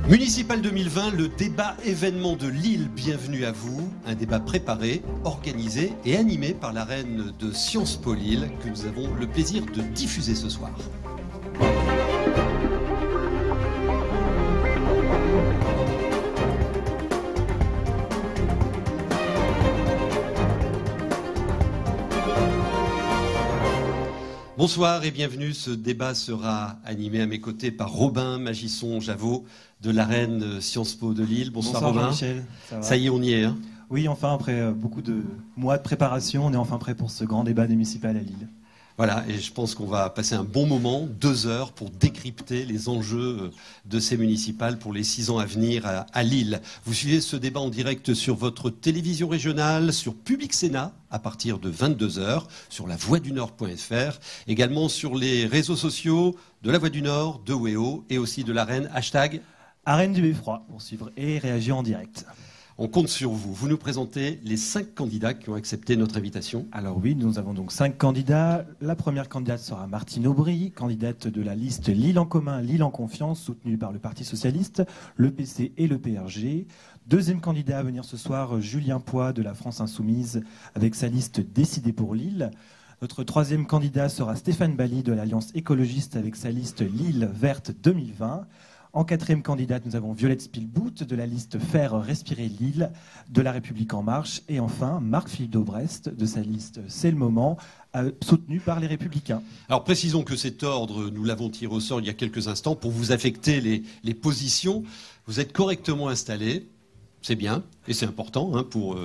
Municipal 2020, le débat événement de Lille, bienvenue à vous. Un débat préparé, organisé et animé par la reine de Sciences Po Lille que nous avons le plaisir de diffuser ce soir. Bonsoir et bienvenue. Ce débat sera animé à mes côtés par Robin Magisson-Javot de la reine Sciences Po de Lille. Bonsoir Robin. Jean-Michel. Ça y est, on y est. Hein. Oui, enfin, après beaucoup de mois de préparation, on est enfin prêt pour ce grand débat municipal à Lille. Voilà, et je pense qu'on va passer un bon moment, 2 heures, pour décrypter les enjeux de ces municipales pour les 6 ans à venir à Lille. Vous suivez ce débat en direct sur votre télévision régionale, sur Public Sénat, à partir de 22 heures, sur lavoixdunord.fr, également sur les réseaux sociaux de La Voix du Nord, de WEO et aussi de la Reine, hashtag Arène du Beffroi, pour suivre et réagir en direct. On compte sur vous. Vous nous présentez les 5 candidats qui ont accepté notre invitation. Alors oui, nous avons donc 5 candidats. La première candidate sera Martine Aubry, candidate de la liste Lille en commun, Lille en confiance, soutenue par le Parti socialiste, le PC et le PRG. Deuxième candidat à venir ce soir, Julien Poix de la France insoumise, avec sa liste Décidée pour Lille. Notre troisième candidat sera Stéphane Bally de l'Alliance écologiste avec sa liste Lille verte 2020. En quatrième candidate, nous avons Violette Spielbout de la liste Faire respirer Lille de La République en marche. Et enfin, Marc-Philippe Daubresse de sa liste C'est le moment, soutenu par les Républicains. Alors précisons que cet ordre, nous l'avons tiré au sort il y a quelques instants pour vous affecter les positions. Vous êtes correctement installés. C'est bien et c'est important pour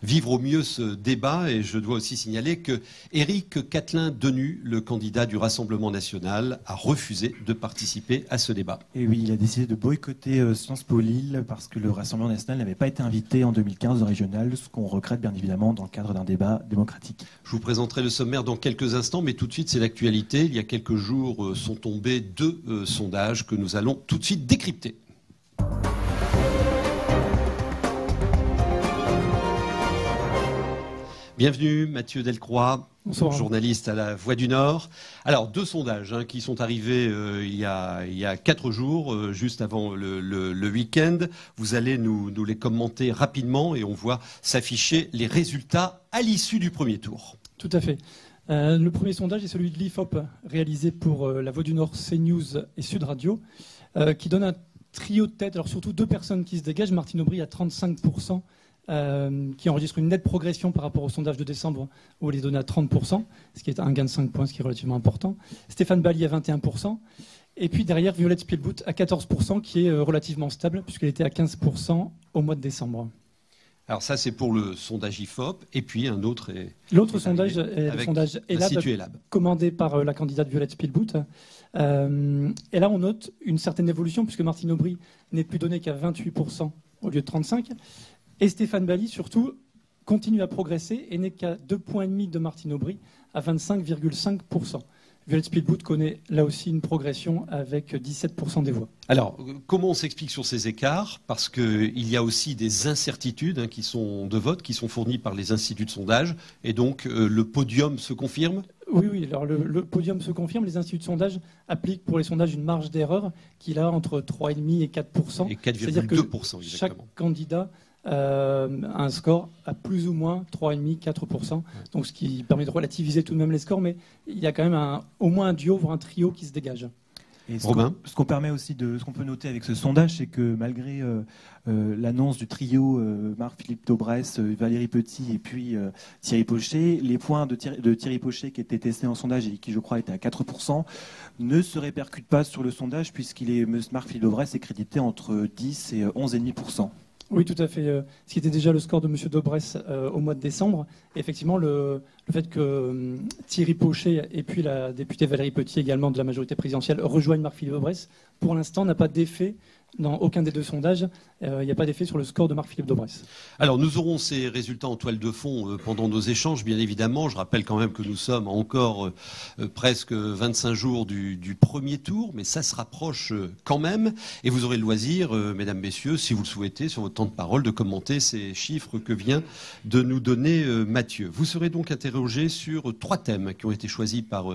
vivre au mieux ce débat. Et je dois aussi signaler que Éric Catelin-Denu, le candidat du Rassemblement national, a refusé de participer à ce débat. Et oui, il a décidé de boycotter Sciences Po Lille parce que le Rassemblement national n'avait pas été invité en 2015 au régional, ce qu'on regrette bien évidemment dans le cadre d'un débat démocratique. Je vous présenterai le sommaire dans quelques instants, mais tout de suite c'est l'actualité. Il y a quelques jours sont tombés 2 sondages que nous allons tout de suite décrypter. Bienvenue Mathieu Delcroix, bonsoir. Journaliste à La Voix du Nord. Alors 2 sondages qui sont arrivés il y a 4 jours, juste avant le week-end. Vous allez nous les commenter rapidement et on voit s'afficher les résultats à l'issue du premier tour. Tout à fait. Le premier sondage est celui de l'IFOP, réalisé pour La Voix du Nord, CNews et Sud Radio, qui donne un trio de tête, alors surtout 2 personnes qui se dégagent. Martine Aubry à 35%. Qui enregistre une nette progression par rapport au sondage de décembre où elle est donnée à 30%, ce qui est un gain de 5 points, ce qui est relativement important. Stéphane Bally à 21%. Et puis derrière, Violette Spielbout à 14%, qui est relativement stable, puisqu'elle était à 15% au mois de décembre. Alors ça, c'est pour le sondage IFOP. Et puis un autre est... L'autre sondage est le sondage ELAB, commandé par la candidate Violette Spielbout. Et là, on note une certaine évolution, puisque Martine Aubry n'est plus donnée qu'à 28% au lieu de 35%. Et Stéphane Bally, surtout, continue à progresser et n'est qu'à 2,5 points de Martine Aubry, à 25,5%. Violette Spielbout connaît là aussi une progression avec 17% des voix. Alors, comment on s'explique sur ces écarts? Parce qu'il y a aussi des incertitudes qui sont de vote, qui sont fournies par les instituts de sondage. Et donc, le podium se confirme? Oui. Alors, le podium se confirme. Les instituts de sondage appliquent pour les sondages une marge d'erreur qui est là entre 3,5% et 4%. Et 4,2%, chaque candidat un score à plus ou moins 3,5-4%, donc ce qui permet de relativiser tout de même les scores, mais il y a quand même au moins un duo, voire un trio qui se dégage. Et ce qu'on permet aussi ce qu'on peut noter avec ce sondage, c'est que malgré l'annonce du trio Marc-Philippe Daubresse, Valérie Petit et puis Thierry Pochet, les points de Thierry Pochet qui étaient testés en sondage et qui, je crois, étaient à 4%, ne se répercutent pas sur le sondage puisqu'il Marc-Philippe Daubresse est crédité entre 10 et 11,5%. Oui, tout à fait. Ce qui était déjà le score de M. Daubresse au mois de décembre. Effectivement, le fait que Thierry Pochet et puis la députée Valérie Petit, également de la majorité présidentielle, rejoignent Marc-Philippe Daubresse, pour l'instant, n'a pas d'effet dans aucun des 2 sondages. Il n'y a pas d'effet sur le score de Marc-Philippe Daubresse. Alors, nous aurons ces résultats en toile de fond pendant nos échanges, bien évidemment. Je rappelle quand même que nous sommes encore presque 25 jours du premier tour, mais ça se rapproche quand même. Et vous aurez le loisir, mesdames, messieurs, si vous le souhaitez, sur votre temps de parole, de commenter ces chiffres que vient de nous donner Mathieu. Vous serez donc interrogé sur 3 thèmes qui ont été choisis par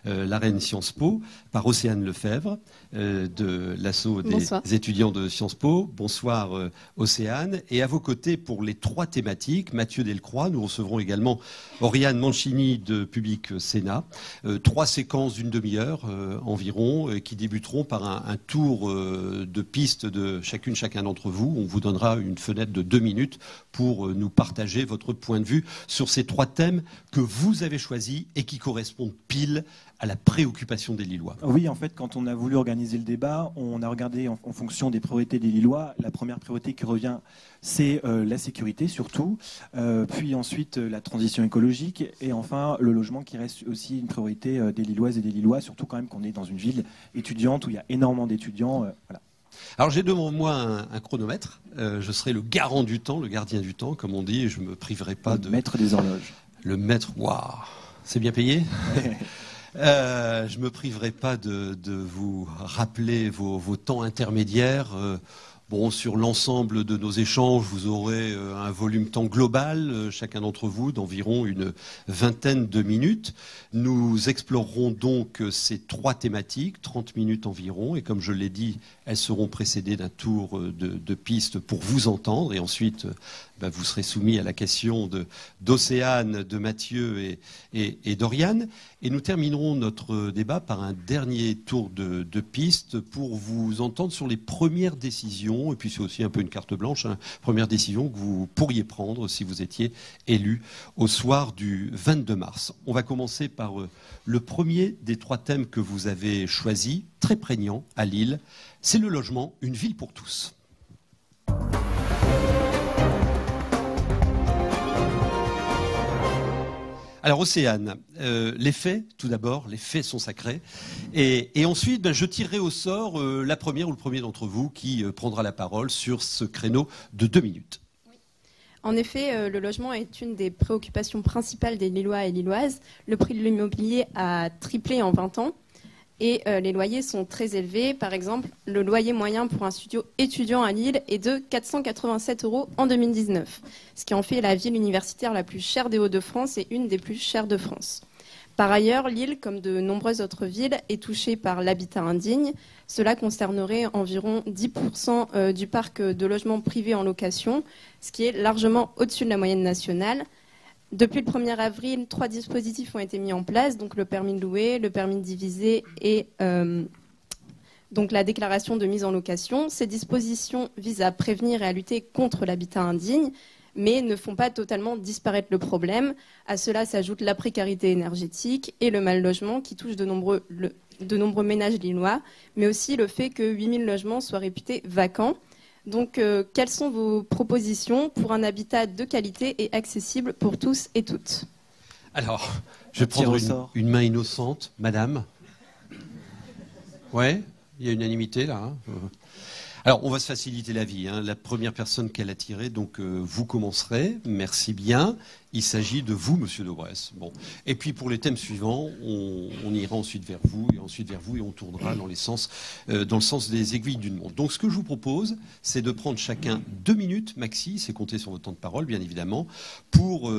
la reine Sciences Po, par Océane Lefebvre, de l'Asso des étudiants de Sciences Po. Bonsoir Océane. Et à vos côtés pour les 3 thématiques, Mathieu Delcroix. Nous recevrons également Oriane Mancini de Public Sénat. 3 séquences d'une demi-heure environ qui débuteront par un tour de piste de chacun d'entre vous. On vous donnera une fenêtre de 2 minutes pour nous partager votre point de vue sur ces 3 thèmes que vous avez choisis et qui correspondent pile à la préoccupation des Lillois. Oui, en fait, quand on a voulu organiser le débat, on a regardé en fonction des priorités des Lillois. La première priorité qui revient, c'est la sécurité surtout, puis ensuite la transition écologique et enfin le logement qui reste aussi une priorité des Lilloises et des Lillois, surtout quand même qu'on est dans une ville étudiante où il y a énormément d'étudiants. Voilà. Alors j'ai devant moi un chronomètre. Je serai le garant du temps, le gardien du temps, comme on dit, et je ne me priverai pas de... Le maître des horloges. Le maître, waouh, c'est bien payé. Je ne me priverai pas de vous rappeler vos temps intermédiaires. Bon, sur l'ensemble de nos échanges, vous aurez un volume temps global, chacun d'entre vous, d'environ une 20aine de minutes. Nous explorerons donc ces 3 thématiques, 30 minutes environ, et comme je l'ai dit, elles seront précédées d'un tour de piste pour vous entendre, et ensuite vous serez soumis à la question d'Océane, de Mathieu et d'Oriane. Et nous terminerons notre débat par un dernier tour de piste pour vous entendre sur les premières décisions, et puis c'est aussi un peu une carte blanche, premières décisions que vous pourriez prendre si vous étiez élu au soir du 22 mars. On va commencer par le premier des 3 thèmes que vous avez choisis, très prégnant à Lille, c'est le logement, une ville pour tous. Alors Océane, les faits, tout d'abord, les faits sont sacrés. Et ensuite, je tirerai au sort la première ou le premier d'entre vous qui prendra la parole sur ce créneau de 2 minutes. Oui. En effet, le logement est une des préoccupations principales des Lillois et Lilloises. Le prix de l'immobilier a triplé en 20 ans. Et les loyers sont très élevés. Par exemple, le loyer moyen pour un studio étudiant à Lille est de 487 € en 2019, ce qui en fait la ville universitaire la plus chère des Hauts-de-France et une des plus chères de France. Par ailleurs, Lille, comme de nombreuses autres villes, est touchée par l'habitat indigne. Cela concernerait environ 10% du parc de logements privés en location, ce qui est largement au-dessus de la moyenne nationale. Depuis le 1er avril, 3 dispositifs ont été mis en place, donc le permis de louer, le permis de diviser et donc la déclaration de mise en location. Ces dispositions visent à prévenir et à lutter contre l'habitat indigne, mais ne font pas totalement disparaître le problème. À cela s'ajoute la précarité énergétique et le mal logement qui touche de nombreux ménages lillois, mais aussi le fait que 8000 logements soient réputés vacants. Donc, quelles sont vos propositions pour un habitat de qualité et accessible pour tous et toutes? Alors, je vais prendre une main innocente. Madame? Ouais, il y a unanimité là. Alors, on va se faciliter la vie. La première personne qu'elle a tirée, donc vous commencerez. Merci bien. Il s'agit de vous, Monsieur Daubresse. Bon. Et puis pour les thèmes suivants, on ira ensuite vers vous et ensuite vers vous et on tournera dans le sens des aiguilles d'une montre. Donc, ce que je vous propose, c'est de prendre chacun 2 minutes maxi, c'est compter sur votre temps de parole, bien évidemment, pour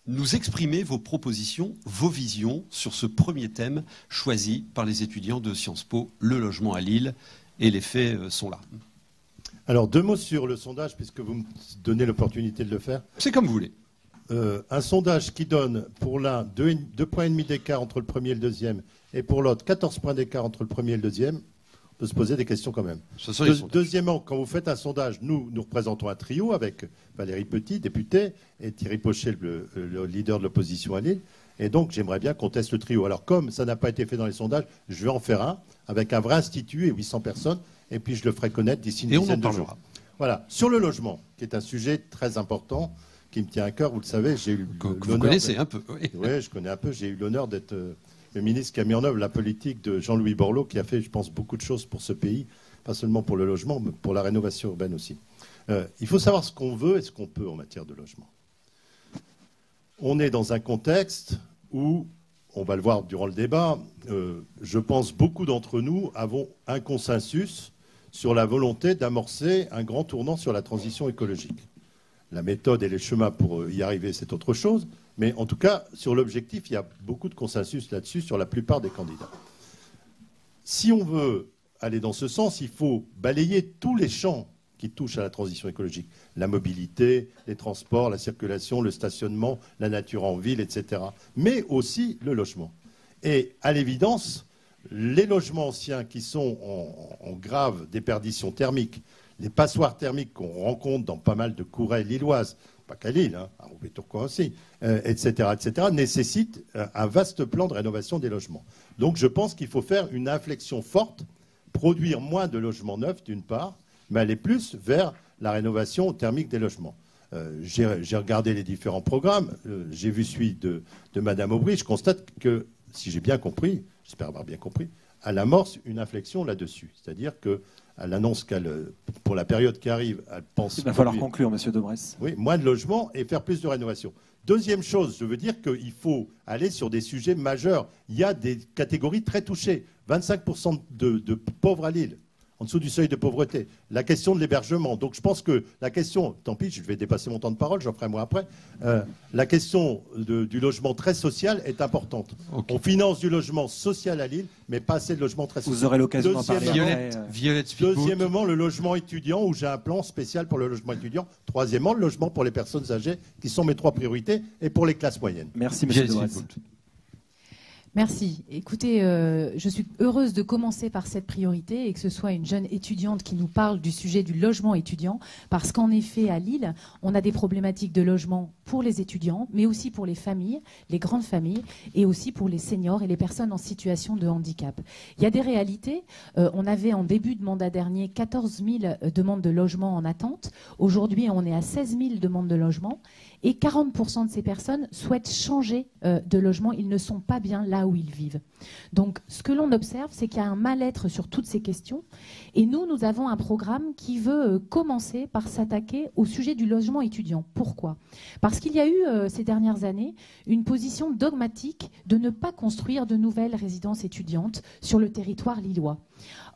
nous exprimer vos propositions, vos visions sur ce premier thème choisi par les étudiants de Sciences Po, le logement à Lille. Et les faits sont là. Alors, 2 mots sur le sondage, puisque vous me donnez l'opportunité de le faire. C'est comme vous voulez. Un sondage qui donne pour l'un 2,5 points d'écart entre le premier et le deuxième, et pour l'autre 14 points d'écart entre le premier et le deuxième, on peut se poser des questions quand même. Deuxièmement, quand vous faites un sondage, nous représentons un trio avec Valérie Petit, députée, et Thierry Pochet, le leader de l'opposition à Lille. Et donc, j'aimerais bien qu'on teste le trio. Alors, comme ça n'a pas été fait dans les sondages, je vais en faire un avec un vrai institut et 800 personnes. Et puis, je le ferai connaître d'ici une dizaine de jours. Voilà. Sur le logement, qui est un sujet très important, qui me tient à cœur, vous le savez, j'ai eu l'honneur... Vous connaissez un peu, oui. Oui, je connais un peu. J'ai eu l'honneur d'être le ministre qui a mis en œuvre la politique de Jean-Louis Borloo, qui a fait, je pense, beaucoup de choses pour ce pays, pas seulement pour le logement, mais pour la rénovation urbaine aussi. Il faut savoir ce qu'on veut et ce qu'on peut en matière de logement. On est dans un contexte où, on va le voir durant le débat, je pense beaucoup d'entre nous avons un consensus sur la volonté d'amorcer un grand tournant sur la transition écologique. La méthode et les chemins pour y arriver, c'est autre chose, mais en tout cas, sur l'objectif, il y a beaucoup de consensus là-dessus sur la plupart des candidats. Si on veut aller dans ce sens, il faut balayer tous les champs qui touchent à la transition écologique. La mobilité, les transports, la circulation, le stationnement, la nature en ville, etc. Mais aussi le logement. Et à l'évidence, les logements anciens qui sont en grave déperdition thermique, les passoires thermiques qu'on rencontre dans pas mal de courets lilloises, pas qu'à Lille, hein, à Roubaix-Tourcoing aussi, etc., nécessitent un vaste plan de rénovation des logements. Donc je pense qu'il faut faire une inflexion forte, produire moins de logements neufs d'une part, mais aller plus vers la rénovation thermique des logements. J'ai regardé les différents programmes, j'ai vu celui de Madame Aubry, je constate que, si j'ai bien compris, j'espère avoir bien compris, elle amorce une inflexion là-dessus. C'est-à-dire qu'elle annonce pour la période qui arrive, elle pense... Il va falloir conclure, Monsieur Daubresse. Oui, moins de logements et faire plus de rénovation. Deuxième chose, je veux dire qu'il faut aller sur des sujets majeurs. Il y a des catégories très touchées. 25% de pauvres à Lille, en dessous du seuil de pauvreté. La question de l'hébergement. Donc je pense que la question, tant pis, je vais dépasser mon temps de parole, j'en ferai moi après. La question du logement très social est importante. Okay. On finance du logement social à Lille, mais pas assez de logement très social. Vous aurez l'occasion d'en parler. Deuxièmement, le logement étudiant, où j'ai un plan spécial pour le logement étudiant. Troisièmement, le logement pour les personnes âgées, qui sont mes 3 priorités, et pour les classes moyennes. Merci, M. Daubresse. Merci. Écoutez, je suis heureuse de commencer par cette priorité et que ce soit une jeune étudiante qui nous parle du sujet du logement étudiant, parce qu'en effet, à Lille, on a des problématiques de logement pour les étudiants, mais aussi pour les familles, les grandes familles, et aussi pour les seniors et les personnes en situation de handicap. Il y a des réalités. On avait en début de mandat dernier 14 000 demandes de logement en attente. Aujourd'hui, on est à 16 000 demandes de logement. Et 40% de ces personnes souhaitent changer de logement. Ils ne sont pas bien là où ils vivent. Donc, ce que l'on observe, c'est qu'il y a un mal-être sur toutes ces questions. Et nous avons un programme qui veut commencer par s'attaquer au sujet du logement étudiant. Pourquoi ? Parce qu'il y a eu, ces dernières années, une position dogmatique de ne pas construire de nouvelles résidences étudiantes sur le territoire lillois.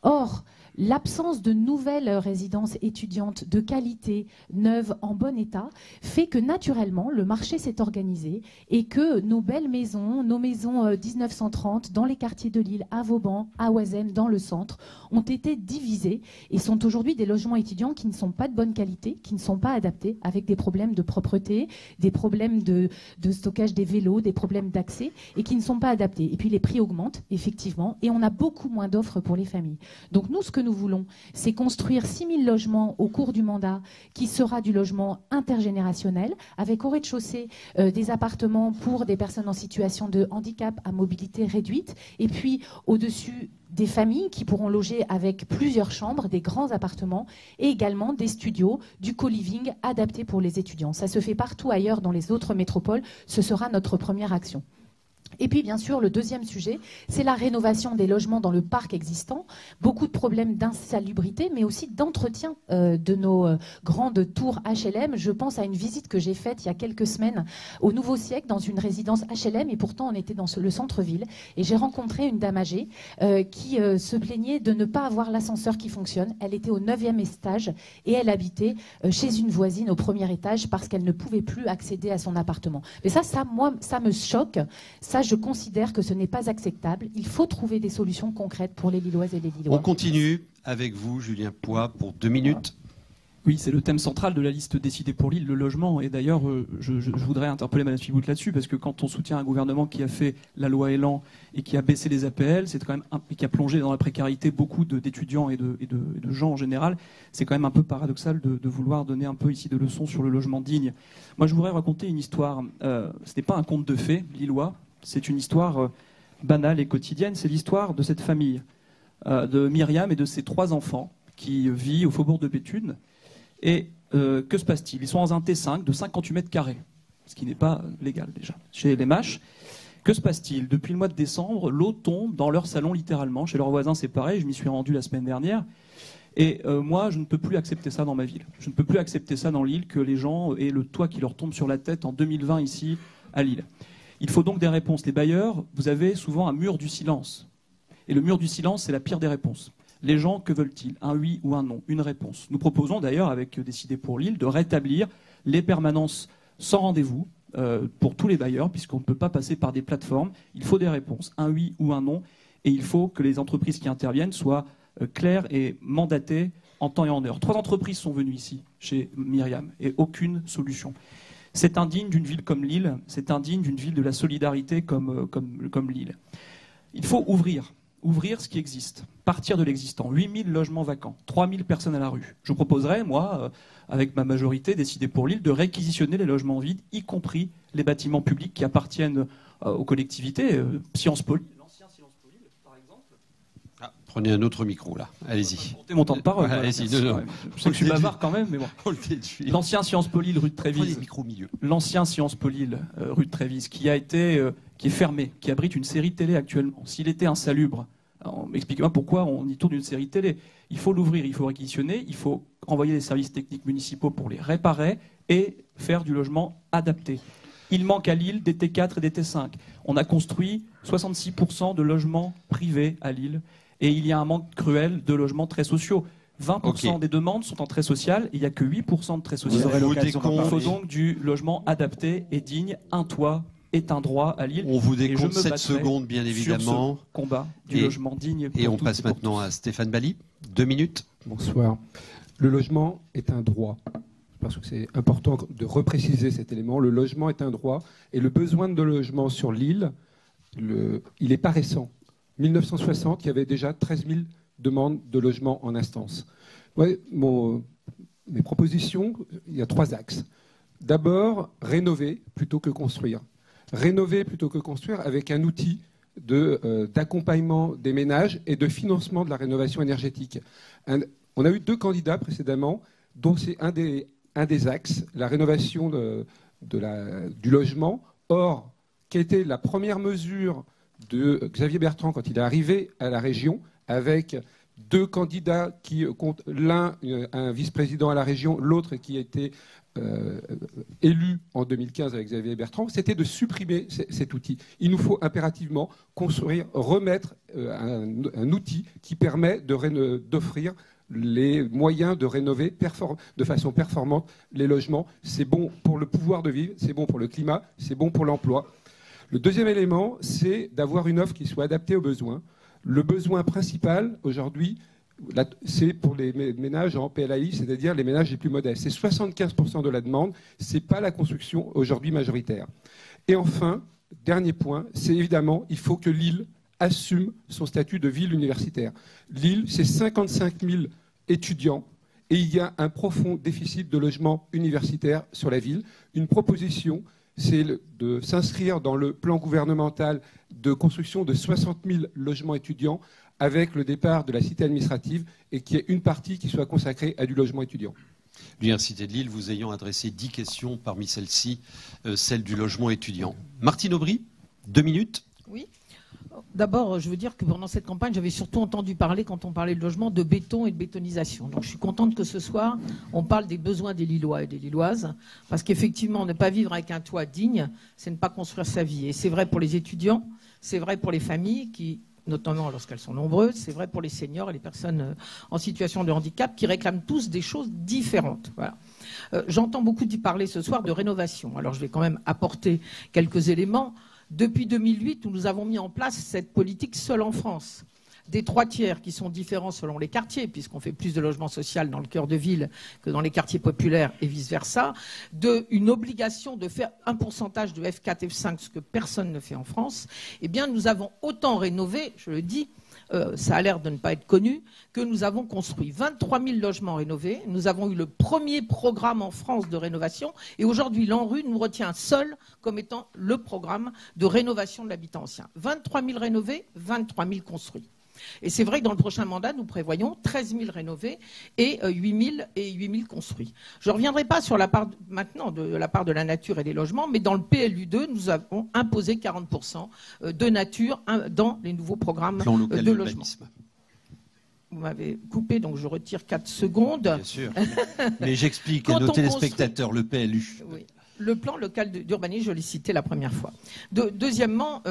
Or, l'absence de nouvelles résidences étudiantes de qualité, neuves, en bon état, fait que naturellement, le marché s'est organisé et que nos belles maisons, nos maisons 1930 dans les quartiers de Lille, à Vauban, à Oisem, dans le centre, ont été divisées et sont aujourd'hui des logements étudiants qui ne sont pas de bonne qualité, qui ne sont pas adaptés, avec des problèmes de propreté, des problèmes de stockage des vélos, des problèmes d'accès, et qui ne sont pas adaptés. Et puis les prix augmentent, effectivement, et on a beaucoup moins d'offres pour les familles. Donc nous, ce que nous voulons, c'est construire 6 000 logements au cours du mandat, qui sera du logement intergénérationnel, avec au rez-de-chaussée des appartements pour des personnes en situation de handicap à mobilité réduite, et puis au-dessus des familles qui pourront loger avec plusieurs chambres, des grands appartements, et également des studios, du co-living adapté pour les étudiants. Ça se fait partout ailleurs dans les autres métropoles, ce sera notre première action. Et puis, bien sûr, le deuxième sujet, c'est la rénovation des logements dans le parc existant. Beaucoup de problèmes d'insalubrité, mais aussi d'entretien de nos grandes tours HLM. Je pense à une visite que j'ai faite il y a quelques semaines au Nouveau Siècle, dans une résidence HLM, et pourtant on était dans le centre-ville. Et j'ai rencontré une dame âgée qui se plaignait de ne pas avoir l'ascenseur qui fonctionne. Elle était au 9e étage et elle habitait chez une voisine au 1er étage parce qu'elle ne pouvait plus accéder à son appartement. Mais ça, moi, ça me choque. Ça, je considère que ce n'est pas acceptable. Il faut trouver des solutions concrètes pour les Lilloises et les Lillois. On continue avec vous, Julien Poix, pour 2 minutes. Oui, c'est le thème central de la liste décidée pour Lille, le logement. Et d'ailleurs, je voudrais interpeller Mme Fibout là-dessus, parce que quand on soutient un gouvernement qui a fait la loi Elan et qui a baissé les APL, c'est quand même et qui a plongé dans la précarité beaucoup d'étudiants et de gens en général, c'est quand même un peu paradoxal de vouloir donner un peu ici de leçons sur le logement digne. Moi, je voudrais raconter une histoire. Ce n'est pas un conte de fées lillois. C'est une histoire banale et quotidienne. C'est l'histoire de cette famille, de Myriam et de ses 3 enfants, qui vit au faubourg de Béthune. Et que se passe-t-il ? Ils sont dans un T5 de 58 mètres carrés, ce qui n'est pas légal déjà, chez les Mâches. Que se passe-t-il ? Depuis le mois de décembre, l'eau tombe dans leur salon littéralement. Chez leurs voisins, c'est pareil. Je m'y suis rendu la semaine dernière. Et moi, je ne peux plus accepter ça dans ma ville. Je ne peux plus accepter ça dans Lille, que les gens aient le toit qui leur tombe sur la tête en 2020 ici à Lille. Il faut donc des réponses. Les bailleurs, vous avez souvent un mur du silence. Et le mur du silence, c'est la pire des réponses. Les gens, que veulent-ils ? Un oui ou un non ? Une réponse. Nous proposons d'ailleurs, avec Décider pour Lille, de rétablir les permanences sans rendez-vous pour tous les bailleurs, puisqu'on ne peut pas passer par des plateformes. Il faut des réponses. Un oui ou un non. Et il faut que les entreprises qui interviennent soient claire et mandatée en temps et en heure. 3 entreprises sont venues ici, chez Myriam, et aucune solution. C'est indigne d'une ville comme Lille, c'est indigne d'une ville de la solidarité comme Lille. Il faut ouvrir ce qui existe, partir de l'existant. 8000 logements vacants, 3000 personnes à la rue. Je proposerais, moi, avec ma majorité décidée pour Lille, de réquisitionner les logements vides, y compris les bâtiments publics qui appartiennent aux collectivités. Sciences Po Lille, l'ancien Sciences Po Lille, par exemple. Prenez un autre micro, là. Allez-y. Comptez mon temps de parole. Allez-y. Je sais que je suis bavard quand même, mais bon. L'ancien Sciences Po Lille, rue de Trévise. L'ancien Sciences Po Lille, rue de Trévise, qui est fermé, qui abrite une série télé actuellement. S'il était insalubre, expliquez-moi pourquoi on y tourne une série télé. Il faut l'ouvrir, il faut réquisitionner, il faut envoyer les services techniques municipaux pour les réparer et faire du logement adapté. Il manque à Lille des T4 et des T5. On a construit 66% de logements privés à Lille et il y a un manque cruel de logements très sociaux. 20% des demandes sont en très social et il n'y a que 8% de très social. Il faut donc du logement adapté et digne, un toit est un droit à Lille. On vous décompte 7 secondes, bien évidemment. Sur ce combat du logement digne. Et on passe maintenant à Stéphane Bally. 2 minutes. Bonsoir. Le logement est un droit. Parce que c'est important de repréciser cet élément. Le logement est un droit. Et le besoin de logement sur l'île, il n'est pas récent. 1960, il y avait déjà 13 000 demandes de logement en instance. Ouais, mes propositions, il y a 3 axes. D'abord, rénover plutôt que construire. Rénover plutôt que construire avec un outil d'accompagnement des ménages et de financement de la rénovation énergétique. On a eu 2 candidats précédemment, dont c'est un des axes, la rénovation du logement. Or, qui a été la première mesure de Xavier Bertrand quand il est arrivé à la région, avec 2 candidats qui comptent, l'un un vice-président à la région, l'autre qui a été élu en 2015 avec Xavier Bertrand, c'était de supprimer cet outil. Il nous faut impérativement remettre un outil qui permet d'offrir les moyens de rénover de façon performante les logements. C'est bon pour le pouvoir de vivre, c'est bon pour le climat, c'est bon pour l'emploi. Le deuxième élément, c'est d'avoir une offre qui soit adaptée aux besoins. Le besoin principal aujourd'hui, c'est pour les ménages en PLAI, c'est-à-dire les ménages les plus modestes. C'est 75% de la demande, ce n'est pas la construction aujourd'hui majoritaire. Et enfin, dernier point, c'est évidemment, il faut que Lille assume son statut de ville universitaire. Lille, c'est 55 000 étudiants et il y a un profond déficit de logements universitaires sur la ville. Une proposition, c'est de s'inscrire dans le plan gouvernemental de construction de 60 000 logements étudiants avec le départ de la cité administrative et qu'il y ait une partie qui soit consacrée à du logement étudiant. L'Université de Lille vous ayant adressé 10 questions, parmi celles-ci, celle du logement étudiant. Martine Aubry, 2 minutes. Oui. D'abord, je veux dire que pendant cette campagne, j'avais surtout entendu parler, quand on parlait de logement, de béton et de bétonisation. Donc je suis contente que ce soir, on parle des besoins des Lillois et des Lilloises, parce qu'effectivement, ne pas vivre avec un toit digne, c'est ne pas construire sa vie. Et c'est vrai pour les étudiants, c'est vrai pour les familles qui, notamment lorsqu'elles sont nombreuses, c'est vrai pour les seniors et les personnes en situation de handicap qui réclament tous des choses différentes. Voilà. J'entends beaucoup parler ce soir de rénovation. Alors je vais quand même apporter quelques éléments. Depuis 2008, nous avons mis en place cette politique seule en France. Des 3/3 qui sont différents selon les quartiers, puisqu'on fait plus de logements sociaux dans le cœur de ville que dans les quartiers populaires et vice-versa. Une obligation de faire un pourcentage de F4, F5, ce que personne ne fait en France. Eh bien, nous avons autant rénové, je le dis, ça a l'air de ne pas être connu, que nous avons construit 23 000 logements rénovés. Nous avons eu le premier programme en France de rénovation. Et aujourd'hui, l'ANRU nous retient seul comme étant le programme de rénovation de l'habitat ancien. 23 000 rénovés, 23 000 construits. Et c'est vrai que dans le prochain mandat, nous prévoyons 13 000 rénovés et 8 000 construits. Je ne reviendrai pas sur la part maintenant de la part de la nature et des logements, mais dans le PLU2, nous avons imposé 40% de nature dans les nouveaux programmes de logement. Vous m'avez coupé, donc je retire 4 secondes. Bien sûr. Mais j'explique à nos téléspectateurs le PLU. Oui. Le plan local d'urbanisme, je l'ai cité la première fois. Deuxièmement,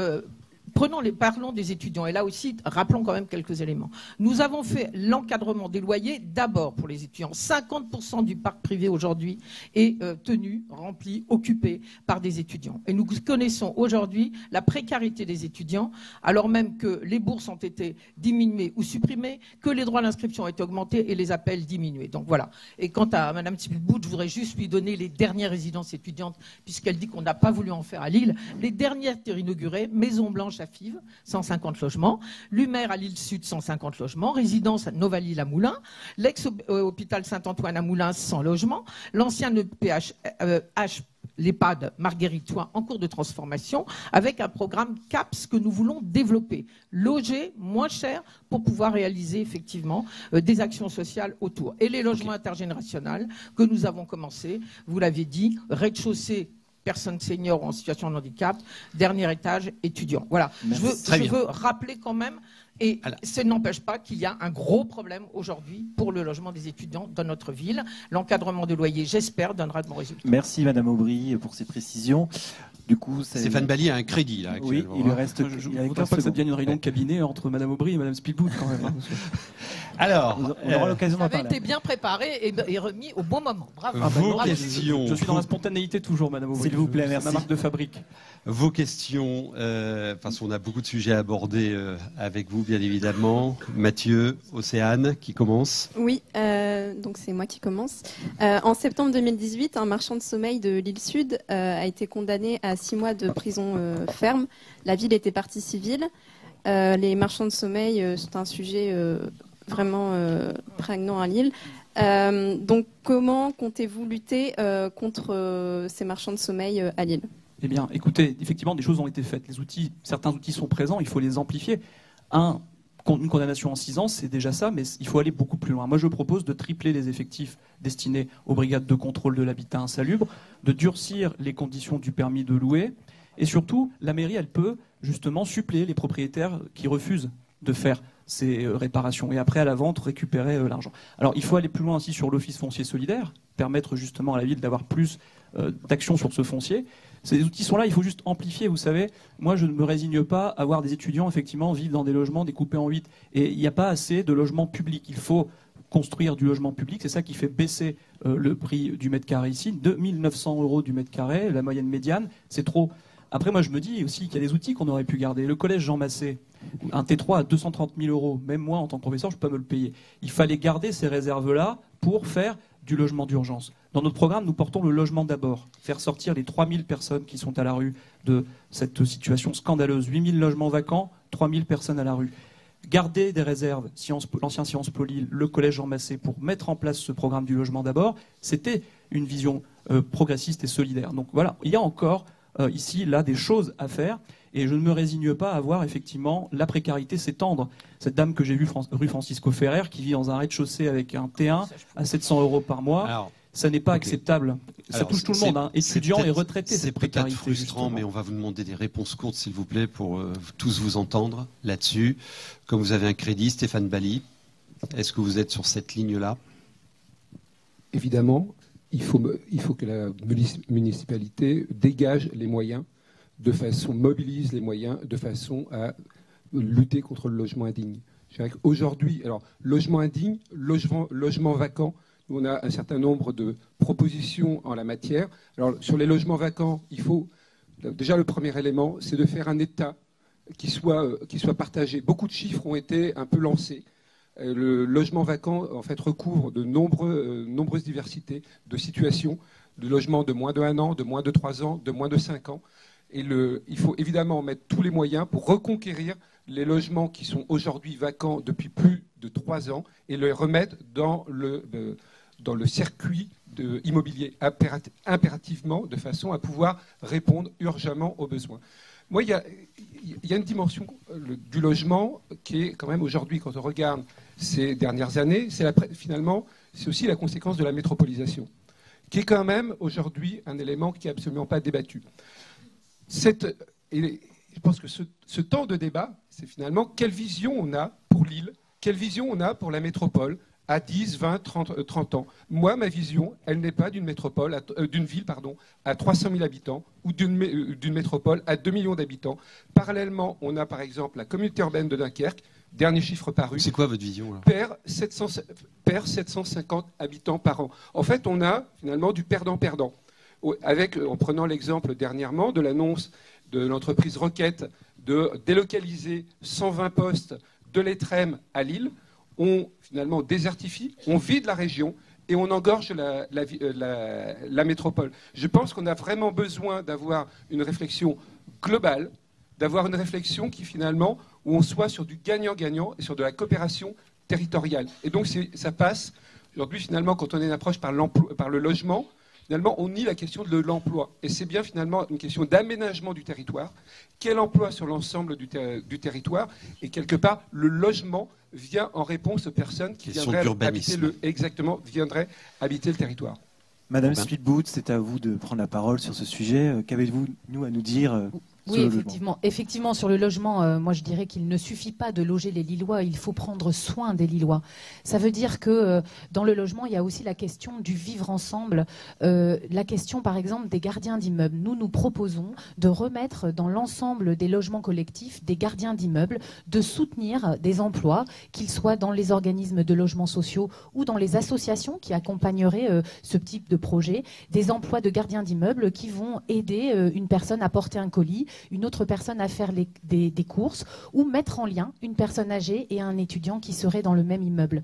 Parlons des étudiants. Et là aussi, rappelons quand même quelques éléments. Nous avons fait l'encadrement des loyers d'abord pour les étudiants. 50% du parc privé aujourd'hui est tenu, rempli, occupé par des étudiants. Et nous connaissons aujourd'hui la précarité des étudiants, alors même que les bourses ont été diminuées ou supprimées, que les droits d'inscription ont été augmentés et les appels diminués. Donc voilà. Et quant à Mme Spielbout, je voudrais juste lui donner les dernières résidences étudiantes, puisqu'elle dit qu'on n'a pas voulu en faire à Lille. Les dernières inaugurées, Maison Blanche à Fives, 150 logements, Lumaire à Lille Sud, 150 logements, résidence à Novaly à Moulins, l'ex-hôpital Saint-Antoine à Moulins, 100 logements, l'ancien EPH l'EHPAD Marguerite-Toin en cours de transformation, avec un programme CAPS que nous voulons développer, loger moins cher pour pouvoir réaliser effectivement des actions sociales autour. Et les logements intergénérationnels que nous avons commencé, vous l'avez dit, rez-de-chaussée, personnes seniors ou en situation de handicap, dernier étage, étudiants. Voilà. Je veux rappeler quand même, et ça n'empêche pas qu'il y a un gros problème aujourd'hui pour le logement des étudiants dans notre ville. L'encadrement des loyers, j'espère, donnera de bons résultats. Merci Madame Aubry pour ces précisions. Du coup, Stéphane Bally a un crédit là. Oui, il lui reste. Je ne voudrais pas que ça devienne une réunion de cabinet entre Madame Aubry et Madame Spielbout quand même. Hein, alors, on aura l'occasion d'en parler. Ça avait été bien préparé et remis au bon moment. Bravo. Vos questions. Je suis dans la spontanéité toujours, Madame Aubry. S'il vous plaît, merci. Ma marque de fabrique. Vos questions. Parce qu'on a beaucoup de sujets à aborder avec vous, bien évidemment. Mathieu, Océane, qui commence. Oui, donc c'est moi qui commence. En septembre 2018, un marchand de sommeil de l'île Sud a été condamné à 6 mois de prison ferme. La ville était partie civile. Les marchands de sommeil sont un sujet vraiment prégnant à Lille. Donc comment comptez-vous lutter contre ces marchands de sommeil à Lille ? Eh bien, écoutez, effectivement, des choses ont été faites. Certains outils sont présents, il faut les amplifier. Une condamnation en 6 ans, c'est déjà ça, mais il faut aller beaucoup plus loin. Moi, je propose de tripler les effectifs destinés aux brigades de contrôle de l'habitat insalubre, de durcir les conditions du permis de louer, et surtout, la mairie, elle peut justement suppléer les propriétaires qui refusent de faire ces réparations, et après, à la vente, récupérer l'argent. Alors, il faut aller plus loin aussi sur l'office foncier solidaire, permettre justement à la ville d'avoir plus d'actions sur ce foncier. Ces outils sont là, il faut juste amplifier, vous savez. Moi, je ne me résigne pas à voir des étudiants, effectivement, vivre dans des logements découpés en 8. Et il n'y a pas assez de logements publics. Il faut construire du logement public. C'est ça qui fait baisser le prix du mètre carré ici. 2 900 € du mètre carré, la moyenne médiane, c'est trop. Après, moi, je me dis aussi qu'il y a des outils qu'on aurait pu garder. Le collège Jean Massé, un T3 à 230 000 €. Même moi, en tant que professeur, je ne peux pas me le payer. Il fallait garder ces réserves-là pour faire du logement d'urgence. Dans notre programme, nous portons le logement d'abord. Faire sortir les 3 000 personnes qui sont à la rue de cette situation scandaleuse. 8 000 logements vacants, 3 000 personnes à la rue. Garder des réserves, l'ancien Sciences Po Lille, le collège Jean Massé, pour mettre en place ce programme du logement d'abord, c'était une vision progressiste et solidaire. Donc voilà, il y a encore ici, là, des choses à faire. Et je ne me résigne pas à voir effectivement la précarité s'étendre. Cette dame que j'ai vue rue Francisco Ferrer, qui vit dans un rez-de-chaussée avec un T1 à 700 € par mois, ça n'est pas acceptable. Ça touche tout le monde, étudiants et retraités. C'est peut-être frustrant, mais on va vous demander des réponses courtes, s'il vous plaît, pour tous vous entendre là-dessus. Comme vous avez un crédit, Stéphane Bally, est-ce que vous êtes sur cette ligne-là ? Évidemment, il faut que la municipalité dégage les moyens, mobilise les moyens de façon à lutter contre le logement indigne. Aujourd'hui, alors, logement indigne, logement vacant, nous on a un certain nombre de propositions en la matière. Alors, sur les logements vacants, il faut, déjà le premier élément, c'est de faire un état qui soit partagé. Beaucoup de chiffres ont été un peu lancés. Le logement vacant, en fait, recouvre de nombreuses diversités de situations, de logements de moins de 1 an, de moins de 3 ans, de moins de 5 ans. Et il faut évidemment mettre tous les moyens pour reconquérir les logements qui sont aujourd'hui vacants depuis plus de 3 ans et les remettre dans le circuit immobilier impérativement, de façon à pouvoir répondre urgemment aux besoins. Moi, il y a une dimension du logement qui est quand même aujourd'hui, quand on regarde ces dernières années, finalement, c'est aussi la conséquence de la métropolisation, qui est quand même aujourd'hui un élément qui n'est absolument pas débattu. Et je pense que ce temps de débat, c'est finalement quelle vision on a pour Lille, quelle vision on a pour la métropole, à 10, 20, 30 ans. Moi, ma vision, elle n'est pas d'une métropole, d'une ville à 300 000 habitants ou d'une métropole à 2 millions d'habitants. Parallèlement, on a par exemple la communauté urbaine de Dunkerque, dernier chiffre paru. C'est quoi votre vision là ? perd 750 habitants par an. En fait, on a finalement du perdant-perdant. En prenant l'exemple dernièrement de l'annonce de l'entreprise Roquette de délocaliser 120 postes de l'Étrem à Lille, on finalement désertifie, on vide la région et on engorge la métropole. Je pense qu'on a vraiment besoin d'avoir une réflexion globale, d'avoir une réflexion qui finalement, où on soit sur du gagnant-gagnant et sur de la coopération territoriale. Et donc ça passe, aujourd'hui finalement, quand on a une approche par le logement, finalement, on nie la question de l'emploi. Et c'est bien finalement une question d'aménagement du territoire. Quel emploi sur l'ensemble du territoire ? Et quelque part, le logement vient en réponse aux personnes qui viendraient habiter le territoire. Madame Speedboot, c'est à vous de prendre la parole sur ce sujet. Qu'avez-vous à nous dire ? Oui, effectivement, sur le logement, moi je dirais qu'il ne suffit pas de loger les Lillois, il faut prendre soin des Lillois. Ça veut dire que dans le logement, il y a aussi la question du vivre ensemble, la question par exemple des gardiens d'immeubles. Nous proposons de remettre dans l'ensemble des logements collectifs des gardiens d'immeubles, de soutenir des emplois, qu'ils soient dans les organismes de logements sociaux ou dans les associations qui accompagneraient ce type de projet, des emplois de gardiens d'immeubles qui vont aider une personne à porter un colis, une autre personne à faire des courses, ou mettre en lien une personne âgée et un étudiant qui serait dans le même immeuble.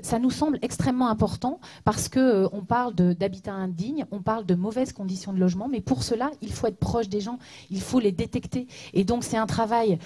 Ça nous semble extrêmement important parce qu'on parle d'habitat indigne, on parle de mauvaises conditions de logement, mais pour cela, il faut être proche des gens, il faut les détecter. Et donc c'est un travail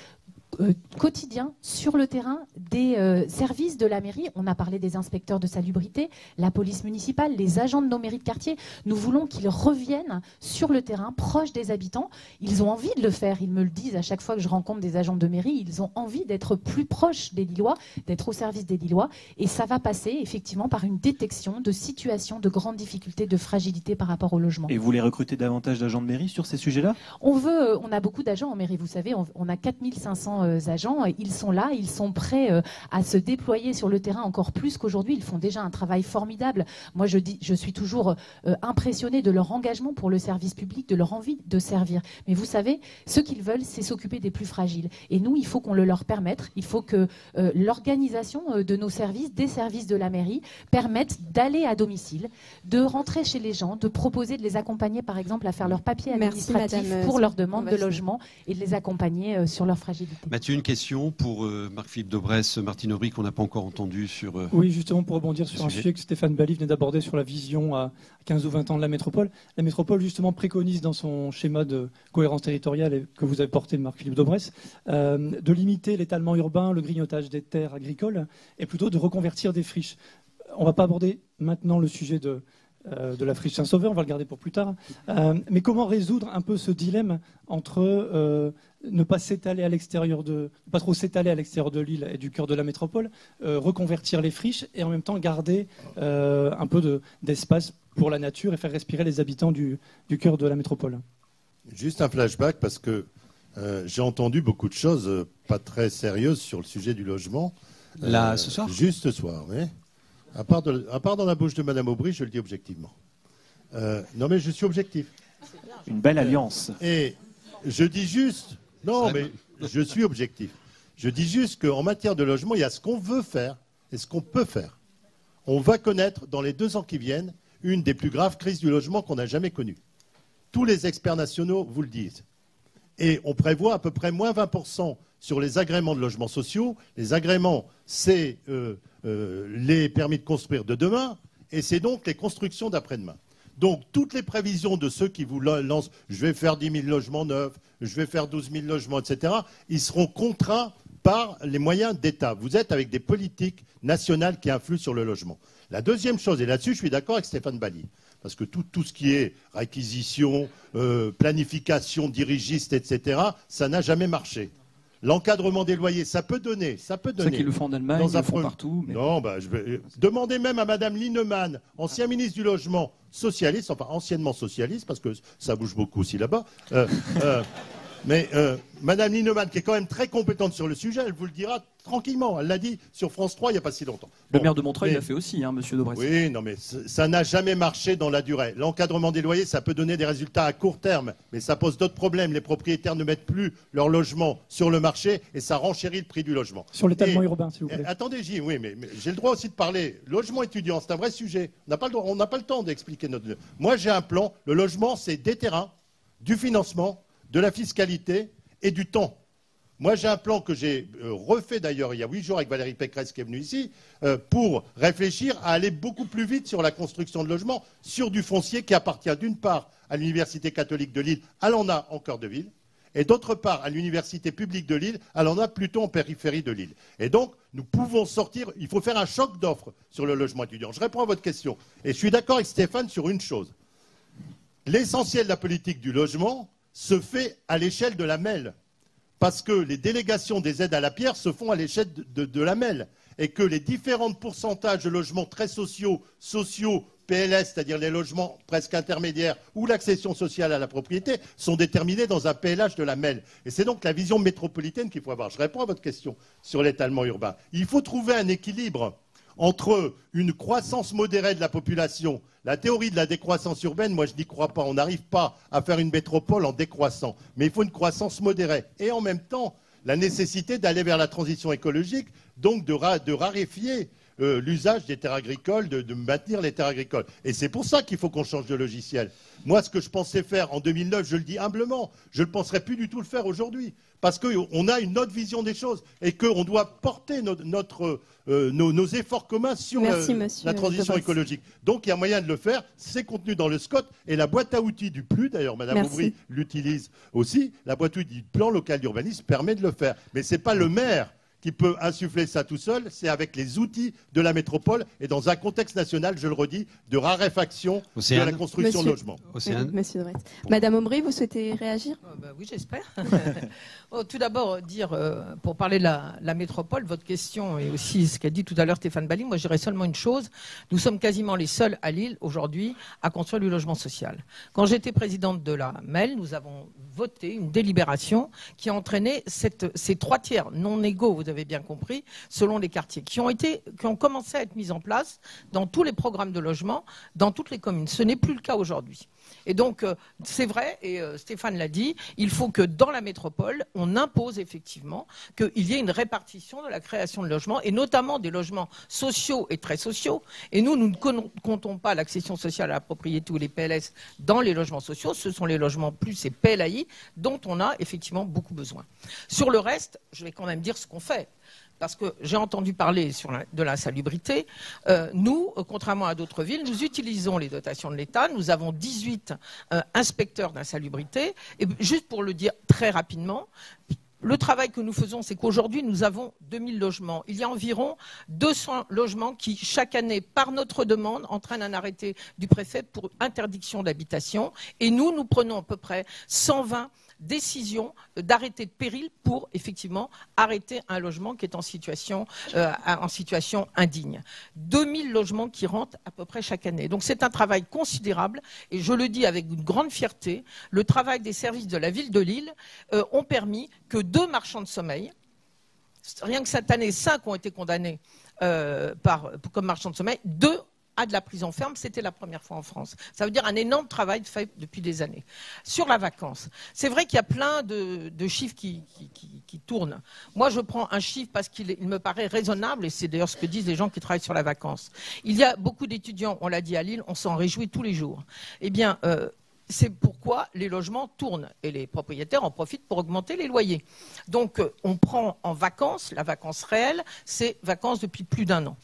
quotidien sur le terrain des services de la mairie. On a parlé des inspecteurs de salubrité, la police municipale, les agents de nos mairies de quartier. Nous voulons qu'ils reviennent sur le terrain, proches des habitants. Ils ont envie de le faire, ils me le disent à chaque fois que je rencontre des agents de mairie. Ils ont envie d'être plus proches des Lillois, d'être au service des Lillois. Et ça va passer effectivement par une détection de situations de grandes difficultés, de fragilité par rapport au logement. Et vous voulez recruter davantage d'agents de mairie sur ces sujets-là ? On a beaucoup d'agents en mairie, vous savez, on a 4500 agents, ils sont là, ils sont prêts à se déployer sur le terrain encore plus qu'aujourd'hui. Ils font déjà un travail formidable. Moi, je suis toujours impressionnée de leur engagement pour le service public, de leur envie de servir. Mais vous savez, ce qu'ils veulent, c'est s'occuper des plus fragiles. Et nous, il faut qu'on le leur permette. Il faut que l'organisation de nos services, des services de la mairie, permette d'aller à domicile, de rentrer chez les gens, de proposer de les accompagner, par exemple, à faire leurs papiers administratifs pour leur demande de logement et de les accompagner sur leur fragilité. Mathieu, une question pour Marc-Philippe Daubresse, Martine Aubry, qu'on n'a pas encore entendu sur... Oui, justement, pour rebondir sur un sujet que Stéphane Bally venait d'aborder sur la vision à 15 ou 20 ans de la métropole. La métropole, justement, préconise dans son schéma de cohérence territoriale et que vous avez porté, Marc-Philippe Daubresse, de limiter l'étalement urbain, le grignotage des terres agricoles et plutôt de reconvertir des friches. On ne va pas aborder maintenant le sujet de la friche Saint-Sauveur, on va le garder pour plus tard. Mais comment résoudre un peu ce dilemme entre ne pas s'étaler à l'extérieur pas trop s'étaler à l'extérieur de l'île et du cœur de la métropole, reconvertir les friches et en même temps garder un peu d'espace pour la nature et faire respirer les habitants du cœur de la métropole. Juste un flashback parce que j'ai entendu beaucoup de choses pas très sérieuses sur le sujet du logement. Là, ce soir ? Juste ce soir, oui. À part dans la bouche de Madame Aubry, je le dis objectivement. Non, mais je suis objectif. Une belle alliance. Et je dis juste... Non, mais je suis objectif. Je dis juste qu'en matière de logement, il y a ce qu'on veut faire et ce qu'on peut faire. On va connaître, dans les 2 ans qui viennent, une des plus graves crises du logement qu'on n'a jamais connues. Tous les experts nationaux vous le disent. Et on prévoit à peu près moins 20% sur les agréments de logements sociaux. Les agréments, c'est les permis de construire de demain, et c'est donc les constructions d'après-demain. Donc toutes les prévisions de ceux qui vous lancent, je vais faire 10 000 logements neufs, je vais faire 12 000 logements, etc., ils seront contraints par les moyens d'État. Vous êtes avec des politiques nationales qui influent sur le logement. La deuxième chose, et là-dessus je suis d'accord avec Stéphane Bally, parce que tout ce qui est réquisition, planification dirigiste, etc., ça n'a jamais marché. L'encadrement des loyers, ça peut donner. C'est ça qu'ils le font en Allemagne, ils le font partout. Mais... Non, je vais demander même à Madame Linnemann, ancien ministre du Logement socialiste, enfin anciennement socialiste, parce que ça bouge beaucoup aussi là-bas, Mais Madame Lienemann, qui est quand même très compétente sur le sujet, elle vous le dira tranquillement. Elle l'a dit sur France 3 il n'y a pas si longtemps. Le maire de Montreuil l'a fait aussi, hein, Monsieur Daubresse. Oui, non, mais ça n'a jamais marché dans la durée. L'encadrement des loyers, ça peut donner des résultats à court terme, mais ça pose d'autres problèmes. Les propriétaires ne mettent plus leur logement sur le marché et ça renchérit le prix du logement. Sur l'étalement urbain, s'il vous plaît. Attendez, oui, mais j'ai le droit aussi de parler. Logement étudiant, c'est un vrai sujet. On n'a pas le temps d'expliquer notre... Moi, j'ai un plan. Le logement, c'est des terrains, du financement, de la fiscalité et du temps. Moi, j'ai un plan que j'ai refait d'ailleurs il y a 8 jours avec Valérie Pécresse qui est venue ici pour réfléchir à aller beaucoup plus vite sur la construction de logements sur du foncier qui appartient d'une part à l'Université catholique de Lille, elle en a en cœur de ville, et d'autre part à l'Université publique de Lille, elle en a plutôt en périphérie de Lille. Et donc, nous pouvons sortir, il faut faire un choc d'offres sur le logement étudiant. Je réponds à votre question. Et je suis d'accord avec Stéphane sur une chose. L'essentiel de la politique du logement se fait à l'échelle de la MEL. Parce que les délégations des aides à la pierre se font à l'échelle de la MEL. Et que les différents pourcentages de logements très sociaux, PLS, c'est-à-dire les logements presque intermédiaires, ou l'accession sociale à la propriété, sont déterminés dans un PLH de la MEL. Et c'est donc la vision métropolitaine qu'il faut avoir. Je réponds à votre question sur l'étalement urbain. Il faut trouver un équilibre entre une croissance modérée de la population. La théorie de la décroissance urbaine, moi je n'y crois pas. On n'arrive pas à faire une métropole en décroissant. Mais il faut une croissance modérée. Et en même temps, la nécessité d'aller vers la transition écologique, donc de raréfier l'usage des terres agricoles, de maintenir les terres agricoles. Et c'est pour ça qu'il faut qu'on change de logiciel. Moi, ce que je pensais faire en 2009, je le dis humblement, je ne penserais plus du tout le faire aujourd'hui. Parce qu'on a une autre vision des choses et qu'on doit porter nos efforts communs sur la transition écologique. Donc il y a moyen de le faire, c'est contenu dans le SCOT et la boîte à outils du PLU, d'ailleurs Mme Aubry l'utilise aussi, la boîte à outils du plan local d'urbanisme permet de le faire. Mais ce n'est pas le maire qui peut insuffler ça tout seul, c'est avec les outils de la métropole et dans un contexte national, je le redis, de raréfaction de la construction de logements. Monsieur Daubresse. Madame Aubry, vous souhaitez réagir? Oui, j'espère. Tout d'abord, pour parler de la métropole, votre question et aussi ce qu'a dit tout à l'heure Stéphane Bally, moi je dirais seulement une chose, nous sommes quasiment les seuls à Lille aujourd'hui à construire du logement social. Quand j'étais présidente de la MEL, nous avons voté une délibération qui a entraîné ces 3 tiers non égaux, vous avez bien compris, selon les quartiers, qui ont commencé à être mis en place dans tous les programmes de logement, dans toutes les communes. Ce n'est plus le cas aujourd'hui. Et donc, c'est vrai, et Stéphane l'a dit, il faut que dans la métropole, on impose effectivement qu'il y ait une répartition de la création de logements, et notamment des logements sociaux et très sociaux. Et nous ne comptons pas l'accession sociale à la propriété ou les PLS dans les logements sociaux, ce sont les logements plus et PLAI dont on a effectivement beaucoup besoin. Sur le reste, je vais quand même dire ce qu'on fait. Parce que j'ai entendu parler de l'insalubrité. Nous, contrairement à d'autres villes, nous utilisons les dotations de l'État. Nous avons 18 inspecteurs d'insalubrité. Et juste pour le dire très rapidement, le travail que nous faisons, c'est qu'aujourd'hui, nous avons 2000 logements. Il y a environ 200 logements qui, chaque année, par notre demande, entraînent un arrêté du préfet pour interdiction d'habitation. Et nous prenons à peu près 120 décision d'arrêté de péril pour effectivement arrêter un logement qui est en situation indigne. 2000 logements qui rentrent à peu près chaque année. Donc c'est un travail considérable et je le dis avec une grande fierté, le travail des services de la ville de Lille ont permis que 2 marchands de sommeil, rien que cette année 5 ont été condamnés comme marchands de sommeil, 2 à de la prison ferme, c'était la première fois en France. Ça veut dire un énorme travail fait depuis des années. Sur la vacance, c'est vrai qu'il y a plein de chiffres qui tournent. Moi, je prends un chiffre parce qu'il me paraît raisonnable, et c'est d'ailleurs ce que disent les gens qui travaillent sur la vacance. Il y a beaucoup d'étudiants, on l'a dit à Lille, on s'en réjouit tous les jours. Eh bien, c'est pourquoi les logements tournent et les propriétaires en profitent pour augmenter les loyers. Donc, on prend en vacances, la vacance réelle, c'est vacances depuis plus d'1 an.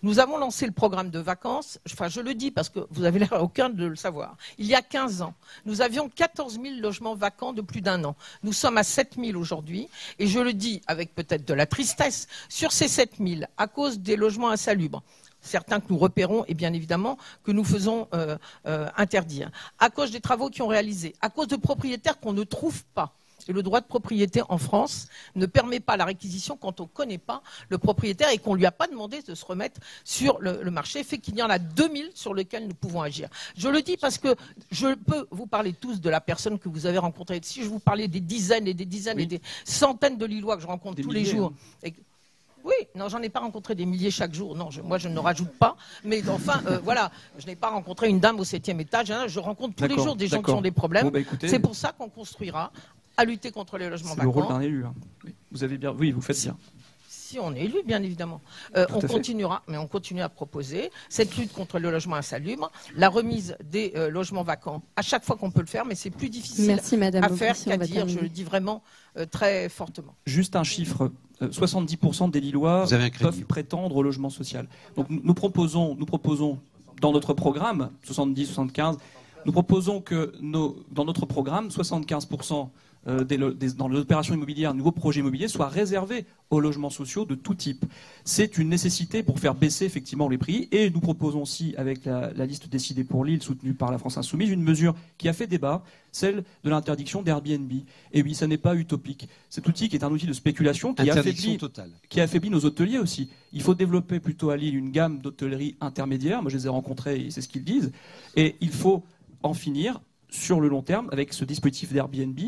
Nous avons lancé le programme de vacances, enfin je le dis parce que vous avez l'air aucun de le savoir. Il y a 15 ans, nous avions 14 000 logements vacants de plus d'1 an. Nous sommes à 7 000 aujourd'hui et je le dis avec peut-être de la tristesse, sur ces 7 000, à cause des logements insalubres, certains que nous repérons et bien évidemment que nous faisons interdire, à cause des travaux qui ont réalisés, à cause de propriétaires qu'on ne trouve pas. Et le droit de propriété en France ne permet pas la réquisition quand on ne connaît pas le propriétaire et qu'on ne lui a pas demandé de se remettre sur le marché, fait qu'il y en a 2000 sur lesquels nous pouvons agir. Je le dis parce que je peux vous parler tous de la personne que vous avez rencontrée. Si je vous parlais des dizaines et des dizaines et des centaines de Lillois que je rencontre tous les jours... Oui, non, j'en ai pas rencontré des milliers chaque jour. Non, moi, je ne rajoute pas. Mais enfin, voilà, je n'ai pas rencontré une dame au 7e étage. Hein, je rencontre tous les jours des gens qui ont des problèmes. Bon, écoutez, c'est pour ça qu'on construira à lutter contre les logements vacants. C'est le rôle d'un élu. Hein. Vous avez bien, oui, vous faites bien. Si on est élu, bien évidemment. On continuera, mais on continue à proposer cette lutte contre le logement insalubre, la remise des logements vacants à chaque fois qu'on peut le faire, mais c'est plus difficile à faire qu'à dire. Je le dis vraiment très fortement. Juste un chiffre. 70% des Lillois peuvent prétendre au logement social. Donc nous proposons dans notre programme, 70-75, nous proposons que dans notre programme, 75% dans l'opération immobilière, nouveaux projets immobiliers soient réservés aux logements sociaux de tout type. C'est une nécessité pour faire baisser effectivement les prix. Et nous proposons aussi, avec la liste décidée pour Lille, soutenue par la France Insoumise, une mesure qui a fait débat, celle de l'interdiction d'Airbnb. Et oui, ça n'est pas utopique. Cet outil qui est un outil de spéculation qui affaiblit nos hôteliers aussi. Il faut développer plutôt à Lille une gamme d'hôtellerie intermédiaire. Moi, je les ai rencontrés et c'est ce qu'ils disent. Et il faut en finir sur le long terme avec ce dispositif d'Airbnb.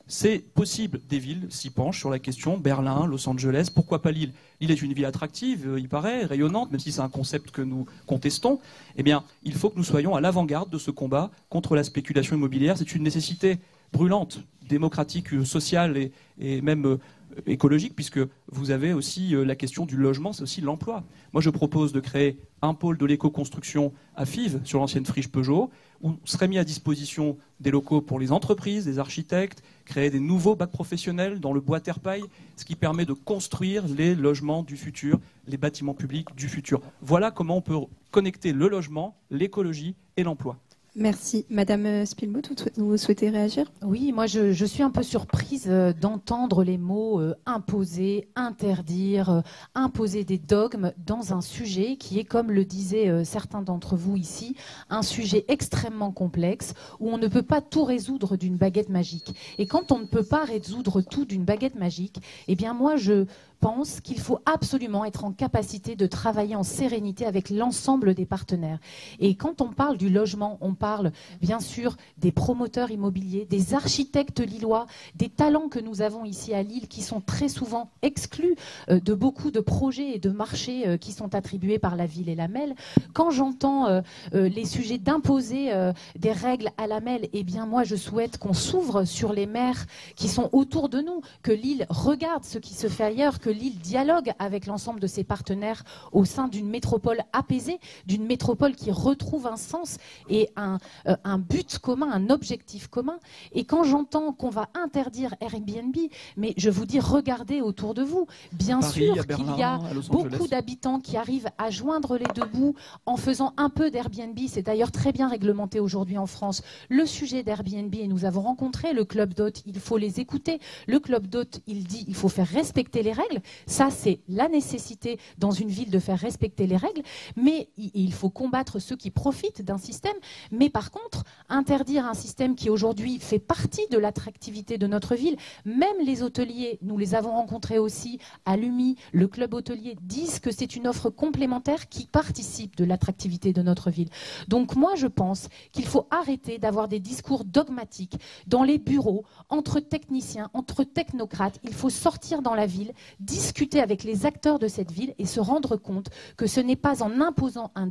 C'est possible, des villes s'y penchent sur la question, Berlin, Los Angeles, pourquoi pas Lille? Lille est une ville attractive, il paraît, rayonnante, même si c'est un concept que nous contestons. Eh bien, il faut que nous soyons à l'avant-garde de ce combat contre la spéculation immobilière. C'est une nécessité brûlante, démocratique, sociale et même écologique, puisque vous avez aussi la question du logement, c'est aussi l'emploi. Moi, je propose de créer un pôle de l'éco-construction à Fives, sur l'ancienne friche Peugeot, où seraient mis à disposition des locaux pour les entreprises, des architectes, créer des nouveaux bacs professionnels dans le bois terre-paille, ce qui permet de construire les logements du futur, les bâtiments publics du futur. Voilà comment on peut connecter le logement, l'écologie et l'emploi. Merci. Madame Spielbout, vous souhaitez réagir? Oui, moi je suis un peu surprise d'entendre les mots imposer, interdire, imposer des dogmes dans un sujet qui est, comme le disaient certains d'entre vous ici, un sujet extrêmement complexe où on ne peut pas tout résoudre d'une baguette magique. Et quand on ne peut pas résoudre tout d'une baguette magique, eh bien moi je pense qu'il faut absolument être en capacité de travailler en sérénité avec l'ensemble des partenaires. Et quand on parle du logement, on parle bien sûr des promoteurs immobiliers, des architectes lillois, des talents que nous avons ici à Lille qui sont très souvent exclus de beaucoup de projets et de marchés qui sont attribués par la ville et la MEL. Quand j'entends les sujets d'imposer des règles à la MEL, eh bien moi je souhaite qu'on s'ouvre sur les maires qui sont autour de nous, que Lille regarde ce qui se fait ailleurs, que Lille dialogue avec l'ensemble de ses partenaires au sein d'une métropole apaisée, d'une métropole qui retrouve un sens et un but commun, un objectif commun. Et quand j'entends qu'on va interdire Airbnb, mais je vous dis, regardez autour de vous. Bien sûr qu'il y a beaucoup d'habitants qui arrivent à joindre les deux bouts en faisant un peu d'Airbnb. C'est d'ailleurs très bien réglementé aujourd'hui en France. Le sujet d'Airbnb, et nous avons rencontré le Club d'hôtes, il faut les écouter. Le Club d'hôtes, il dit il faut faire respecter les règles. Ça, c'est la nécessité dans une ville de faire respecter les règles, mais il faut combattre ceux qui profitent d'un système. Mais par contre, interdire un système qui aujourd'hui fait partie de l'attractivité de notre ville, même les hôteliers, nous les avons rencontrés aussi à l'UMI, le club hôtelier, disent que c'est une offre complémentaire qui participe de l'attractivité de notre ville. Donc moi, je pense qu'il faut arrêter d'avoir des discours dogmatiques dans les bureaux, entre techniciens, entre technocrates. Il faut sortir dans la ville, discuter avec les acteurs de cette ville et se rendre compte que ce n'est pas en imposant un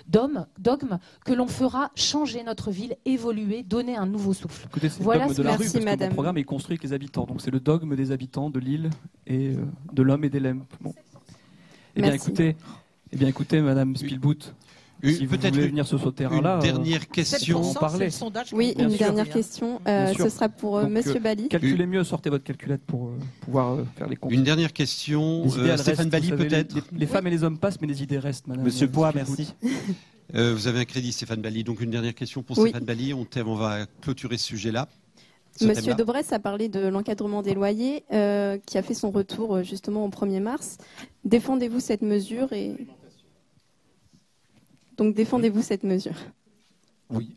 dogme que l'on fera changer notre ville, évoluer, donner un nouveau souffle. Écoutez, c'est le dogme de la rue, parce que mon programme est construit avec les habitants. Donc c'est le dogme des habitants de Lille et de l'homme et des lèmes. Bon. Eh bien écoutez, Madame Spielbout, si vous voulez venir sur ce terrain-là, une dernière question. En parler. Oui, une dernière question. Ce sera pour Monsieur Bali. Calculez mieux, sortez votre calculette pour pouvoir faire les comptes. Une dernière question. Stéphane Bali, peut-être. Les femmes et les hommes passent, mais les idées restent, Madame. Monsieur Poix, merci. Vous avez un crédit, Stéphane Bali. Donc une dernière question pour Stéphane Bali. On va clôturer ce sujet-là. Monsieur Daubresse a parlé de l'encadrement des loyers qui a fait son retour justement au 1er mars. Défendez-vous cette mesure Donc défendez-vous cette mesure? Oui,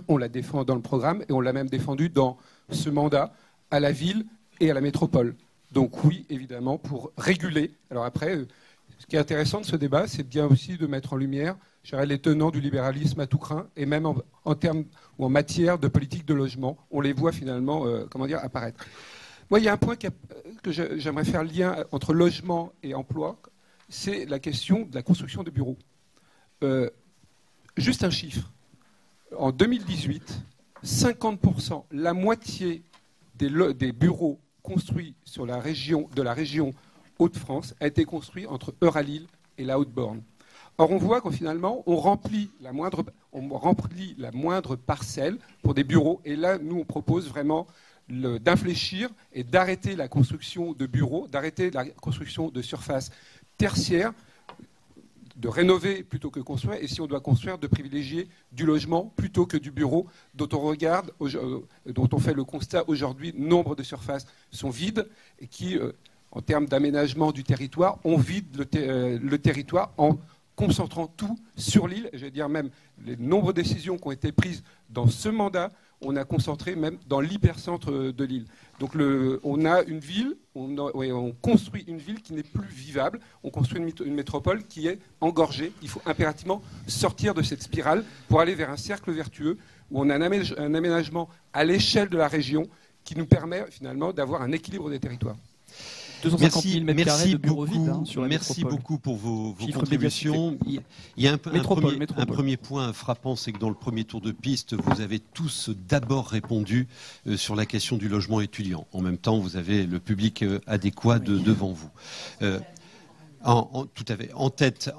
on la défend dans le programme et on l'a même défendu dans ce mandat à la ville et à la métropole. Donc oui, évidemment, pour réguler. Alors après, ce qui est intéressant de ce débat, c'est bien aussi de mettre en lumière, je dirais, les tenants du libéralisme à tout crin, et même en termes ou en matière de politique de logement, on les voit finalement, apparaître. Moi, il y a un point que j'aimerais faire lien entre logement et emploi, c'est la question de la construction de bureaux. Juste un chiffre. En 2018, 50%, la moitié des bureaux construits sur la région Hauts-de-France a été construit entre Euralille et la Haute-Borne. Or, on voit qu'en finalement, on remplit la moindre parcelle pour des bureaux. Et là, nous, on propose vraiment d'infléchir et d'arrêter la construction de bureaux, d'arrêter la construction de surfaces tertiaires, de rénover plutôt que construire, et si on doit construire, de privilégier du logement plutôt que du bureau, dont on fait le constat aujourd'hui, nombre de surfaces sont vides, et qui, en termes d'aménagement du territoire, on vide le territoire en concentrant tout sur l'île. Je vais dire même les nombreuses décisions qui ont été prises dans ce mandat, on a concentré même dans l'hypercentre de l'île. Donc on a une ville, on construit une ville qui n'est plus vivable, on construit une métropole qui est engorgée. Il faut impérativement sortir de cette spirale pour aller vers un cercle vertueux où on a un aménagement à l'échelle de la région qui nous permet finalement d'avoir un équilibre des territoires. 250 000 mètres carrés de bureaux vides sur la merci métropole. beaucoup pour vos contributions. Il y a un premier point frappant, c'est que dans le premier tour de piste, vous avez tous d'abord répondu sur la question du logement étudiant. En même temps, vous avez le public adéquat devant vous. Tout à fait. En tête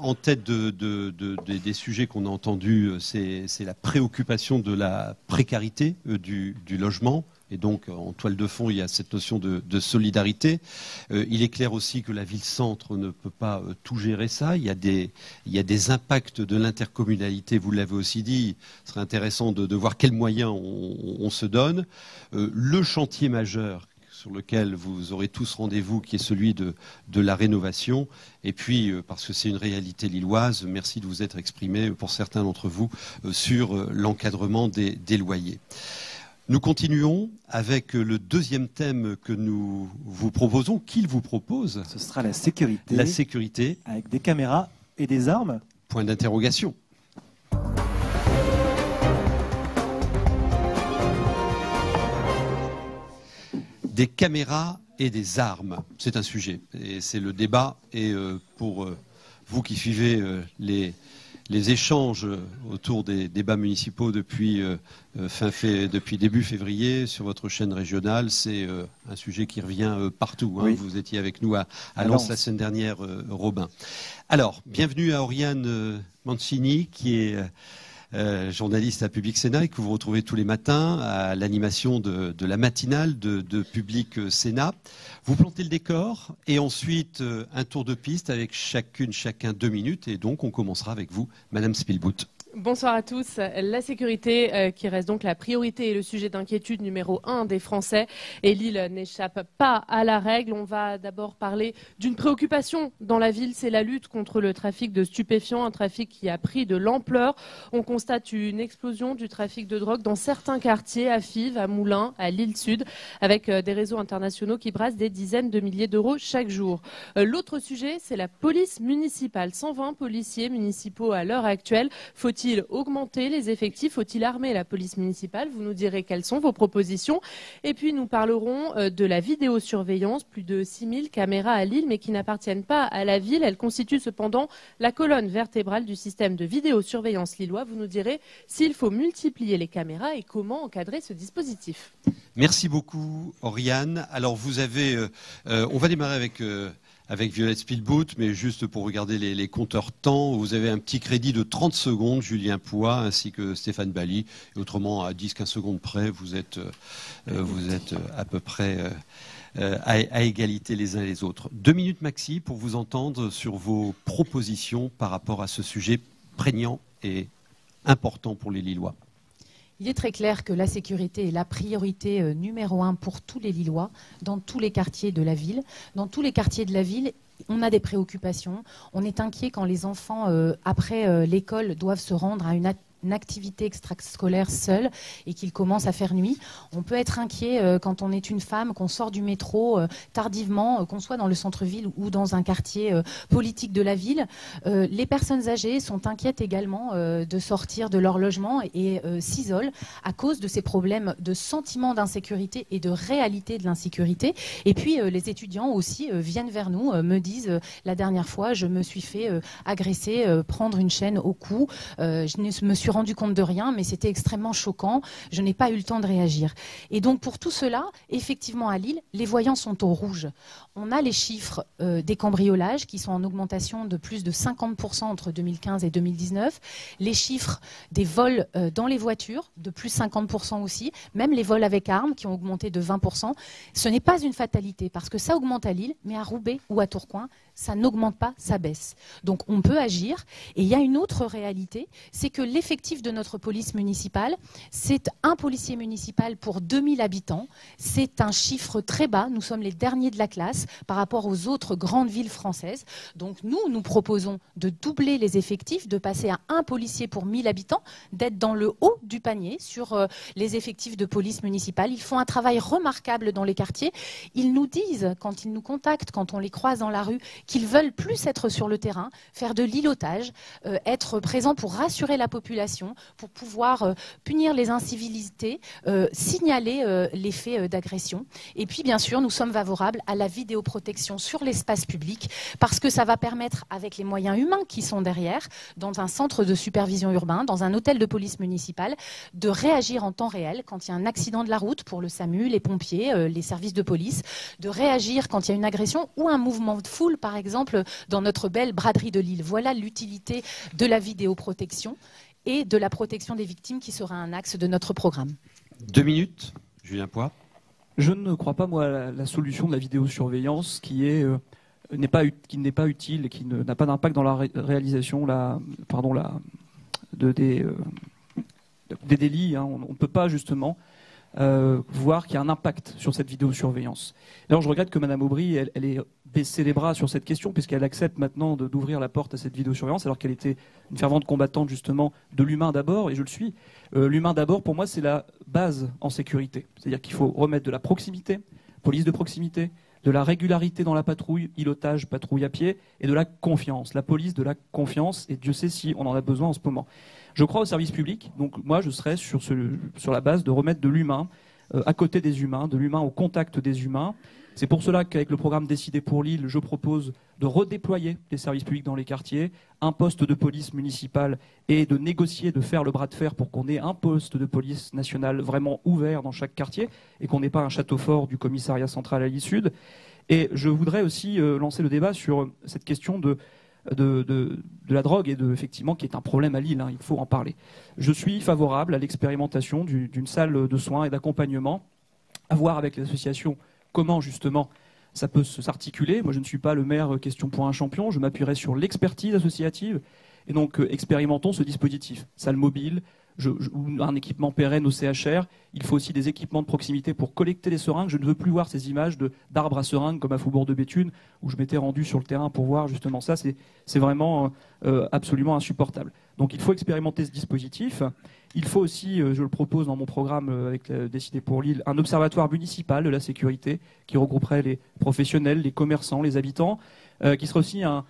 des sujets qu'on a entendus, c'est la préoccupation de la précarité du logement. Et donc, en toile de fond, il y a cette notion de solidarité. Il est clair aussi que la ville-centre ne peut pas tout gérer ça. Il y a des impacts de l'intercommunalité, vous l'avez aussi dit. Ce serait intéressant de voir quels moyens on se donne. Le chantier majeur sur lequel vous aurez tous rendez-vous, qui est celui de la rénovation. Et puis, parce que c'est une réalité lilloise, merci de vous être exprimé, pour certains d'entre vous, sur l'encadrement des loyers. Nous continuons avec le deuxième thème que nous vous proposons, qu'il vous propose. Ce sera la sécurité. La sécurité. Avec des caméras et des armes. Point d'interrogation. Des caméras et des armes, c'est un sujet. Et c'est le débat. Et pour vous qui suivez les échanges autour des débats municipaux depuis début février sur votre chaîne régionale, c'est un sujet qui revient partout. Oui. Vous étiez avec nous à Lens la semaine dernière, Robin. Alors, bienvenue à Oriane Mancini, qui est journaliste à Public Sénat et que vous retrouvez tous les matins à l'animation de la matinale de Public Sénat. Vous plantez le décor et ensuite un tour de piste avec chacun 2 minutes. Et donc, on commencera avec vous, Madame Spielbout. Bonsoir à tous. La sécurité qui reste donc la priorité et le sujet d'inquiétude numéro 1 des Français. Et Lille n'échappe pas à la règle. On va d'abord parler d'une préoccupation dans la ville, c'est la lutte contre le trafic de stupéfiants, un trafic qui a pris de l'ampleur. On constate une explosion du trafic de drogue dans certains quartiers, à Fives, à Moulins, à Lille Sud, avec des réseaux internationaux qui brassent des dizaines de milliers d'euros chaque jour. L'autre sujet, c'est la police municipale. 120 policiers municipaux à l'heure actuelle. Faut-il augmenter les effectifs? Faut-il armer la police municipale? Vous nous direz quelles sont vos propositions. Et puis nous parlerons de la vidéosurveillance. Plus de 6000 caméras à Lille, mais qui n'appartiennent pas à la ville. Elles constituent cependant la colonne vertébrale du système de vidéosurveillance lillois. Vous nous direz s'il faut multiplier les caméras et comment encadrer ce dispositif. Merci beaucoup, Oriane. Alors vous avez... on va démarrer avec Violette Spielbout, mais juste pour regarder les compteurs temps, vous avez un petit crédit de 30 secondes, Julien Pouat, ainsi que Stéphane Bally. Et autrement, à 10-15 secondes près, vous êtes à peu près à égalité les uns les autres. 2 minutes maxi pour vous entendre sur vos propositions par rapport à ce sujet prégnant et important pour les Lillois. Il est très clair que la sécurité est la priorité numéro 1 pour tous les Lillois, dans tous les quartiers de la ville. Dans tous les quartiers de la ville, on a des préoccupations. On est inquiet quand les enfants, après l'école, doivent se rendre à activité extrascolaire seul et qu'il commence à faire nuit. On peut être inquiet quand on est une femme, qu'on sort du métro tardivement, qu'on soit dans le centre-ville ou dans un quartier politique de la ville. Les personnes âgées sont inquiètes également de sortir de leur logement et s'isolent à cause de ces problèmes de sentiment d'insécurité et de réalité de l'insécurité. Et puis les étudiants aussi viennent vers nous, me disent la dernière fois je me suis fait agresser, prendre une chaîne au cou, je me suis rendu compte de rien mais c'était extrêmement choquant, je n'ai pas eu le temps de réagir. Et donc pour tout cela, effectivement à Lille, les voyants sont au rouge. On a les chiffres des cambriolages qui sont en augmentation de plus de 50% entre 2015 et 2019, les chiffres des vols dans les voitures de plus 50% aussi, même les vols avec armes qui ont augmenté de 20%. Ce n'est pas une fatalité parce que ça augmente à Lille, mais à Roubaix ou à Tourcoing, ça n'augmente pas, ça baisse. Donc on peut agir. Et il y a une autre réalité, c'est que l'effectif de notre police municipale, c'est un policier municipal pour 2000 habitants. C'est un chiffre très bas. Nous sommes les derniers de la classe par rapport aux autres grandes villes françaises. Donc nous proposons de doubler les effectifs, de passer à un policier pour 1000 habitants, d'être dans le haut du panier sur les effectifs de police municipale. Ils font un travail remarquable dans les quartiers. Ils nous disent, quand ils nous contactent, quand on les croise dans la rue, qu'ils veulent plus être sur le terrain, faire de l'îlotage, être présents pour rassurer la population, pour pouvoir punir les incivilités, signaler les faits d'agression. Et puis, bien sûr, nous sommes favorables à la vidéoprotection sur l'espace public parce que ça va permettre, avec les moyens humains qui sont derrière, dans un centre de supervision urbain, dans un hôtel de police municipale, de réagir en temps réel quand il y a un accident de la route pour le SAMU, les pompiers, les services de police, de réagir quand il y a une agression ou un mouvement de foule, par exemple, dans notre belle braderie de Lille. Voilà l'utilité de la vidéoprotection et de la protection des victimes qui sera un axe de notre programme. 2 minutes, Julien Poix. Je ne crois pas, moi, à la solution de la vidéosurveillance qui n'est pas utile et qui n'a pas d'impact dans la réalisation des délits. Hein. On ne peut pas, justement, voir qu'il y a un impact sur cette vidéosurveillance. D'ailleurs, je regrette que Mme Aubry, elle ait baissé les bras sur cette question, puisqu'elle accepte maintenant d'ouvrir la porte à cette vidéosurveillance, alors qu'elle était une fervente combattante, justement, de l'humain d'abord, et je le suis. L'humain d'abord, pour moi, c'est la base en sécurité. C'est-à-dire qu'il faut remettre de la proximité, police de proximité, de la régularité dans la patrouille, îlotage, patrouille à pied, et de la confiance. La police de la confiance, et Dieu sait si on en a besoin en ce moment. Je crois au service public, donc moi je serais sur la base de remettre de l'humain à côté des humains, de l'humain au contact des humains. C'est pour cela qu'avec le programme Décidé pour Lille, je propose de redéployer les services publics dans les quartiers, un poste de police municipale et de négocier, de faire le bras de fer pour qu'on ait un poste de police nationale vraiment ouvert dans chaque quartier et qu'on n'ait pas un château fort du commissariat central à l'île Sud. Et je voudrais aussi lancer le débat sur cette question de la drogue et effectivement qui est un problème à Lille, hein, il faut en parler. Je suis favorable à l'expérimentation d'une salle de soins et d'accompagnement, à voir avec les associations comment justement ça peut s'articuler. Moi je ne suis pas le maire question pour un champion, je m'appuierai sur l'expertise associative et donc expérimentons ce dispositif. Salle mobile, un équipement pérenne au CHR, il faut aussi des équipements de proximité pour collecter les seringues. Je ne veux plus voir ces images d'arbres à seringues comme à Faubourg de Béthune où je m'étais rendu sur le terrain pour voir justement ça, c'est vraiment absolument insupportable. Donc il faut expérimenter ce dispositif. Il faut aussi, je le propose dans mon programme avec Décidé pour Lille, un observatoire municipal de la sécurité qui regrouperait les professionnels, les commerçants, les habitants, qui serait aussi un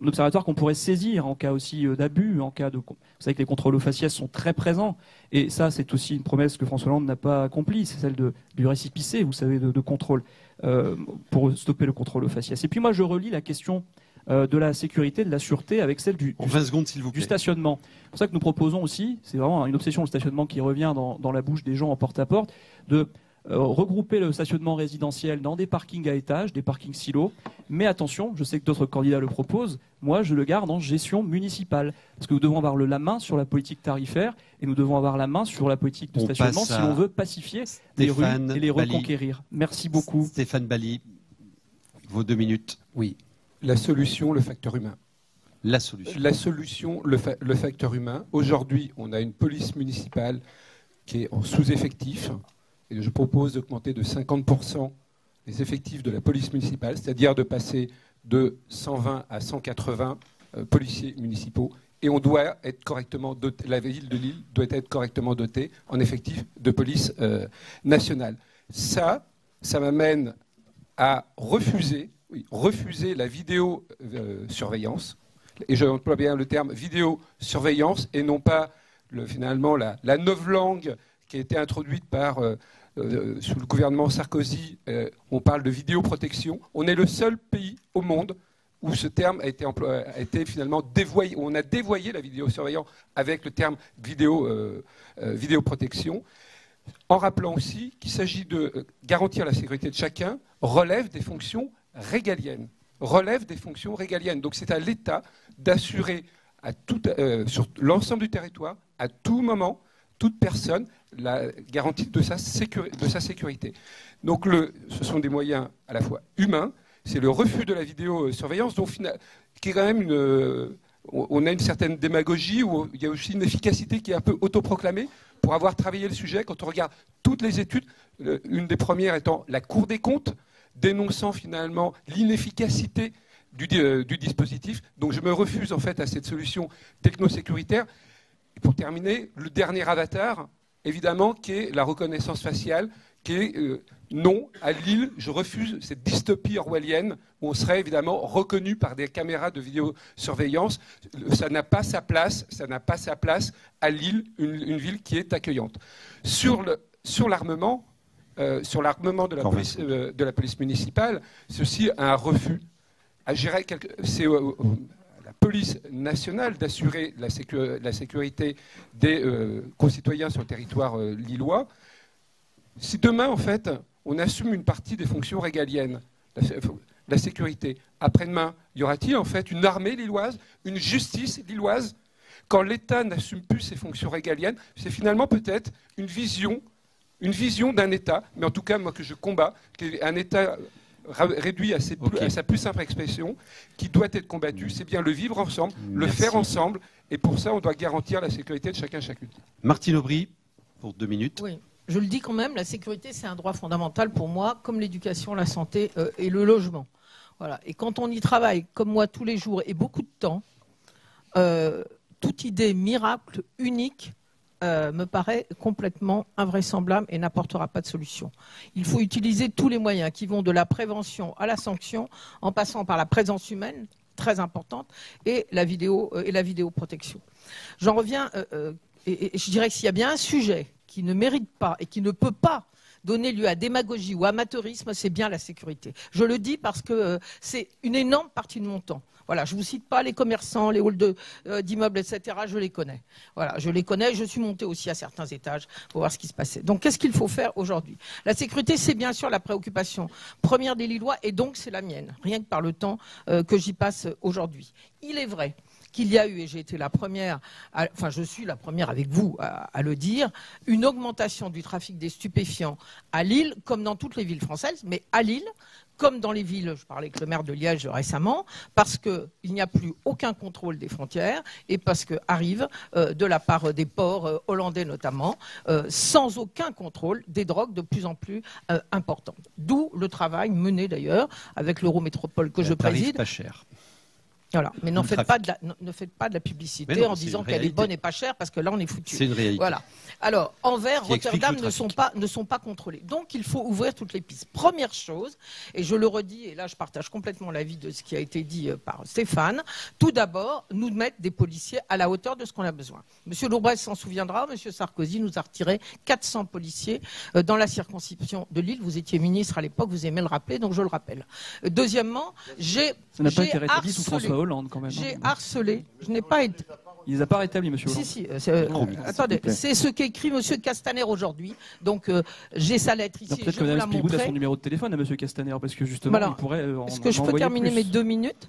observatoire qu'on pourrait saisir en cas aussi d'abus, en cas de... Vous savez que les contrôles aux faciès sont très présents, et ça c'est aussi une promesse que François Hollande n'a pas accomplie, c'est celle du récipicé, vous savez, de contrôle, pour stopper le contrôle aux faciès. Et puis moi je relie la question de la sécurité, de la sûreté avec celle du 20 secondes, s'il vous plaît. Du stationnement. C'est pour ça que nous proposons aussi, c'est vraiment une obsession le stationnement qui revient dans la bouche des gens en porte-à-porte, de regrouper le stationnement résidentiel dans des parkings à étages, des parkings silos. Mais attention, je sais que d'autres candidats le proposent, moi je le garde en gestion municipale. Parce que nous devons avoir la main sur la politique tarifaire et nous devons avoir la main sur la politique de stationnement si l'on veut pacifier les rues et les reconquérir. Merci beaucoup. Stéphane Bally, vos 2 minutes. Oui. La solution, le facteur humain. La solution. La solution, le facteur humain. Aujourd'hui, on a une police municipale qui est en sous-effectif. Et je propose d'augmenter de 50% les effectifs de la police municipale, c'est-à-dire de passer de 120 à 180 policiers municipaux. et on doit être correctement doté, la ville de Lille doit être correctement dotée en effectifs de police nationale. Ça m'amène à refuser la vidéosurveillance, et je emploie bien le terme vidéosurveillance et non pas finalement la novlangue qui a été introduite sous le gouvernement Sarkozy. On parle de vidéoprotection. On est le seul pays au monde où ce terme a été finalement dévoyé, où on a dévoyé la vidéosurveillance avec le terme vidéoprotection, en rappelant aussi qu'il s'agit de garantir la sécurité de chacun, relève des fonctions régaliennes. Donc c'est à l'État d'assurer sur l'ensemble du territoire, à tout moment, toute personne, la garantie de sa sécurité. Donc ce sont des moyens à la fois humains, c'est le refus de la vidéosurveillance, qui est quand même on a une certaine démagogie, où il y a aussi une efficacité qui est un peu autoproclamée. Pour avoir travaillé le sujet, quand on regarde toutes les études, une des premières étant la Cour des comptes, dénonçant finalement l'inefficacité du dispositif. Donc je me refuse en fait à cette solution technosécuritaire. Et pour terminer, le dernier avatar, évidemment, qui est la reconnaissance faciale, qui est non, à Lille, je refuse cette dystopie orwellienne où on serait évidemment reconnu par des caméras de vidéosurveillance. Ça n'a pas sa place à Lille, une ville qui est accueillante. Sur l'armement de la police municipale, c'est aussi un refus. C'est la police nationale d'assurer la sécurité des concitoyens sur le territoire lillois. Si demain, en fait, on assume une partie des fonctions régaliennes, la sécurité, après-demain, y aura-t-il en fait une armée lilloise, une justice lilloise? Quand l'État n'assume plus ses fonctions régaliennes, c'est finalement peut-être une vision d'un État, mais en tout cas, moi, que je combats, qui est un État réduit à sa plus simple expression, qui doit être combattu. C'est bien le vivre ensemble, le faire ensemble, et pour ça, on doit garantir la sécurité de chacun, chacune. Martine Aubry, pour 2 minutes. Oui. Je le dis quand même, la sécurité, c'est un droit fondamental pour moi, comme l'éducation, la santé et le logement. Voilà. Et quand on y travaille, comme moi, tous les jours et beaucoup de temps, toute idée miracle, unique, me paraît complètement invraisemblable et n'apportera pas de solution. Il faut utiliser tous les moyens qui vont de la prévention à la sanction, en passant par la présence humaine, très importante, et la vidéoprotection. J'en reviens, et je dirais que s'il y a bien un sujet qui ne mérite pas et qui ne peut pas donner lieu à démagogie ou amateurisme, c'est bien la sécurité. Je le dis parce que c'est une énorme partie de mon temps. Voilà, je ne vous cite pas les commerçants, les halls d'immeubles, etc. Je les connais. Voilà, je les connais. Je suis montée aussi à certains étages pour voir ce qui se passait. Donc, qu'est-ce qu'il faut faire aujourd'hui? La sécurité, c'est bien sûr la préoccupation première des Lillois, et donc c'est la mienne, rien que par le temps que j'y passe aujourd'hui. Il est vrai qu'il y a eu, et j'ai été la première, je suis la première avec vous à le dire, une augmentation du trafic des stupéfiants à Lille, comme dans toutes les villes françaises, mais à Lille, comme dans les villes, je parlais avec le maire de Liège récemment, parce qu'il n'y a plus aucun contrôle des frontières et parce qu'arrive de la part des ports hollandais notamment, sans aucun contrôle, des drogues de plus en plus importantes. D'où le travail mené d'ailleurs avec l'Eurométropole que je préside. Pas cher. Voilà. Mais ne faites pas de la publicité en disant qu'elle est bonne et pas chère, parce que là on est foutu. C'est une réalité. Voilà. Alors, Anvers, Rotterdam ne sont pas contrôlés. Donc il faut ouvrir toutes les pistes. Première chose, et je le redis, et là je partage complètement l'avis de ce qui a été dit par Stéphane, tout d'abord, nous mettre des policiers à la hauteur de ce qu'on a besoin. Monsieur Lourdes s'en souviendra, Monsieur Sarkozy nous a retiré 400 policiers dans la circonscription de Lille. Vous étiez ministre à l'époque, vous aimez le rappeler, donc je le rappelle. Deuxièmement, ça n'a pas été rétabli sous François Hollande quand même. J'ai harcelé, je n'ai pas été... Il ne les a pas rétablis, monsieur Hollande. Si, attendez, c'est ce qu'écrit monsieur Castaner aujourd'hui. Donc, j'ai sa lettre ici, peut-être que Mme Spielgood a son numéro de téléphone à monsieur Castaner, parce que justement, il pourrait Est-ce que je peux terminer mes 2 minutes?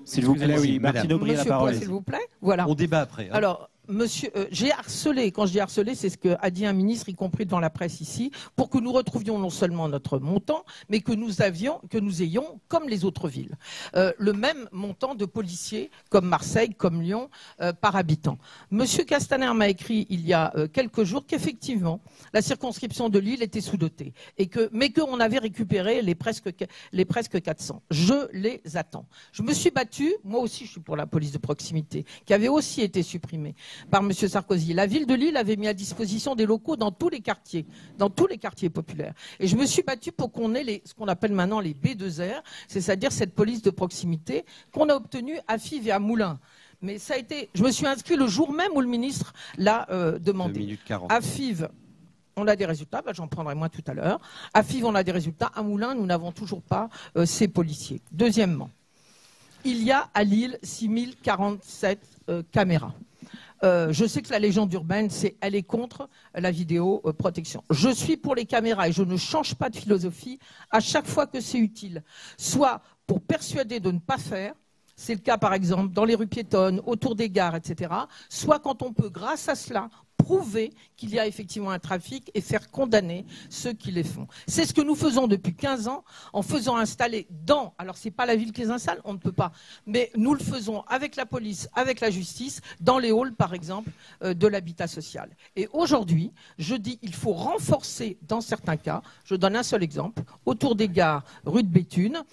S'il vous plaît, oui. Martine Aubry, la parole. S'il vous plaît. Voilà. On débat après. Alors, j'ai harcelé, quand je dis harcelé, c'est ce qu'a dit un ministre, y compris devant la presse ici, pour que nous retrouvions non seulement notre montant, mais que nous ayons, comme les autres villes, le même montant de policiers, comme Marseille, comme Lyon, par habitant. Monsieur Castaner m'a écrit il y a quelques jours qu'effectivement, la circonscription de Lille était sous-dotée, mais qu'on avait récupéré les presque 400. Je les attends. Je me suis battue, moi aussi je suis pour la police de proximité, qui avait aussi été supprimée par M. Sarkozy. La ville de Lille avait mis à disposition des locaux dans tous les quartiers populaires. Et je me suis battue pour qu'on ait ce qu'on appelle maintenant les B2R, c'est-à-dire cette police de proximité qu'on a obtenue à Fives et à Moulins. Mais ça a été, je me suis inscrit le jour même où le ministre l'a demandé. À Fives, on a des résultats, j'en prendrai moins tout à l'heure. À Fives, on a des résultats. À Moulins, nous n'avons toujours pas ces policiers. Deuxièmement, il y a à Lille 6047 caméras. Je sais que la légende urbaine, elle est contre la vidéoprotection. Je suis pour les caméras et je ne change pas de philosophie à chaque fois que c'est utile. Soit pour persuader de ne pas faire, c'est le cas par exemple dans les rues piétonnes, autour des gares, etc. Soit quand on peut, grâce à cela, prouver qu'il y a effectivement un trafic et faire condamner ceux qui les font. C'est ce que nous faisons depuis 15 ans en faisant installer alors c'est pas la ville qui les installe, on ne peut pas, mais nous le faisons avec la police, avec la justice, dans les halls par exemple de l'habitat social. Et aujourd'hui, je dis il faut renforcer dans certains cas, je donne un seul exemple, autour des gares, rue de Béthune,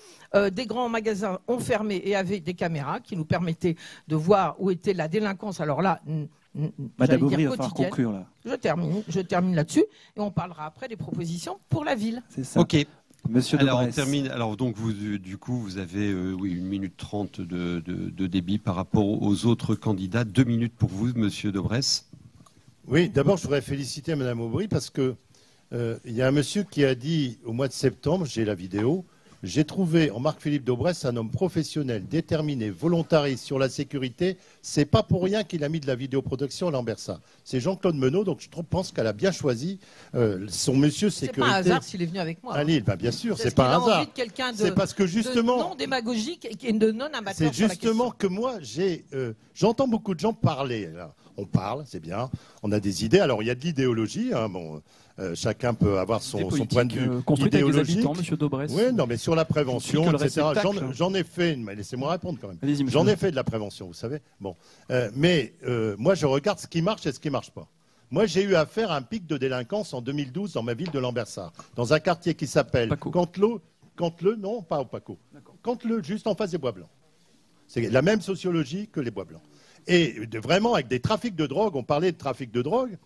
des grands magasins ont fermé et avaient des caméras qui nous permettaient de voir où était la délinquance. Alors là, Madame Aubry, il va falloir conclure là. Je termine là-dessus et on parlera après des propositions pour la ville. C'est ça. Ok. Monsieur alors, Daubresse. on termine. Alors, donc, vous, du coup, vous avez 1 minute 30 de débit par rapport aux autres candidats. 2 minutes pour vous, Monsieur Daubresse. Oui, d'abord, je voudrais féliciter Madame Aubry parce que il y a un monsieur qui a dit au mois de septembre, j'ai la vidéo, j'ai trouvé en Marc-Philippe Daubresse un homme professionnel, déterminé, volontariste sur la sécurité. C'est pas pour rien qu'il a mis de la vidéoprotection à Lambersart. C'est Jean-Claude Menot, donc je pense qu'elle a bien choisi son monsieur sécurité. C'est pas un hasard s'il est venu avec moi. À Lille, bien sûr, c'est pas un hasard. C'est parce que justement, de non démagogique et de non amateur. C'est justement que moi, j'entends beaucoup de gens parler. Là. On parle, c'est bien. On a des idées. Alors il y a de l'idéologie. Hein, bon. Chacun peut avoir son point de vue idéologique. Monsieur Daubresse. Oui, non, mais sur la prévention, etc. J'en ai fait, mais laissez-moi répondre quand même. J'en ai fait de la prévention, vous savez. Bon, moi, je regarde ce qui marche et ce qui ne marche pas. Moi, j'ai eu affaire à un pic de délinquance en 2012 dans ma ville de Lambersart, dans un quartier qui s'appelle Canteleu, non, pas au Paco. Canteleu, juste en face des Bois Blancs. C'est la même sociologie que les Bois Blancs. Et vraiment, avec des trafics de drogue, on parlait de trafic de drogue.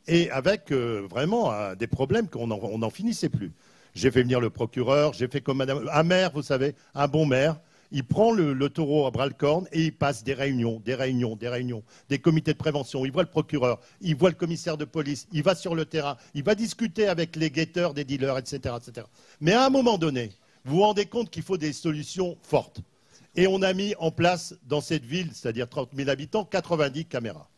Et avec vraiment des problèmes qu'on n'en finissait plus. J'ai fait venir le procureur, j'ai fait comme un maire, vous savez, un bon maire. Il prend le taureau à bras-le-corne et il passe des réunions, des comités de prévention. Il voit le procureur, il voit le commissaire de police, il va sur le terrain, il va discuter avec les guetteurs, des dealers, etc., etc. Mais à un moment donné, vous vous rendez compte qu'il faut des solutions fortes. Et on a mis en place dans cette ville, c'est-à-dire 30 000 habitants, 90 caméras.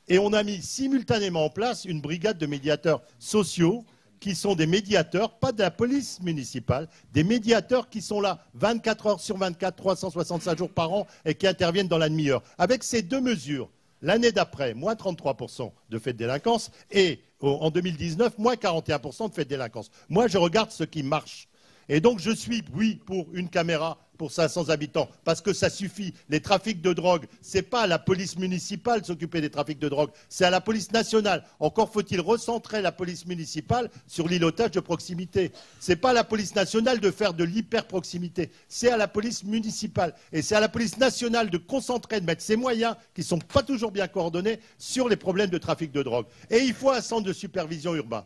Et on a mis simultanément en place une brigade de médiateurs sociaux qui sont des médiateurs, pas de la police municipale, des médiateurs qui sont là 24 heures sur 24, 365 jours par an et qui interviennent dans la demi-heure. Avec ces deux mesures, l'année d'après, moins 33% de faits de délinquance et en 2019, moins 41% de faits de délinquance. Moi, je regarde ce qui marche. Et donc, je suis, oui, pour une caméra pour 500 habitants, parce que ça suffit. Les trafics de drogue, ce n'est pas à la police municipale de s'occuper des trafics de drogue, c'est à la police nationale. Encore faut-il recentrer la police municipale sur l'îlotage de proximité. Ce n'est pas à la police nationale de faire de l'hyper-proximité, c'est à la police municipale. Et c'est à la police nationale de concentrer, de mettre ses moyens, qui ne sont pas toujours bien coordonnés, sur les problèmes de trafic de drogue. Et il faut un centre de supervision urbain.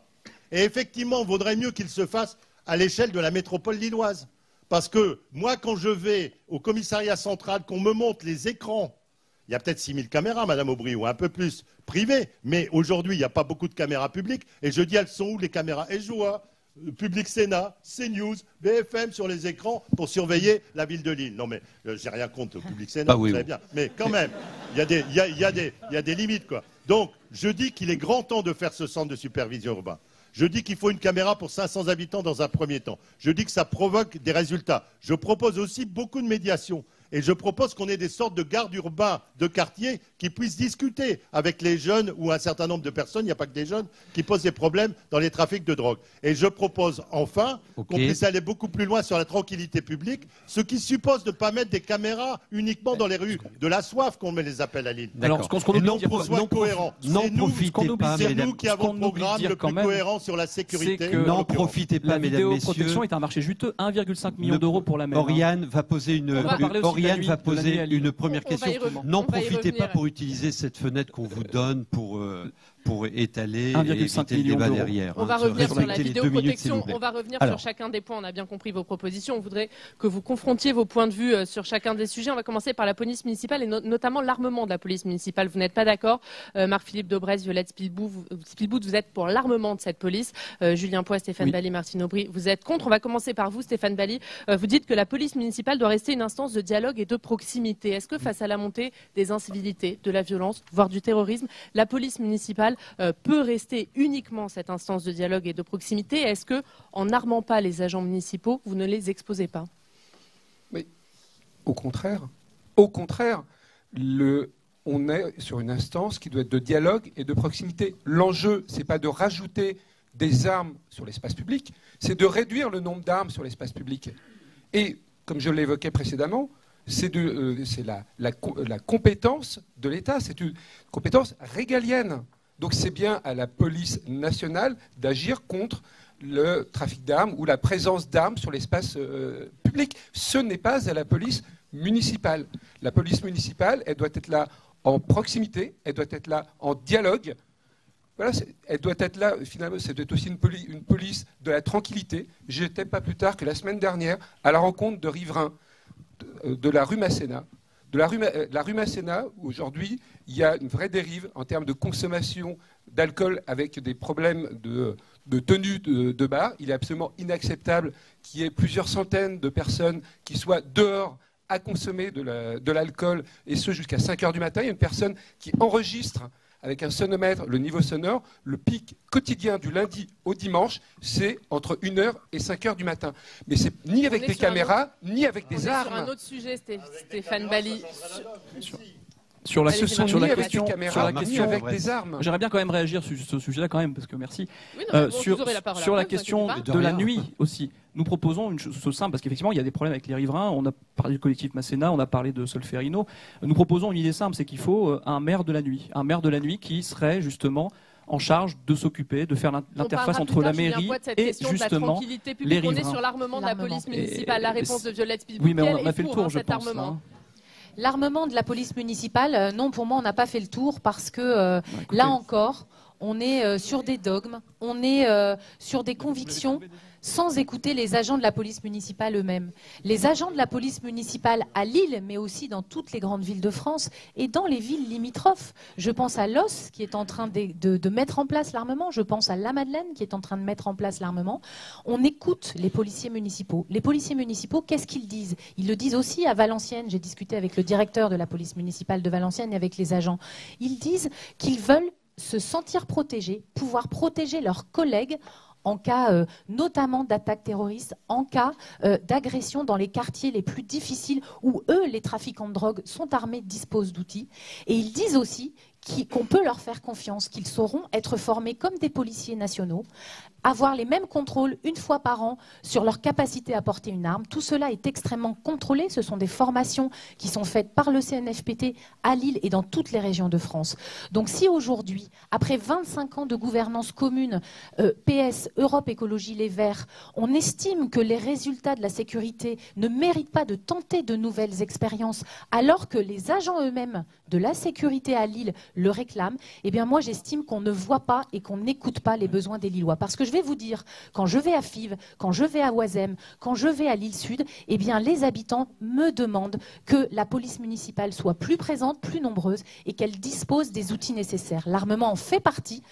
Et effectivement, il vaudrait mieux qu'il se fasse à l'échelle de la métropole lilloise. Parce que moi, quand je vais au commissariat central, qu'on me montre les écrans, il y a peut-être 6000 caméras, Madame Aubry, ou un peu plus, privées, mais aujourd'hui, il n'y a pas beaucoup de caméras publiques. Et je dis, elles sont où les caméras? Et je vois Public Sénat, CNews, BFM sur les écrans pour surveiller la ville de Lille. Non, mais j'ai rien contre Public Sénat, très bien. Mais quand même, il y a des limites, quoi. Donc, je dis qu'il est grand temps de faire ce centre de supervision urbain. Je dis qu'il faut une caméra pour 500 habitants dans un premier temps. Je dis que ça provoque des résultats. Je propose aussi beaucoup de médiation. Et je propose qu'on ait des sortes de gardes urbains de quartier qui puissent discuter avec les jeunes ou un certain nombre de personnes, il n'y a pas que des jeunes, qui posent des problèmes dans les trafics de drogue. Et je propose enfin qu'on puisse aller beaucoup plus loin sur la tranquillité publique, ce qui suppose de ne pas mettre des caméras uniquement dans les rues. De la soif qu'on met les appels à Lille. Alors, ce qu'on oublie de dire, c'est nous qui avons le programme le plus cohérent sur la sécurité. N'en profitez pas, mesdames, messieurs. La vidéoprotection est un marché juteux, 1,5 million d'euros pour la mer. Oriane va poser une première question. N'en profitez pas pour utiliser cette fenêtre qu'on vous donne pour étaler et éviter le débat derrière. On va revenir sur la vidéoprotection, on va revenir sur chacun des points. On a bien compris vos propositions. On voudrait que vous confrontiez vos points de vue sur chacun des sujets. On va commencer par la police municipale et notamment l'armement de la police municipale. Vous n'êtes pas d'accord. Marc-Philippe Daubresse, Violette Spilbout, vous êtes pour l'armement de cette police. Julien Poix, Stéphane Bally, Martine Aubry, vous êtes contre. On va commencer par vous, Stéphane Bally. Vous dites que la police municipale doit rester une instance de dialogue et de proximité. Est-ce que face à la montée des incivilités, de la violence, voire du terrorisme, la police municipale peut rester uniquement cette instance de dialogue et de proximité? Est-ce que, en n'armant pas les agents municipaux, vous ne les exposez pas? Mais au contraire, on est sur une instance qui doit être de dialogue et de proximité. L'enjeu, c'est pas de rajouter des armes sur l'espace public, c'est de réduire le nombre d'armes sur l'espace public. Et comme je l'évoquais précédemment, c'est la compétence de l'État, c'est une compétence régalienne. Donc c'est bien à la police nationale d'agir contre le trafic d'armes ou la présence d'armes sur l'espace public. Ce n'est pas à la police municipale. La police municipale, elle doit être là en proximité, elle doit être là en dialogue. Voilà, elle doit être là, finalement, c'est peut-être aussi une police de la tranquillité. J'étais pas plus tard que la semaine dernière à la rencontre de riverains de la rue Masséna. La rue Masséna, où aujourd'hui, il y a une vraie dérive en termes de consommation d'alcool avec des problèmes de tenue de bar. Il est absolument inacceptable qu'il y ait plusieurs centaines de personnes qui soient dehors à consommer de l'alcool, et ce jusqu'à 5 heures du matin. Il y a une personne qui enregistre avec un sonomètre le niveau sonore. Le pic quotidien du lundi au dimanche, c'est entre 1h et 5h du matin. Mais c'est ni avec des caméras, ni avec des armes. Sur un autre sujet, Stéphane Bally. Sur la question avec des armes. J'aimerais bien quand même réagir sur ce sujet-là quand même, parce que merci. Oui, non, sur la question de la nuit aussi. Nous proposons une chose simple, parce qu'effectivement, il y a des problèmes avec les riverains. On a parlé du collectif Masséna, on a parlé de Solferino. Nous proposons une idée simple, c'est qu'il faut un maire de la nuit. Un maire de la nuit qui serait justement en charge de s'occuper, de faire l'interface entre la mairie et justement les riverains. On est sur l'armement de la police municipale. La réponse de Violette Spilbout. Oui, mais on a fait le tour, je pense. L'armement de la police municipale, non, pour moi, on n'a pas fait le tour parce que là encore, on est sur des dogmes, on est sur des convictions sans écouter les agents de la police municipale eux-mêmes. Les agents de la police municipale à Lille, mais aussi dans toutes les grandes villes de France et dans les villes limitrophes. Je pense à Los, qui est en train de mettre en place l'armement. Je pense à La Madeleine, qui est en train de mettre en place l'armement. On écoute les policiers municipaux. Les policiers municipaux, qu'est-ce qu'ils disent? Ils le disent aussi à Valenciennes. J'ai discuté avec le directeur de la police municipale de Valenciennes et avec les agents. Ils disent qu'ils veulent se sentir protégés, pouvoir protéger leurs collègues en cas notamment d'attaques terroristes, en cas d'agression dans les quartiers les plus difficiles où eux, les trafiquants de drogue, sont armés, disposent d'outils. Et ils disent aussi qu'on peut leur faire confiance, qu'ils sauront être formés comme des policiers nationaux, avoir les mêmes contrôles une fois par an sur leur capacité à porter une arme. Tout cela est extrêmement contrôlé. Ce sont des formations qui sont faites par le CNFPT à Lille et dans toutes les régions de France. Donc si aujourd'hui, après 25 ans de gouvernance commune, PS, Europe Écologie Les Verts, on estime que les résultats de la sécurité ne méritent pas de tenter de nouvelles expériences, alors que les agents eux-mêmes de la sécurité à Lille le réclament, eh bien moi j'estime qu'on ne voit pas et qu'on n'écoute pas les besoins des Lillois. Parce que je vais vous dire, quand je vais à Fives, quand je vais à Oisem, quand je vais à Lille-Sud, eh bien les habitants me demandent que la police municipale soit plus présente, plus nombreuse et qu'elle dispose des outils nécessaires. L'armement en fait partie,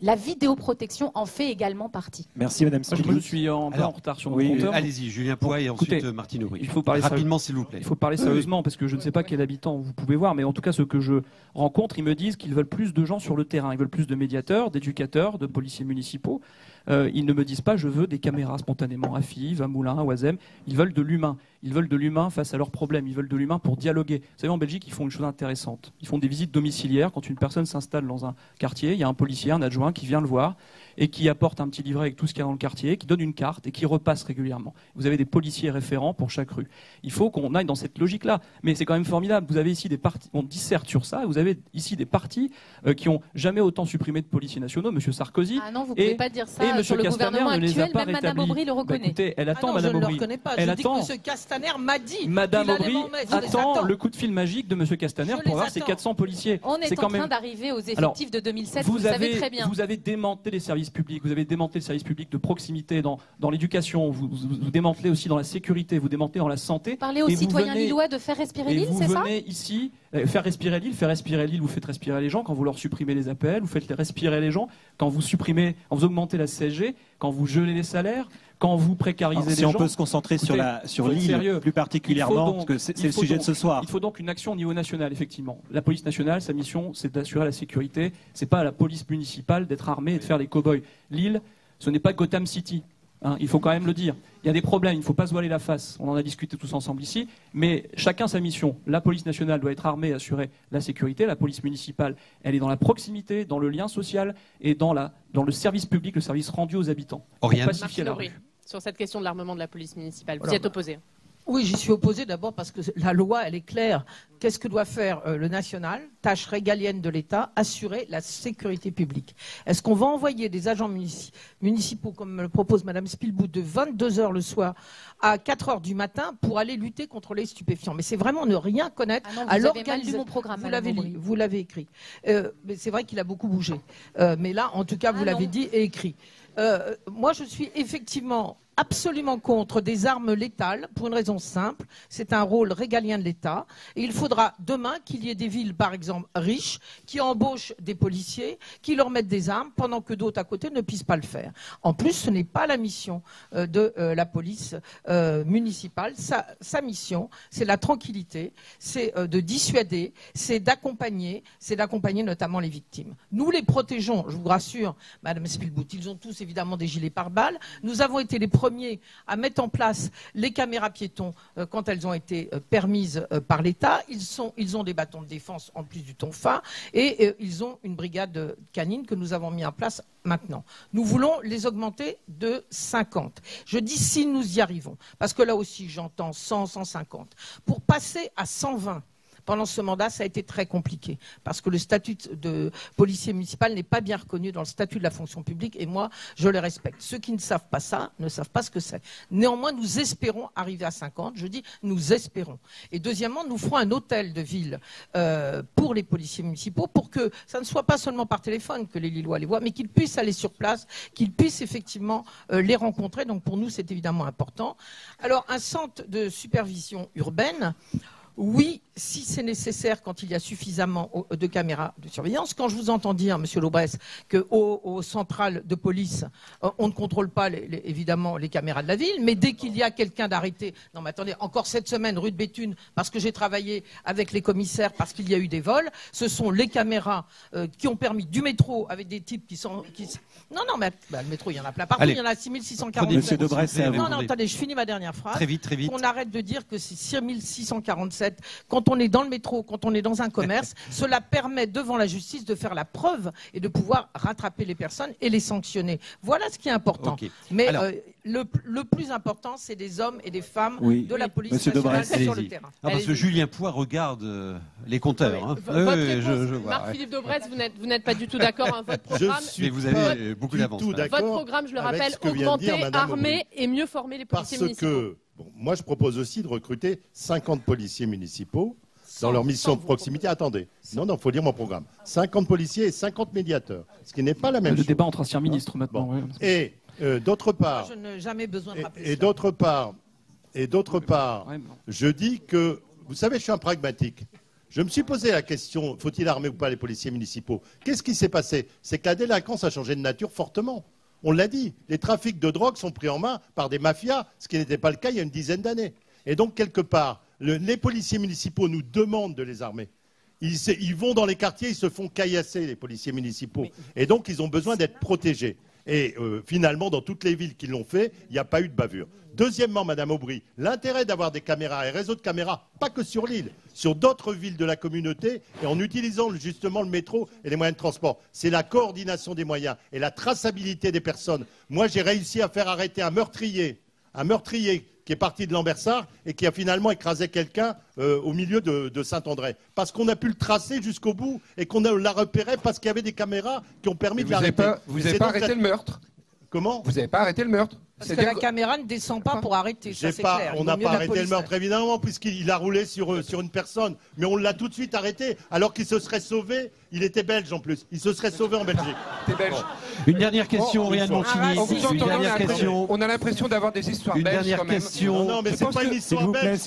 la vidéoprotection en fait également partie. Merci Madame Spilbout. Je suis en retard sur mon compteur. Allez-y, Julien Poix et ensuite Martine Aubry. Il faut parler rapidement s'il vous plaît. Il faut parler sérieusement parce que je ne sais pas quel habitant vous pouvez voir, mais en tout cas ceux que je rencontre, ils me disent qu'ils veulent plus de gens sur le terrain. Ils veulent plus de médiateurs, d'éducateurs, de policiers municipaux. Ils ne me disent pas je veux des caméras spontanément à Fives, à Moulins, à Oisem. Ils veulent de l'humain. Ils veulent de l'humain face à leurs problèmes. Ils veulent de l'humain pour dialoguer. Vous savez, en Belgique, ils font une chose intéressante. Ils font des visites domiciliaires. Quand une personne s'installe dans un quartier, il y a un policier, un adjoint qui vient le voir et qui apporte un petit livret avec tout ce qu'il y a dans le quartier, qui donne une carte et qui repasse régulièrement. Vous avez des policiers référents pour chaque rue. Il faut qu'on aille dans cette logique-là. Mais c'est quand même formidable. Vous avez ici des partis, on disserte sur ça, vous avez ici des partis qui n'ont jamais autant supprimé de policiers nationaux, M. Sarkozy. Ah non, vous ne pouvez pas dire ça et sur M. le gouvernement actuel, même Madame Aubry le Bah, reconnaît. écoutez, elle attend, non, Madame je ne le Aubry. reconnais pas. Elle je dis attend. que M. Castaner m'a dit. Madame Aubry attend attends. le coup de fil magique de M. Castaner Je pour avoir les ses attends. 400 policiers. On est C'est en quand train même... d'arriver aux effectifs Alors, de 2007, vous le savez très bien. Vous avez démantelé les services publics, vous avez démantelé le service public de proximité dans l'éducation, vous démantelez aussi dans la sécurité, vous démantelez dans la santé. Parlez aux citoyens lillois de faire respirer l'île, c'est ça? Vous venez ici faire respirer l'île, vous faites respirer les gens quand vous leur supprimez les APL, vous faites respirer les gens quand vous supprimez, quand vous augmentez la CSG, quand vous gelez les salaires, quand vous précarisez les gens. Si on peut se concentrer sur l'île plus particulièrement, parce que c'est le sujet de ce soir. Il faut donc une action au niveau national, effectivement. La police nationale, sa mission, c'est d'assurer la sécurité. C'est pas à la police municipale d'être armée et de faire les cow-boys. L'île, ce n'est pas Gotham City. Hein, il faut quand même le dire. Il y a des problèmes, il ne faut pas se voiler la face. On en a discuté tous ensemble ici, mais chacun sa mission. La police nationale doit être armée et assurer la sécurité. La police municipale, elle est dans la proximité, dans le lien social et dans le service public, le service rendu aux habitants. Pour pacifier la rue. Sur cette question de l'armement de la police municipale, vous y êtes opposé? Oui, j'y suis opposé d'abord parce que la loi, elle est claire. Qu'est-ce que doit faire le national? Tâche régalienne de l'État, assurer la sécurité publique. Est-ce qu'on va envoyer des agents municipaux, comme le propose Mme Spielbout, de 22 h le soir à 4 h du matin pour aller lutter contre les stupéfiants? Mais c'est vraiment ne rien connaître à l'organisation. Vous avez mal lu mon programme, vous l'avez écrit. Mais c'est vrai qu'il a beaucoup bougé. Mais là, en tout cas, vous l'avez dit et écrit. Moi, je suis effectivement absolument contre des armes létales pour une raison simple, c'est un rôle régalien de l'État et il faudra demain qu'il y ait des villes par exemple riches qui embauchent des policiers, qui leur mettent des armes pendant que d'autres à côté ne puissent pas le faire. En plus, ce n'est pas la mission de la police municipale. Sa mission, c'est la tranquillité, c'est de dissuader, c'est d'accompagner notamment les victimes. Nous les protégeons, je vous rassure, Madame Spielbout, ils ont tous évidemment des gilets pare-balles. Nous avons été les premiers à mettre en place les caméras piétons quand elles ont été permises par l'État. Ils ont des bâtons de défense en plus du tonfa et ils ont une brigade canine que nous avons mis en place maintenant. Nous voulons les augmenter de 50. Je dis si nous y arrivons, parce que là aussi j'entends 100, 150. Pour passer à 120, pendant ce mandat, ça a été très compliqué parce que le statut de policier municipal n'est pas bien reconnu dans le statut de la fonction publique et moi, je le respecte. Ceux qui ne savent pas ça ne savent pas ce que c'est. Néanmoins, nous espérons arriver à 50. Je dis nous espérons. Et deuxièmement, nous ferons un hôtel de ville pour les policiers municipaux pour que ça ne soit pas seulement par téléphone que les Lillois les voient, mais qu'ils puissent aller sur place, qu'ils puissent effectivement les rencontrer. Donc pour nous, c'est évidemment important. Alors, un centre de supervision urbaine, oui, si c'est nécessaire, quand il y a suffisamment de caméras de surveillance. Quand je vous entends dire, Monsieur Laubresse, qu'aux centrales de police, on ne contrôle pas évidemment les caméras de la ville, mais dès qu'il y a quelqu'un d'arrêté, non mais attendez, encore cette semaine, rue de Béthune, parce que j'ai travaillé avec les commissaires, parce qu'il y a eu des vols, ce sont les caméras qui ont permis du métro, avec des types qui sont... Non, mais le métro, il y en a plein partout, il y en a 6647. Monsieur Daubresse, non, attendez, je finis ma dernière phrase. Très vite. On arrête de dire que c'est 6647. Quand on est dans le métro, quand on est dans un commerce, cela permet devant la justice de faire la preuve et de pouvoir rattraper les personnes et les sanctionner. Voilà ce qui est important. Okay. Mais alors, le plus important, c'est des hommes et des femmes de la police nationale sur le terrain. Parce que Julien Poix regarde les compteurs. Marc-Philippe Daubresse, vous n'êtes pas du tout d'accord. Votre programme, mais vous avez beaucoup d'avance. Votre programme, je le rappelle, augmenter, armer et mieux former les policiers municipaux. Moi, je propose aussi de recruter 50 policiers municipaux dans leur mission de proximité. Attendez, non, il faut lire mon programme. 50 policiers et 50 médiateurs, ce qui n'est pas la même chose. Le débat entre anciens ministres maintenant. Bon. Et d'autre part, moi, je n'ai jamais besoin de rappeler et d'autre part, je dis que, vous savez, je suis un pragmatique. Je me suis posé la question, faut-il armer ou pas les policiers municipaux? Qu'est-ce qui s'est passé? C'est que la délinquance a changé de nature fortement. On l'a dit, les trafics de drogue sont pris en main par des mafias, ce qui n'était pas le cas il y a une dizaine d'années. Et donc, quelque part, les policiers municipaux nous demandent de les armer. Ils vont dans les quartiers, ils se font caillasser, les policiers municipaux. Et donc, ils ont besoin d'être protégés. Et finalement, dans toutes les villes qui l'ont fait, il n'y a pas eu de bavure. Deuxièmement, Madame Aubry, l'intérêt d'avoir des caméras et réseaux de caméras, pas que sur l'île, sur d'autres villes de la communauté, et en utilisant justement le métro et les moyens de transport, c'est la coordination des moyens et la traçabilité des personnes. Moi, j'ai réussi à faire arrêter un meurtrier qui est parti de Lambersart et qui a finalement écrasé quelqu'un au milieu de Saint-André. Parce qu'on a pu le tracer jusqu'au bout et qu'on l'a repéré parce qu'il y avait des caméras qui ont permis de l'arrêter. Vous n'avez pas arrêté le meurtre? Comment? Vous n'avez pas arrêté le meurtre? Parce que la caméra ne descend pas pour arrêter, ça c'est clair. On n'a pas arrêté le meurtre, évidemment, puisqu'il a roulé sur une personne. Mais on l'a tout de suite arrêté, alors qu'il se serait sauvé. Il était belge en plus. Il se serait sauvé en Belgique. T'es belge. Une dernière question, Ryan Montini. Une dernière question. On a l'impression d'avoir des histoires belges. Une dernière question. Non, mais c'est pas une histoire belge.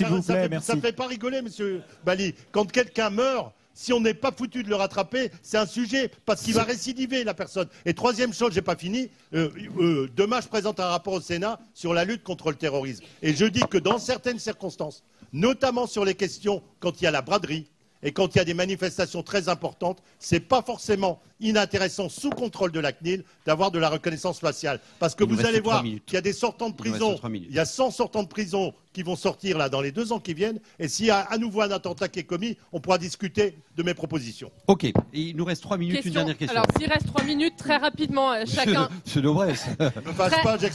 Ça ne fait pas rigoler, monsieur Bali. Quand quelqu'un meurt, si on n'est pas foutu de le rattraper, c'est un sujet, parce qu'il va récidiver, la personne. Et troisième chose, j'ai pas fini, demain je présente un rapport au Sénat sur la lutte contre le terrorisme. Et je dis que dans certaines circonstances, notamment sur les questions quand il y a la braderie, et quand il y a des manifestations très importantes, c'est pas forcément inintéressant, sous contrôle de la CNIL, d'avoir de la reconnaissance faciale. Parce que vous allez voir qu'il y a des sortants de prison, il y a 100 sortants de prison qui vont sortir là dans les 2 ans qui viennent, et s'il y a à nouveau un attentat qui est commis, on pourra discuter de mes propositions. Ok, et il nous reste 3 minutes, une dernière question. Alors, s'il reste 3 minutes, très rapidement, chacun... Monsieur Daubresse,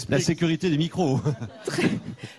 la sécurité des micros.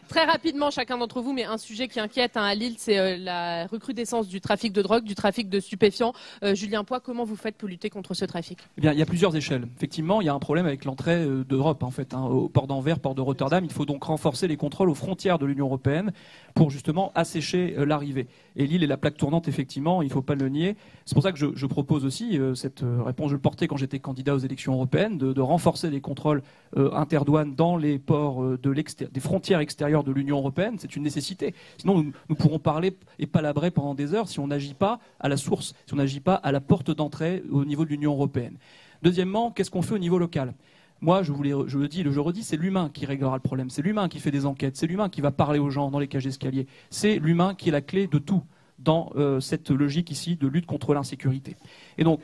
Très rapidement, chacun d'entre vous, mais un sujet qui inquiète à Lille, c'est la recrudescence du trafic de drogue, du trafic de stupéfiants. Julien Poix, comment vous faites pour lutter contre ce trafic? Eh bien, il y a plusieurs échelles. Effectivement, il y a un problème avec l'entrée d'Europe, en fait, au port d'Anvers, port de Rotterdam. Il faut donc renforcer les contrôles aux frontières de l'Union européenne pour justement assécher l'arrivée. Et Lille est la plaque tournante, effectivement, il ne faut pas le nier. C'est pour ça que je propose aussi, cette réponse, je le portais quand j'étais candidat aux élections européennes, de renforcer les contrôles interdouanes dans les ports des frontières extérieures de l'Union européenne. C'est une nécessité. Sinon, nous pourrons parler et palabrer pendant des heures si on n'agit pas à la source, si on n'agit pas à la porte d'entrée au niveau de l'Union européenne. Deuxièmement, qu'est-ce qu'on fait au niveau local ? Moi, je le dis, je redis, c'est l'humain qui réglera le problème. C'est l'humain qui fait des enquêtes. C'est l'humain qui va parler aux gens dans les cages d'escalier. C'est l'humain qui est la clé de tout dans cette logique ici de lutte contre l'insécurité. Et donc,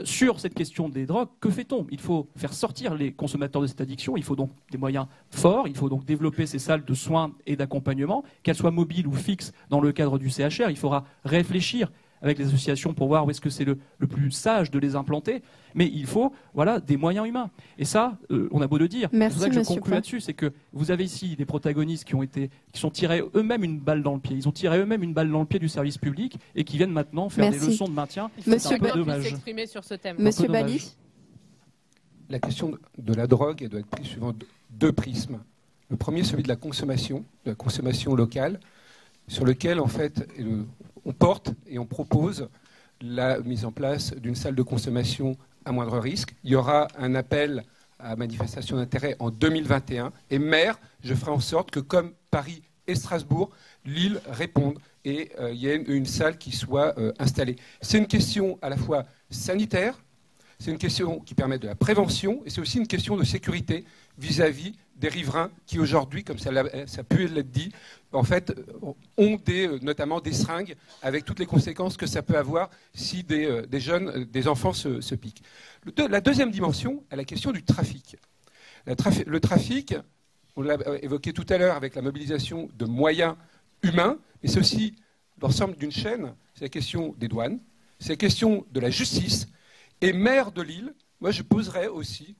sur cette question des drogues, que fait-on? Il faut faire sortir les consommateurs de cette addiction. Il faut donc des moyens forts. Il faut donc développer ces salles de soins et d'accompagnement, qu'elles soient mobiles ou fixes dans le cadre du CHR. Il faudra réfléchir avec les associations pour voir où est-ce que c'est le plus sage de les implanter. Mais il faut des moyens humains. Et ça, on a beau le dire. Merci, c'est pour ça que je conclue là-dessus. C'est que vous avez ici des protagonistes qui sont tirés eux-mêmes une balle dans le pied. Ils ont tiré eux-mêmes une balle dans le pied du service public et qui viennent maintenant faire des leçons de maintien. Monsieur Bali, s'exprimer sur ce thème. Monsieur Bali. La question de la drogue doit être prise suivant 2 prismes. Le premier, celui de la consommation locale, sur lequel, en fait, on porte et on propose la mise en place d'une salle de consommation à moindre risque. Il y aura un appel à manifestation d'intérêt en 2021. Et maire, je ferai en sorte que, comme Paris et Strasbourg, Lille répondent et il y ait une salle qui soit installée. C'est une question à la fois sanitaire, c'est une question qui permet de la prévention et c'est aussi une question de sécurité vis-à-vis des riverains qui aujourd'hui, comme ça a pu l'être dit, en fait, ont notamment des seringues avec toutes les conséquences que ça peut avoir si des enfants se piquent. La deuxième dimension est la question du trafic. Le trafic, on l'a évoqué tout à l'heure avec la mobilisation de moyens humains, mais c'est aussi l'ensemble d'une chaîne. C'est la question des douanes, c'est la question de la justice. Et maire de Lille, moi je poserais aussi,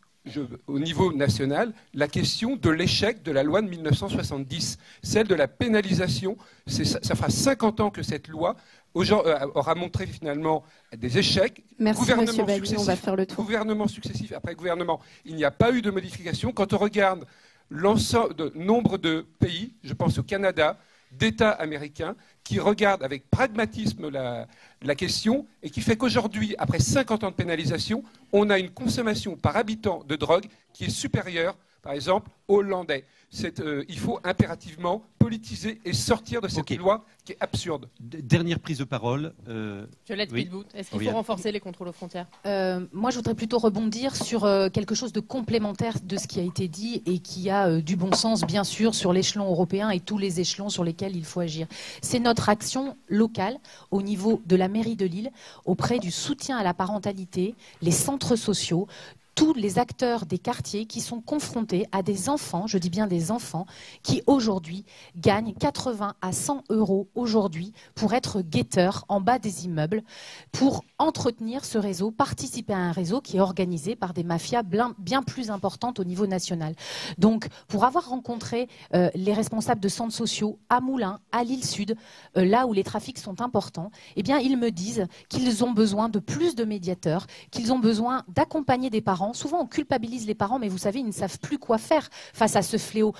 au niveau national, la question de l'échec de la loi de 1970, celle de la pénalisation. Ça fera 50 ans que cette loi aura montré finalement des échecs. Merci, monsieur Bali, on va faire le tour. Gouvernement successif après gouvernement, il n'y a pas eu de modification. Quand on regarde nombre de pays, je pense au Canada, d'États américains, qui regardent avec pragmatisme la question et qui fait qu'aujourd'hui, après 50 ans de pénalisation, on a une consommation par habitant de drogue qui est supérieure, par exemple, aux Hollandais. Il faut impérativement politiser et sortir de cette loi qui est absurde. Dernière prise de parole. Violette Pilbout, est-ce qu'il faut renforcer les contrôles aux frontières? Moi, je voudrais plutôt rebondir sur quelque chose de complémentaire de ce qui a été dit et qui a du bon sens, bien sûr, sur l'échelon européen et tous les échelons sur lesquels il faut agir. C'est notre action locale au niveau de la mairie de Lille auprès du soutien à la parentalité, les centres sociaux, tous les acteurs des quartiers qui sont confrontés à des enfants, je dis bien des enfants, qui aujourd'hui gagnent 80 à 100 € aujourd'hui pour être guetteurs en bas des immeubles, pour entretenir ce réseau, participer à un réseau qui est organisé par des mafias bien plus importantes au niveau national. Donc, pour avoir rencontré les responsables de centres sociaux à Moulins, à l'Île-Sud, là où les trafics sont importants, eh bien, ils me disent qu'ils ont besoin de plus de médiateurs, qu'ils ont besoin d'accompagner des parents. Souvent, on culpabilise les parents, mais vous savez, ils ne savent plus quoi faire face à ce fléau.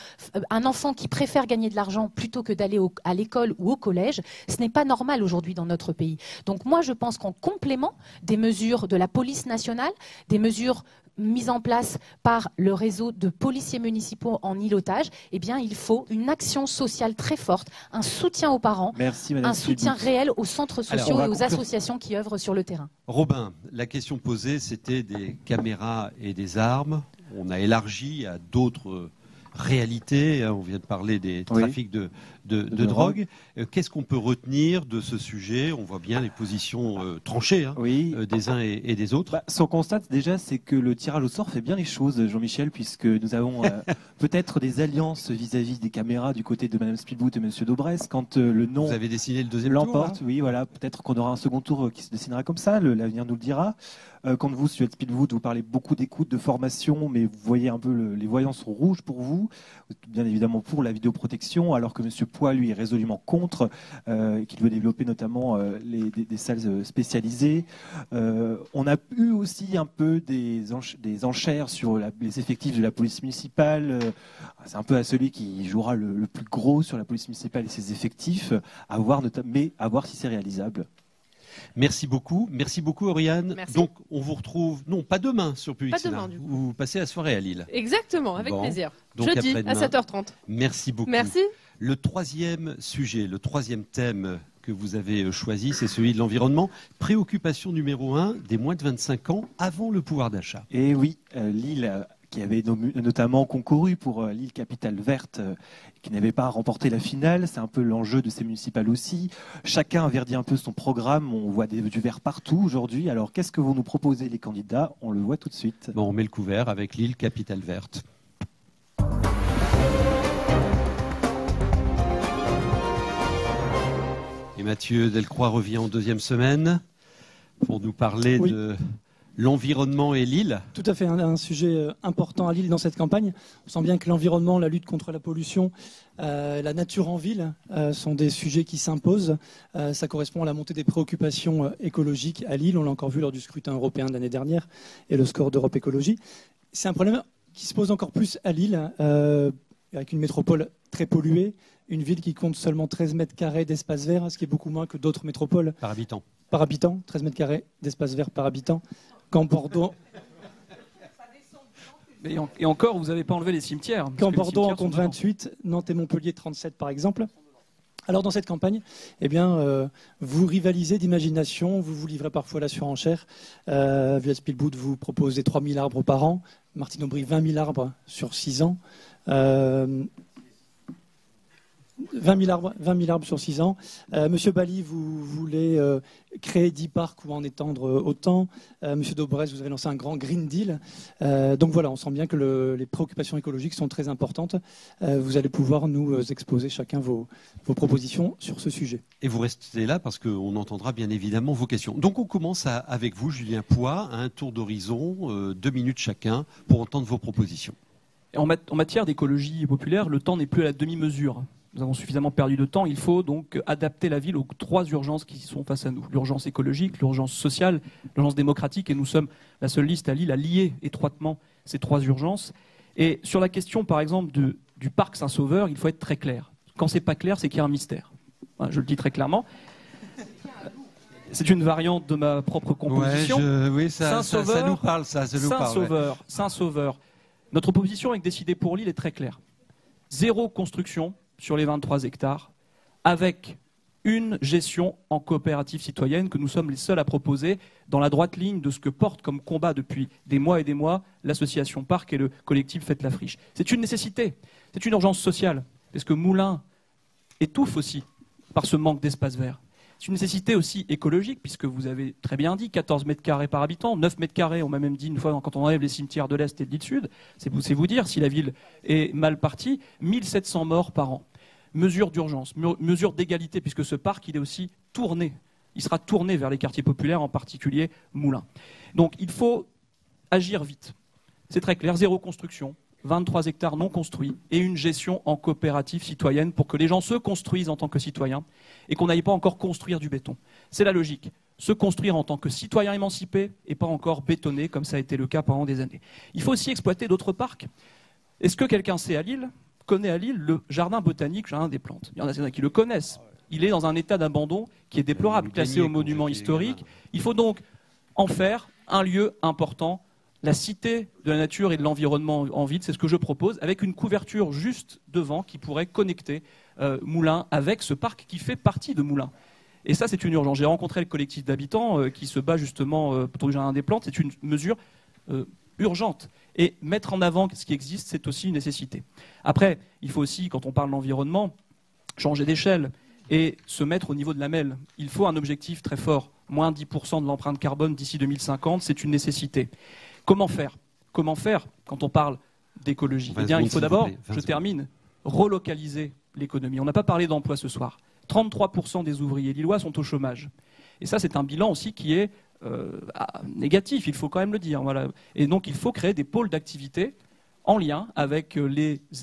Un enfant qui préfère gagner de l'argent plutôt que d'aller à l'école ou au collège, ce n'est pas normal aujourd'hui dans notre pays. Donc moi, je pense qu'en complément des mesures de la police nationale, des mesures mises en place par le réseau de policiers municipaux en îlotage, eh bien, il faut une action sociale très forte, un soutien aux parents, un soutien réel aux centres sociaux et aux associations qui œuvrent sur le terrain. Robin, la question posée, c'était des caméras et des armes. On a élargi à d'autres réalité, on vient de parler des trafics de drogue. Qu'est-ce qu'on peut retenir de ce sujet? On voit bien les positions tranchées des uns et des autres. Ce qu'on constate déjà, c'est que le tirage au sort fait bien les choses, Jean-Michel, puisque nous avons peut-être des alliances vis-à-vis des caméras du côté de Mme Spielbout et M. Daubresse. Quand le nom vous avez dessiné le deuxième l'emporte, tour, oui, voilà, peut-être qu'on aura un second tour qui se dessinera comme ça, l'avenir nous le dira. Quand vous, Stuart Spielbout, vous parlez beaucoup d'écoute, de formation, mais vous voyez un peu les voyants sont rouges pour vous, bien évidemment pour la vidéoprotection, alors que M. Poix, lui, est résolument contre, qu'il veut développer notamment des salles spécialisées. On a eu aussi un peu des enchères sur les effectifs de la police municipale. C'est un peu à celui qui jouera le plus gros sur la police municipale et ses effectifs, mais à voir si c'est réalisable. Merci beaucoup, Oriane. Merci. Donc on vous retrouve, non pas demain sur Public Sénat, demain, du coup. vous passez la soirée à Lille. Exactement, avec plaisir. Donc Jeudi à 7h30. Merci beaucoup. Merci. Le troisième sujet, le troisième thème que vous avez choisi, c'est celui de l'environnement. Préoccupation numéro 1 des moins de 25 ans avant le pouvoir d'achat. Et oui, Lille qui avait notamment concouru pour Lille Capitale Verte, qui n'avait pas remporté la finale. C'est un peu l'enjeu de ces municipales aussi. Chacun verdit un peu son programme. On voit du vert partout aujourd'hui. Alors, qu'est-ce que vont nous proposer les candidats? On le voit tout de suite. Bon, on met le couvert avec Lille Capitale Verte. Et Mathieu Delcroix revient en deuxième semaine pour nous parler de l'environnement et Lille. Tout à fait, un sujet important à Lille dans cette campagne. On sent bien que l'environnement, la lutte contre la pollution, la nature en ville sont des sujets qui s'imposent. Ça correspond à la montée des préoccupations écologiques à Lille. On l'a encore vu lors du scrutin européen de l'année dernière et le score d'Europe Écologie. C'est un problème qui se pose encore plus à Lille, avec une métropole très polluée, une ville qui compte seulement 13 mètres carrés d'espace vert, ce qui est beaucoup moins que d'autres métropoles. Par habitant. Par habitant, 13 mètres carrés d'espace vert par habitant. Quand Bordeaux... Et encore, vous n'avez pas enlevé les cimetières. Quand Bordeaux en compte 28, Nantes et Montpellier 37 par exemple. Alors dans cette campagne, eh bien, vous rivalisez d'imagination, vous vous livrez parfois la surenchère. Via Spielbout vous proposez 3 000 arbres par an, Martine Aubry 20 000 arbres sur 6 ans. 20 000 arbres sur 6 ans. Monsieur Bali, vous voulez créer 10 parcs ou en étendre autant. Monsieur Daubresse, vous avez lancé un grand Green Deal. Donc voilà, on sent bien que les préoccupations écologiques sont très importantes. Vous allez pouvoir nous exposer chacun vos propositions sur ce sujet. Et vous restez là parce qu'on entendra bien évidemment vos questions. Donc on commence avec vous, Julien Poix, à un tour d'horizon, 2 minutes chacun, pour entendre vos propositions. En matière d'écologie populaire, le temps n'est plus à la demi-mesure. Nous avons suffisamment perdu de temps. Il faut donc adapter la ville aux 3 urgences qui sont face à nous. L'urgence écologique, l'urgence sociale, l'urgence démocratique. Et nous sommes la seule liste à Lille à lier étroitement ces 3 urgences. Et sur la question, par exemple, du parc Saint-Sauveur, il faut être très clair. Quand c'est pas clair, c'est qu'il y a un mystère. Je le dis très clairement. C'est une variante de ma propre composition. Oui, ça nous parle, ça. Saint-Sauveur. Notre proposition avec Décider pour Lille est très claire. 0 construction sur les 23 hectares, avec une gestion en coopérative citoyenne que nous sommes les seuls à proposer dans la droite ligne de ce que porte comme combat depuis des mois et des mois l'association Parc et le collectif Faites la Friche. C'est une nécessité, c'est une urgence sociale, parce que Moulins étouffe aussi par ce manque d'espace vert. C'est une nécessité aussi écologique, puisque vous avez très bien dit 14 mètres carrés par habitant, 9 mètres carrés, on m'a même dit une fois quand on enlève les cimetières de l'Est et de l'île Sud, c'est vous dire si la ville est mal partie, 1700 morts par an. Mesure d'urgence, mesure d'égalité, puisque ce parc, il est aussi tourné. Il sera tourné vers les quartiers populaires, en particulier Moulins. Donc il faut agir vite. C'est très clair, zéro construction, 23 hectares non construits et une gestion en coopérative citoyenne pour que les gens se construisent en tant que citoyens et qu'on n'aille pas encore construire du béton. C'est la logique. Se construire en tant que citoyen émancipé et pas encore bétonné, comme ça a été le cas pendant des années. Il faut aussi exploiter d'autres parcs. Est-ce que quelqu'un connaît à Lille le jardin botanique, jardin des plantes? Il y en a qui le connaissent. Il est dans un état d'abandon qui est déplorable, classé au monument historique. Il faut donc en faire un lieu important, la cité de la nature et de l'environnement en ville, c'est ce que je propose, avec une couverture juste devant qui pourrait connecter Moulins avec ce parc qui fait partie de Moulins. Et ça, c'est une urgence. J'ai rencontré le collectif d'habitants qui se bat justement autour du jardin des plantes. C'est une mesure urgente. Et mettre en avant ce qui existe, c'est aussi une nécessité. Après, il faut aussi, quand on parle d'environnement, changer d'échelle et se mettre au niveau de la MEL. Il faut un objectif très fort. Moins 10% de l'empreinte carbone d'ici 2050, c'est une nécessité. Comment faire quand on parle d'écologie? Eh bien, il faut d'abord, je termine, relocaliser l'économie. On n'a pas parlé d'emploi ce soir. 33% des ouvriers lillois sont au chômage. Et ça, c'est un bilan aussi qui est négatif, il faut quand même le dire. Voilà. Et donc, il faut créer des pôles d'activité en lien avec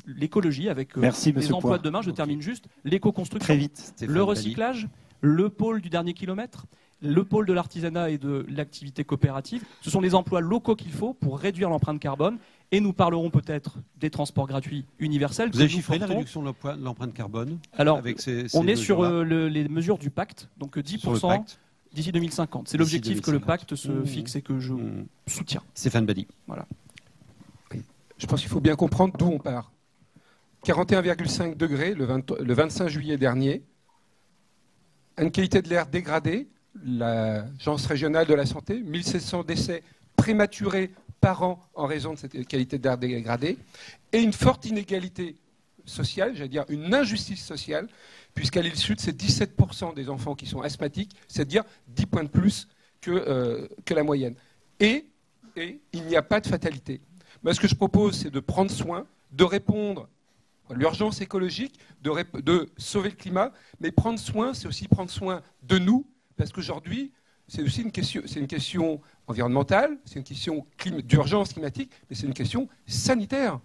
l'écologie, avec les emplois de demain. Je termine juste. L'éco-construction, très vite, le recyclage, le pôle du dernier kilomètre, le pôle de l'artisanat et de l'activité coopérative. Ce sont les emplois locaux qu'il faut pour réduire l'empreinte carbone. Et nous parlerons peut-être des transports gratuits universels. Vous avez chiffré la réduction de l'empreinte carbone? Alors, on est sur les mesures du pacte, donc 10% d'ici 2050. C'est l'objectif que le pacte se fixe et que je soutiens. Stéphane Badi. Voilà. Oui. Je pense qu'il faut bien comprendre d'où on part. 41,5 degrés le 25 juillet dernier. Une qualité de l'air dégradée. L'Agence régionale de la santé, 1700 décès prématurés par an en raison de cette qualité d'air dégradée, et une forte inégalité sociale, j'allais dire une injustice sociale, puisqu'à l'île Sud, c'est 17% des enfants qui sont asthmatiques, c'est-à-dire 10 points de plus que la moyenne. Et il n'y a pas de fatalité. Moi, ce que je propose, c'est de prendre soin, de répondre à l'urgence écologique, de sauver le climat, mais prendre soin, c'est aussi prendre soin de nous, parce qu'aujourd'hui, c'est aussi une question environnementale, c'est une question d'urgence climatique, mais c'est une question sanitaire.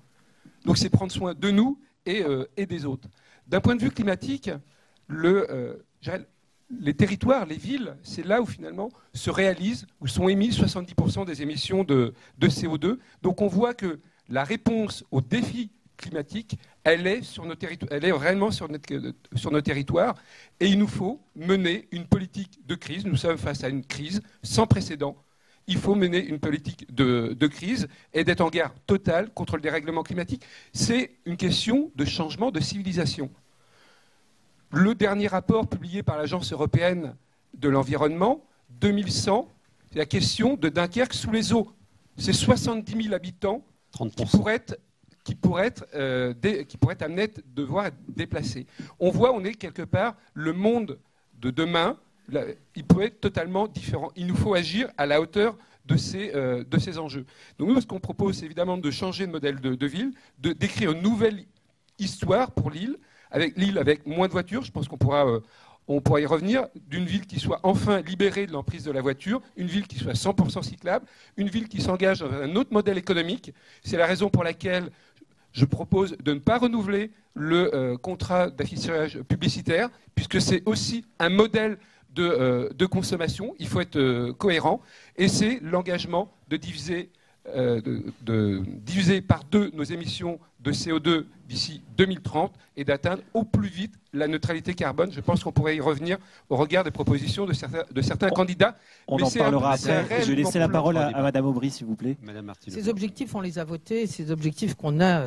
Donc c'est prendre soin de nous et des autres. D'un point de vue climatique, les territoires, les villes, c'est là où finalement se réalisent, où sont émis 70% des émissions de CO2. Donc on voit que la réponse aux défis climatiques, elle est réellement sur nos territoires. Et il nous faut mener une politique de crise. Nous sommes face à une crise sans précédent. Il faut mener une politique de crise et d'être en guerre totale contre le dérèglement climatique. C'est une question de changement de civilisation. Le dernier rapport publié par l'Agence européenne de l'environnement, 2100, c'est la question de Dunkerque sous les eaux. C'est 70 000 habitants 30%. qui pourraient être amenés à devoir être déplacés. On voit, on est quelque part, le monde de demain, il peut être totalement différent. Il nous faut agir à la hauteur de ces enjeux. Donc nous, ce qu'on propose, c'est évidemment de changer de modèle de ville, d'écrire une nouvelle histoire pour l'île avec moins de voitures. Je pense qu'on pourra y revenir, d'une ville qui soit enfin libérée de l'emprise de la voiture, une ville qui soit 100% cyclable, une ville qui s'engage dans un autre modèle économique. C'est la raison pour laquelle je propose de ne pas renouveler le contrat d'affichage publicitaire, puisque c'est aussi un modèle de consommation. Il faut être cohérent. Et c'est l'engagement de diviser par 2 nos émissions de CO2 d'ici 2030 et d'atteindre au plus vite la neutralité carbone. Je pense qu'on pourrait y revenir au regard des propositions de certains candidats. On en parlera après. Je vais laisser la parole à Madame Aubry, s'il vous plaît. Ces objectifs, on les a votés. Ces objectifs qu'on a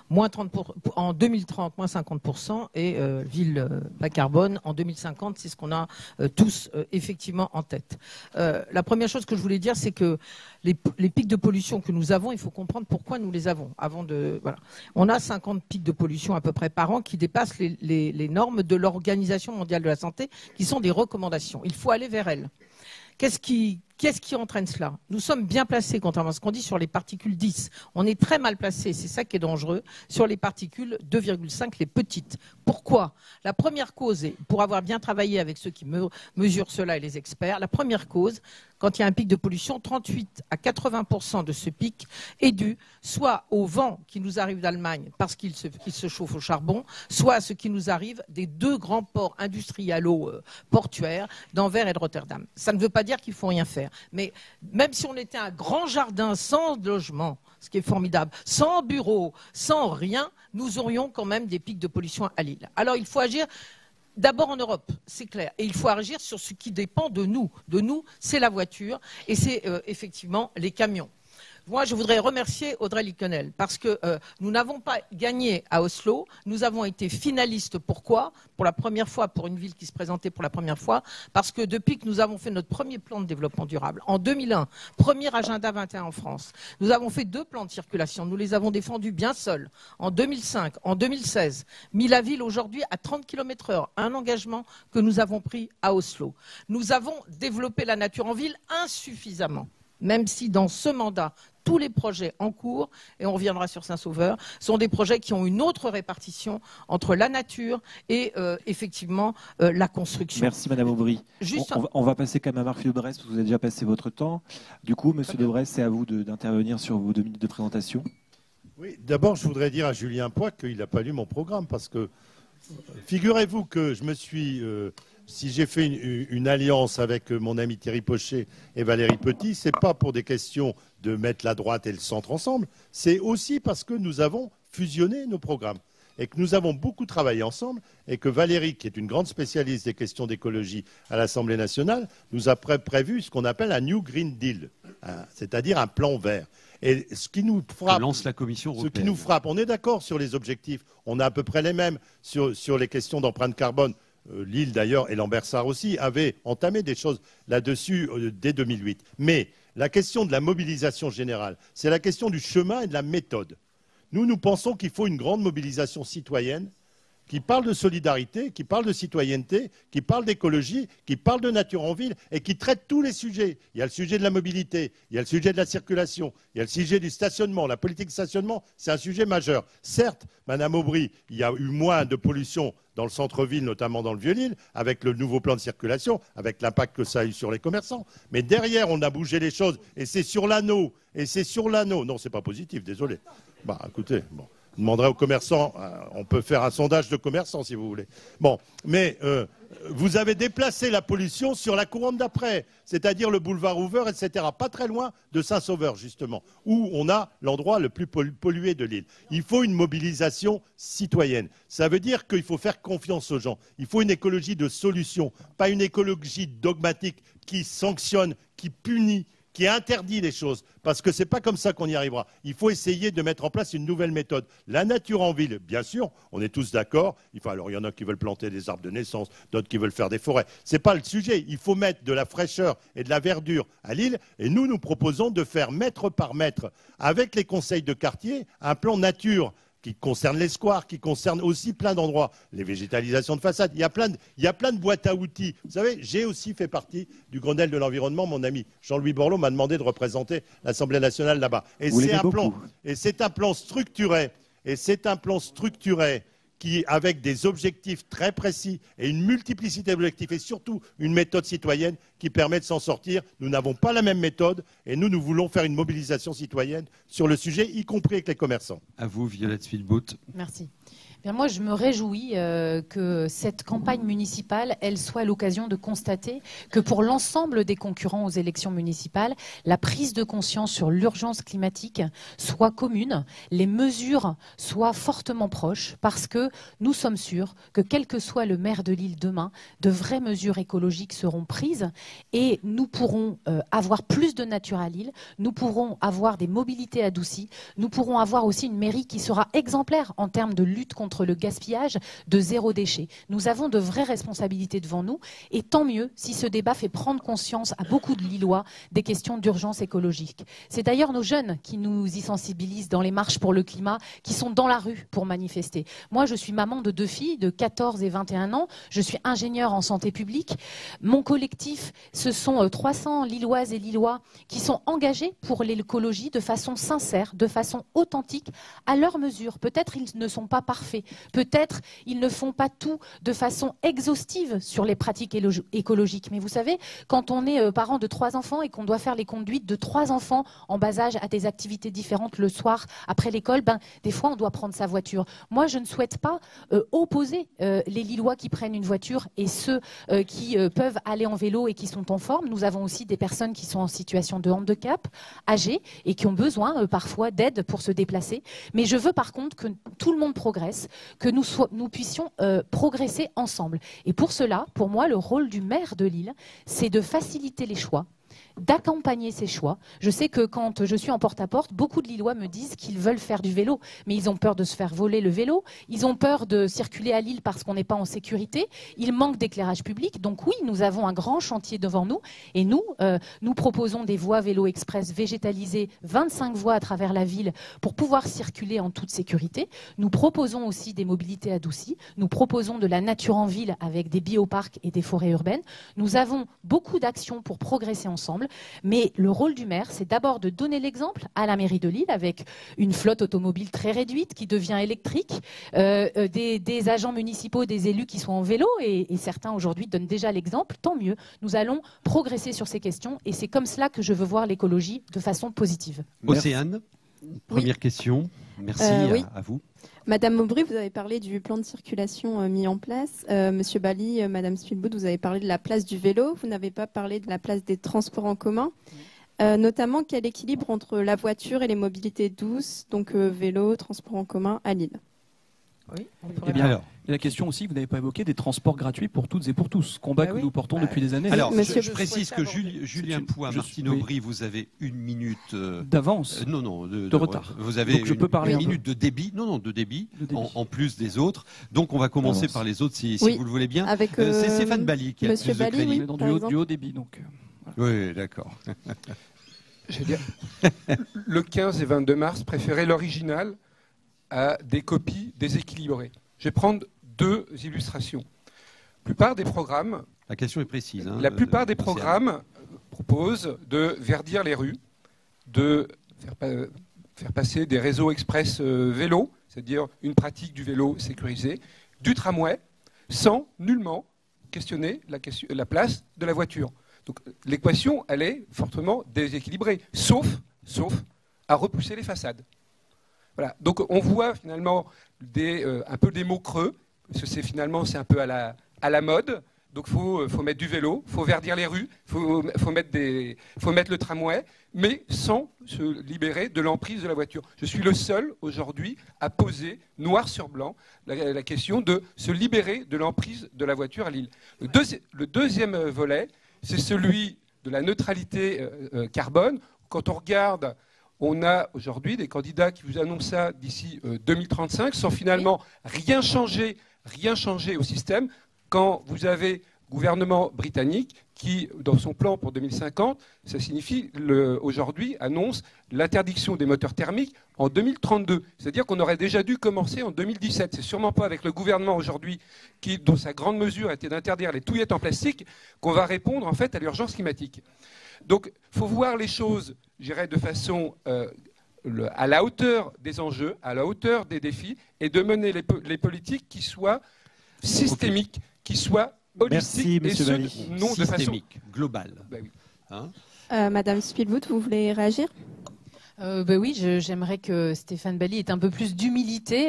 moins 30 en 2030, moins 50% et ville bas carbone en 2050, c'est ce qu'on a tous effectivement en tête. La première chose que je voulais dire, c'est que les pics de pollution que nous avons, il faut comprendre pourquoi nous les avons. Voilà. On a 50 pics de pollution à peu près par an qui dépassent les normes de l'Organisation mondiale de la santé, qui sont des recommandations. Il faut aller vers elles. Qu'est-ce qui entraîne cela? Nous sommes bien placés, contrairement à ce qu'on dit, sur les particules 10. On est très mal placés, c'est ça qui est dangereux, sur les particules 2,5, les petites. Pourquoi? La première cause, et pour avoir bien travaillé avec ceux qui mesurent cela et les experts, la première cause, quand il y a un pic de pollution, 38 à 80% de ce pic est dû soit au vent qui nous arrive d'Allemagne parce qu'il se chauffe au charbon, soit à ce qui nous arrive des deux grands ports industrialo-portuaires d'Anvers et de Rotterdam. Ça ne veut pas dire qu'il ne faut rien faire. Mais même si on était un grand jardin sans logement, ce qui est formidable, sans bureau, sans rien, nous aurions quand même des pics de pollution à Lille. Alors il faut agir d'abord en Europe, c'est clair. Et il faut agir sur ce qui dépend de nous. De nous, c'est la voiture et c'est effectivement les camions. Moi, je voudrais remercier Audrey Linkenheld parce que nous n'avons pas gagné à Oslo. Nous avons été finalistes. Pourquoi? Pour la première fois, pour une ville qui se présentait pour la première fois, parce que depuis que nous avons fait notre premier plan de développement durable, en 2001, premier agenda 21 en France, nous avons fait 2 plans de circulation. Nous les avons défendus bien seuls. En 2005, en 2016, mis la ville aujourd'hui à 30 km/h, un engagement que nous avons pris à Oslo. Nous avons développé la nature en ville insuffisamment, même si dans ce mandat, tous les projets en cours, et on reviendra sur Saint-Sauveur, sont des projets qui ont une autre répartition entre la nature et effectivement la construction. Merci Madame Aubry. On va passer quand même à Marc Debresse, parce que vous avez déjà passé votre temps. Du coup, Monsieur Debresse, c'est à vous d'intervenir sur vos 2 minutes de présentation. Oui, d'abord, je voudrais dire à Julien Poix qu'il n'a pas lu mon programme, parce que figurez-vous que je me suis... si j'ai fait une alliance avec mon ami Thierry Pochet et Valérie Petit, ce n'est pas pour des questions de mettre la droite et le centre ensemble, c'est aussi parce que nous avons fusionné nos programmes et que nous avons beaucoup travaillé ensemble et que Valérie, qui est une grande spécialiste des questions d'écologie à l'Assemblée nationale, nous a prévu ce qu'on appelle un New Green Deal, c'est-à-dire un plan vert. Et ce qui nous frappe, lance la Commission européenne. Ce qui nous frappe, on est d'accord sur les objectifs, on a à peu près les mêmes sur les questions d'empreinte carbone. Lille d'ailleurs et Lambersart aussi avaient entamé des choses là-dessus dès 2008. Mais la question de la mobilisation générale, c'est la question du chemin et de la méthode. Nous pensons qu'il faut une grande mobilisation citoyenne qui parle de solidarité, qui parle de citoyenneté, qui parle d'écologie, qui parle de nature en ville et qui traite tous les sujets. Il y a le sujet de la mobilité, il y a le sujet de la circulation, il y a le sujet du stationnement. La politique de stationnement, c'est un sujet majeur. Certes, Madame Aubry, il y a eu moins de pollution dans le centre-ville, notamment dans le Vieux-Lille, avec le nouveau plan de circulation, avec l'impact que ça a eu sur les commerçants. Mais derrière, on a bougé les choses. Et c'est sur l'anneau. Et c'est sur l'anneau. Non, c'est pas positif, désolé. Bah, écoutez, bon. Je demanderai aux commerçants, on peut faire un sondage de commerçants si vous voulez. Bon, mais vous avez déplacé la pollution sur la couronne d'après, c'est-à-dire le boulevard Hoover, etc. Pas très loin de Saint-Sauveur, justement, où on a l'endroit le plus pollué de l'île. Il faut une mobilisation citoyenne. Ça veut dire qu'il faut faire confiance aux gens. Il faut une écologie de solution, pas une écologie dogmatique qui sanctionne, qui punit, qui interdit les choses, parce que ce n'est pas comme ça qu'on y arrivera. Il faut essayer de mettre en place une nouvelle méthode. La nature en ville, bien sûr, on est tous d'accord. Alors, il y en a qui veulent planter des arbres de naissance, d'autres qui veulent faire des forêts. Ce n'est pas le sujet. Il faut mettre de la fraîcheur et de la verdure à Lille. Et nous proposons de faire mètre par mètre, avec les conseils de quartier, un plan nature qui concerne les squares, qui concerne aussi plein d'endroits, les végétalisations de façade. Il y a plein de boîtes à outils. Vous savez, j'ai aussi fait partie du Grenelle de l'environnement. Mon ami Jean-Louis Borloo m'a demandé de représenter l'Assemblée nationale là-bas. Et c'est un plan structuré. Et c'est un plan structuré qui, avec des objectifs très précis et une multiplicité d'objectifs et surtout une méthode citoyenne qui permet de s'en sortir. Nous n'avons pas la même méthode et nous voulons faire une mobilisation citoyenne sur le sujet, y compris avec les commerçants. À vous, Violette Philbout. Merci. Bien, moi, je me réjouis que cette campagne municipale, elle soit l'occasion de constater que pour l'ensemble des concurrents aux élections municipales, la prise de conscience sur l'urgence climatique soit commune, les mesures soient fortement proches, parce que nous sommes sûrs que quel que soit le maire de Lille demain, de vraies mesures écologiques seront prises et nous pourrons avoir plus de nature à Lille, nous pourrons avoir des mobilités adoucies, nous pourrons avoir aussi une mairie qui sera exemplaire en termes de lutte contre contre le gaspillage, de zéro déchet. Nous avons de vraies responsabilités devant nous et tant mieux si ce débat fait prendre conscience à beaucoup de Lillois des questions d'urgence écologique. C'est d'ailleurs nos jeunes qui nous y sensibilisent dans les marches pour le climat, qui sont dans la rue pour manifester. Moi, je suis maman de 2 filles de 14 et 21 ans. Je suis ingénieure en santé publique. Mon collectif, ce sont 300 Lilloises et Lillois qui sont engagés pour l'écologie de façon sincère, de façon authentique, à leur mesure. Peut-être ils ne sont pas parfaits. Peut-être ils ne font pas tout de façon exhaustive sur les pratiques écologiques. Mais vous savez, quand on est parent de 3 enfants et qu'on doit faire les conduites de 3 enfants en bas âge à des activités différentes le soir après l'école, des fois on doit prendre sa voiture. Moi, je ne souhaite pas opposer les Lillois qui prennent une voiture et ceux qui peuvent aller en vélo et qui sont en forme. Nous avons aussi des personnes qui sont en situation de handicap, âgées et qui ont besoin parfois d'aide pour se déplacer. Mais je veux par contre que tout le monde progresse, que nous puissions progresser ensemble. Et pour cela, pour moi, le rôle du maire de Lille, c'est de faciliter les choix, d'accompagner ces choix. Je sais que quand je suis en porte-à-porte, beaucoup de Lillois me disent qu'ils veulent faire du vélo, mais ils ont peur de se faire voler le vélo, ils ont peur de circuler à Lille parce qu'on n'est pas en sécurité, il manque d'éclairage public. Donc oui, nous avons un grand chantier devant nous et nous proposons des voies vélo express végétalisées, 25 voies à travers la ville pour pouvoir circuler en toute sécurité. Nous proposons aussi des mobilités adoucies, nous proposons de la nature en ville avec des bioparcs et des forêts urbaines. Nous avons beaucoup d'actions pour progresser ensemble. Mais le rôle du maire, c'est d'abord de donner l'exemple à la mairie de Lille avec une flotte automobile très réduite qui devient électrique, des agents municipaux, des élus qui sont en vélo et certains aujourd'hui donnent déjà l'exemple. Tant mieux, nous allons progresser sur ces questions et c'est comme cela que je veux voir l'écologie de façon positive. Océane, première question. Merci à vous. Madame Aubry, vous avez parlé du plan de circulation mis en place. Monsieur Bali, Madame Spielbout, vous avez parlé de la place du vélo. Vous n'avez pas parlé de la place des transports en commun. Notamment, quel équilibre entre la voiture et les mobilités douces, donc vélo, transport en commun à Lille? Oui, eh bien, alors, et la question aussi, vous n'avez pas évoqué des transports gratuits pour toutes et pour tous, combat que nous portons depuis des années. Alors, je précise que Julien Pouat, Martine Aubry, vous avez 1 minute d'avance. Non, de retard. Vous avez donc je peux parler 1 minute de débit. Non, de débit. En plus des autres. Donc on va commencer par les autres, si vous le voulez bien. C'est Stéphane Bali qui a le plus de crédit. Dans du haut débit, donc. Oui, d'accord. Je veux dire, le 15 et 22 mars, préférez l'original à des copies déséquilibrées. Je vais prendre 2 illustrations. La plupart des programmes, la question est précise. La plupart des programmes proposent de verdir les rues, de faire passer des réseaux express vélo, c'est-à-dire une pratique du vélo sécurisé, du tramway, sans nullement questionner la place de la voiture. Donc l'équation, elle est fortement déséquilibrée, sauf à repousser les façades. Voilà. Donc on voit finalement un peu des mots creux, parce que c'est un peu à la mode. Donc faut mettre du vélo, faut verdir les rues, faut mettre le tramway, mais sans se libérer de l'emprise de la voiture. Je suis le seul aujourd'hui à poser noir sur blanc la question de se libérer de l'emprise de la voiture à Lille. Le deuxième volet, c'est celui de la neutralité carbone. Quand on regarde, on a aujourd'hui des candidats qui vous annoncent ça d'ici 2035 sans finalement rien changer au système. Quand vous avez le gouvernement britannique qui, dans son plan pour 2050, ça signifie aujourd'hui annonce l'interdiction des moteurs thermiques en 2032. C'est-à-dire qu'on aurait déjà dû commencer en 2017. C'est sûrement pas avec le gouvernement aujourd'hui, dont sa grande mesure était d'interdire les touillettes en plastique, qu'on va répondre en fait à l'urgence climatique. Donc, il faut voir les choses, je dirais, de façon à la hauteur des enjeux, à la hauteur des défis, et de mener les politiques qui soient systémiques, qui soient holistiques. Merci, et non de façon globale. Ben oui. Madame Spielbout, vous voulez réagir? Oui, j'aimerais que Stéphane Bali ait un peu plus d'humilité,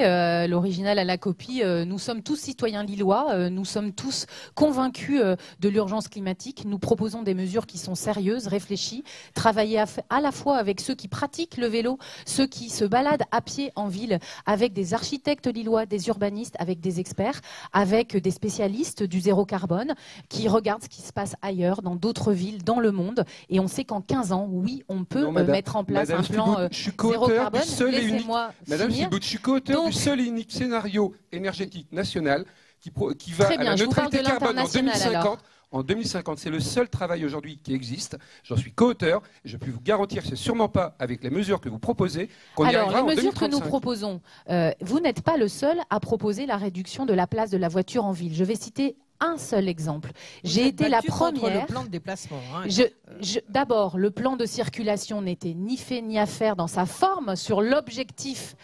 l'original à la copie. Nous sommes tous citoyens lillois, nous sommes tous convaincus de l'urgence climatique. Nous proposons des mesures qui sont sérieuses, réfléchies, travailler à la fois avec ceux qui pratiquent le vélo, ceux qui se baladent à pied en ville, avec des architectes lillois, des urbanistes, avec des experts, avec des spécialistes du zéro carbone, qui regardent ce qui se passe ailleurs, dans d'autres villes, dans le monde. Et on sait qu'en 15 ans, oui, on peut mettre en place un plan plan zéro carbone. Laissez-moi Madame finir. Spibout, je suis co-auteur du seul et unique scénario énergétique national qui va à la neutralité carbone en 2050. En 2050, c'est le seul travail aujourd'hui qui existe. J'en suis co-auteur. Et je peux vous garantir que c'est sûrement pas avec les mesures que vous proposez qu'on y arrivera en 2035. Alors, les mesures que nous proposons, vous n'êtes pas le seul à proposer la réduction de la place de la voiture en ville. Je vais citer un seul exemple. J'ai été la première. Le plan de déplacement. Hein, D'abord, le plan de circulation n'était ni fait ni à faire dans sa forme. Sur l'objectif,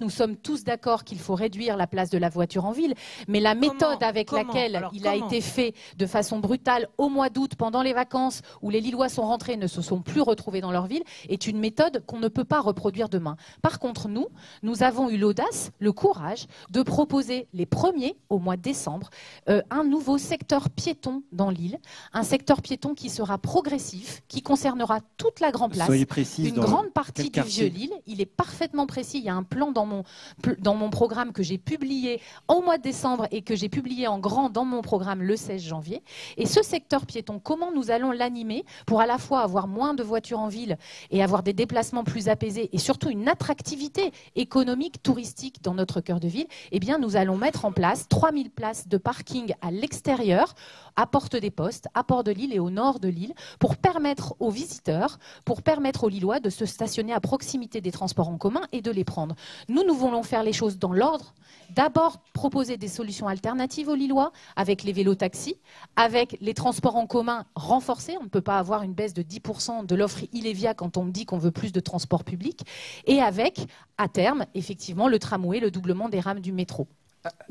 nous sommes tous d'accord qu'il faut réduire la place de la voiture en ville. Mais la méthode avec laquelle il a été fait de façon brutale au mois d'août, pendant les vacances, où les Lillois sont rentrés et ne se sont plus retrouvés dans leur ville, est une méthode qu'on ne peut pas reproduire demain. Par contre, nous avons eu l'audace, le courage de proposer les premiers, au mois de décembre, un nouveau secteur piéton dans l'île, un secteur piéton qui sera progressif, qui concernera toute la Grand Place, une grande partie du Vieux-Lille. Il est parfaitement précis. Il y a un plan dans mon programme que j'ai publié au mois de décembre et que j'ai publié en grand dans mon programme le 16 janvier. Et ce secteur piéton, comment nous allons l'animer pour à la fois avoir moins de voitures en ville et avoir des déplacements plus apaisés et surtout une attractivité économique, touristique dans notre cœur de ville? Eh bien, nous allons mettre en place 3000 places de parking à l'extérieur, à Porte des Postes, à Port de Lille et au nord de Lille, pour permettre aux visiteurs, pour permettre aux Lillois de se stationner à proximité des transports en commun et de les prendre. Nous voulons faire les choses dans l'ordre. D'abord, proposer des solutions alternatives aux Lillois, avec les vélos-taxis, avec les transports en commun renforcés. On ne peut pas avoir une baisse de 10% de l'offre Illévia quand on me dit qu'on veut plus de transport public. Et avec, à terme, effectivement, le tramway, le doublement des rames du métro.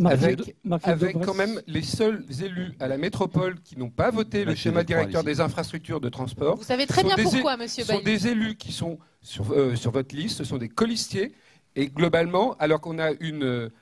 Avec quand même les seuls élus à la métropole qui n'ont pas voté le schéma directeur des infrastructures de transport. Vous savez très bien pourquoi, monsieur Bailly. Ce sont des élus qui sont sur votre liste, ce sont des colistiers. Et globalement, alors qu'on a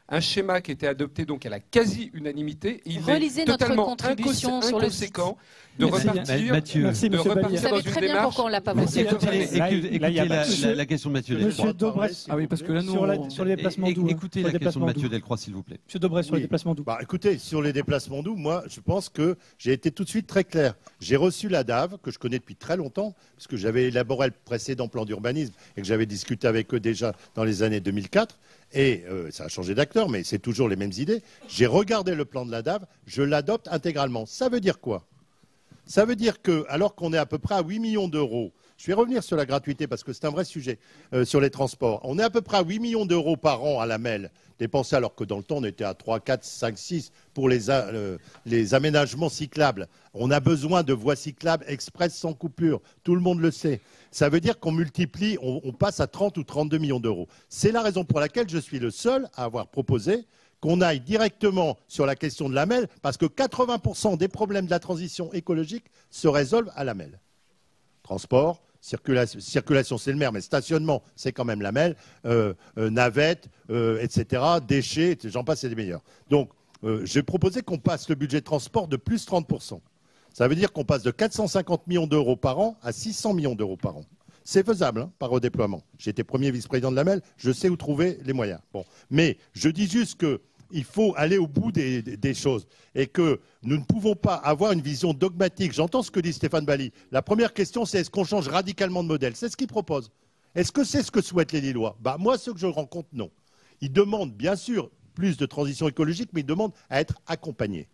un schéma qui a été adopté donc à la quasi-unanimité, il est totalement inconséquent de repartir, Merci, de repartir dans une démarche. Pourquoi on l'a pas voté. Écoutez la question de Mathieu Delcroix. Monsieur Daubresse, ah oui, parce que là, nous, sur les déplacements doux. Écoutez la question de Mathieu Delcroix, s'il vous plaît. Monsieur Daubresse, sur les déplacements doux. Écoutez, sur les déplacements doux, moi, je pense que j'ai été tout de suite très clair. J'ai reçu la DAV, que je connais depuis très longtemps, parce que j'avais élaboré le précédent plan d'urbanisme et que j'avais discuté avec eux déjà dans les années 2004. Et ça a changé d'acteur, mais c'est toujours les mêmes idées. J'ai regardé le plan de la DAV, je l'adopte intégralement. Ça veut dire quoi? Ça veut dire que, alors qu'on est à peu près à 8 millions d'euros, je vais revenir sur la gratuité parce que c'est un vrai sujet, sur les transports. On est à peu près à 8 millions d'euros par an à la MEL dépensés, alors que dans le temps, on était à 3, 4, 5, 6 pour les aménagements cyclables. On a besoin de voies cyclables express sans coupure. Tout le monde le sait. Ça veut dire qu'on multiplie, on passe à 30 ou 32 millions d'euros. C'est la raison pour laquelle je suis le seul à avoir proposé qu'on aille directement sur la question de la MEL, parce que 80% des problèmes de la transition écologique se résolvent à la MEL. Transport, circulation c'est le maire, mais stationnement c'est quand même la MEL, navette, etc., déchets, j'en passe, c'est des meilleurs. Donc, j'ai proposé qu'on passe le budget de transport de plus 30%. Ça veut dire qu'on passe de 450 millions d'euros par an à 600 millions d'euros par an. C'est faisable par redéploiement. J'ai été premier vice-président de la MEL, je sais où trouver les moyens. Bon. Mais je dis juste qu'il faut aller au bout des choses et que nous ne pouvons pas avoir une vision dogmatique. J'entends ce que dit Stéphane Bailly. La première question, c'est est-ce qu'on change radicalement de modèle? C'est ce qu'il propose. Est-ce que c'est ce que souhaitent les Lillois? Moi, ceux que je rencontre, non. Ils demandent, bien sûr, plus de transition écologique, mais ils demandent à être accompagnés.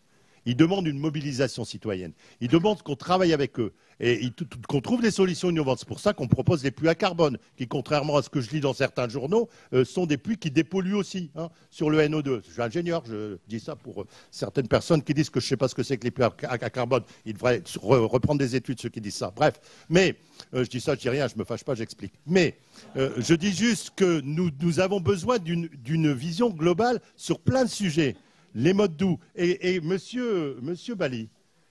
Ils demandent une mobilisation citoyenne. Ils demandent qu'on travaille avec eux et qu'on trouve des solutions innovantes. C'est pour ça qu'on propose les puits à carbone, qui, contrairement à ce que je lis dans certains journaux, sont des puits qui dépolluent aussi sur le NO2. Je suis ingénieur, je dis ça pour certaines personnes qui disent que je ne sais pas ce que c'est que les puits à carbone. Ils devraient reprendre des études, ceux qui disent ça. Bref, mais je dis ça, je dis rien, je ne me fâche pas, j'explique. Mais je dis juste que nous avons besoin d'une vision globale sur plein de sujets. Les modes doux. Et monsieur Bailly,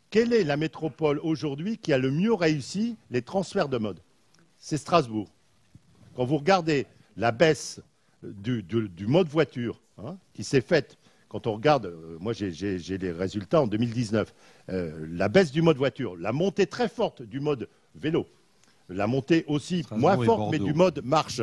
quelle est la métropole aujourd'hui qui a le mieux réussi les transferts de mode? C'est Strasbourg. Quand vous regardez la baisse du mode voiture qui s'est faite, quand on regarde, moi j'ai les résultats en 2019, la baisse du mode voiture, la montée très forte du mode vélo, la montée aussi moins forte, mais du mode marche.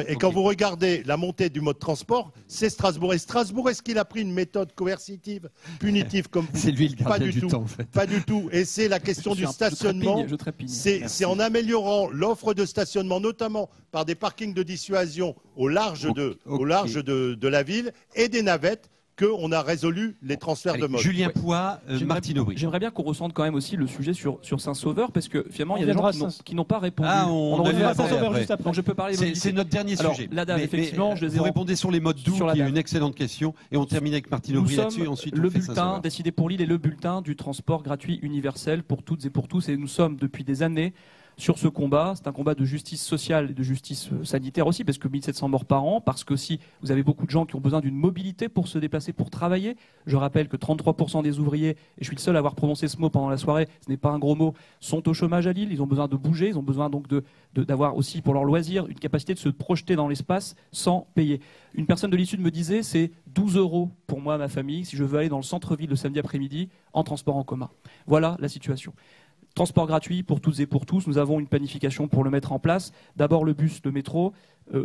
Et quand vous regardez la montée du mode transport, c'est Strasbourg. Et Strasbourg, est-ce qu'il a pris une méthode coercitive, punitive comme vous? C'est lui le gardien du temps, en fait. Pas du tout. Et c'est la question du stationnement. C'est en améliorant l'offre de stationnement, notamment par des parkings de dissuasion au large de la ville et des navettes, qu'on a résolu les transferts de mode. Julien Poix, Martine Aubry. J'aimerais bien qu'on ressente quand même aussi le sujet sur Saint-Sauveur, parce que finalement, il y a des gens qui n'ont pas répondu. On reviendra Saint-Sauveur juste après. Donc je peux parler. C'est notre dernier sujet. La DAV, effectivement, je les ai. Vous répondez sur les modes doux, qui est une excellente question, et on termine avec Martine Aubry là-dessus. Ensuite, le bulletin décidé pour Lille est le bulletin du transport gratuit universel pour toutes et pour tous, et nous sommes depuis des années sur ce combat. C'est un combat de justice sociale et de justice sanitaire aussi, parce que 1700 morts par an, parce que si vous avez beaucoup de gens qui ont besoin d'une mobilité pour se déplacer, pour travailler. Je rappelle que 33% des ouvriers, et je suis le seul à avoir prononcé ce mot pendant la soirée, ce n'est pas un gros mot, sont au chômage à Lille. Ils ont besoin de bouger, ils ont besoin donc d'avoir aussi pour leur loisir une capacité de se projeter dans l'espace sans payer. Une personne de l'issue me disait, c'est 12 € pour moi, ma famille, si je veux aller dans le centre-ville le samedi après-midi en transport en commun. Voilà la situation. Transport gratuit pour toutes et pour tous. Nous avons une planification pour le mettre en place. D'abord le bus, le métro.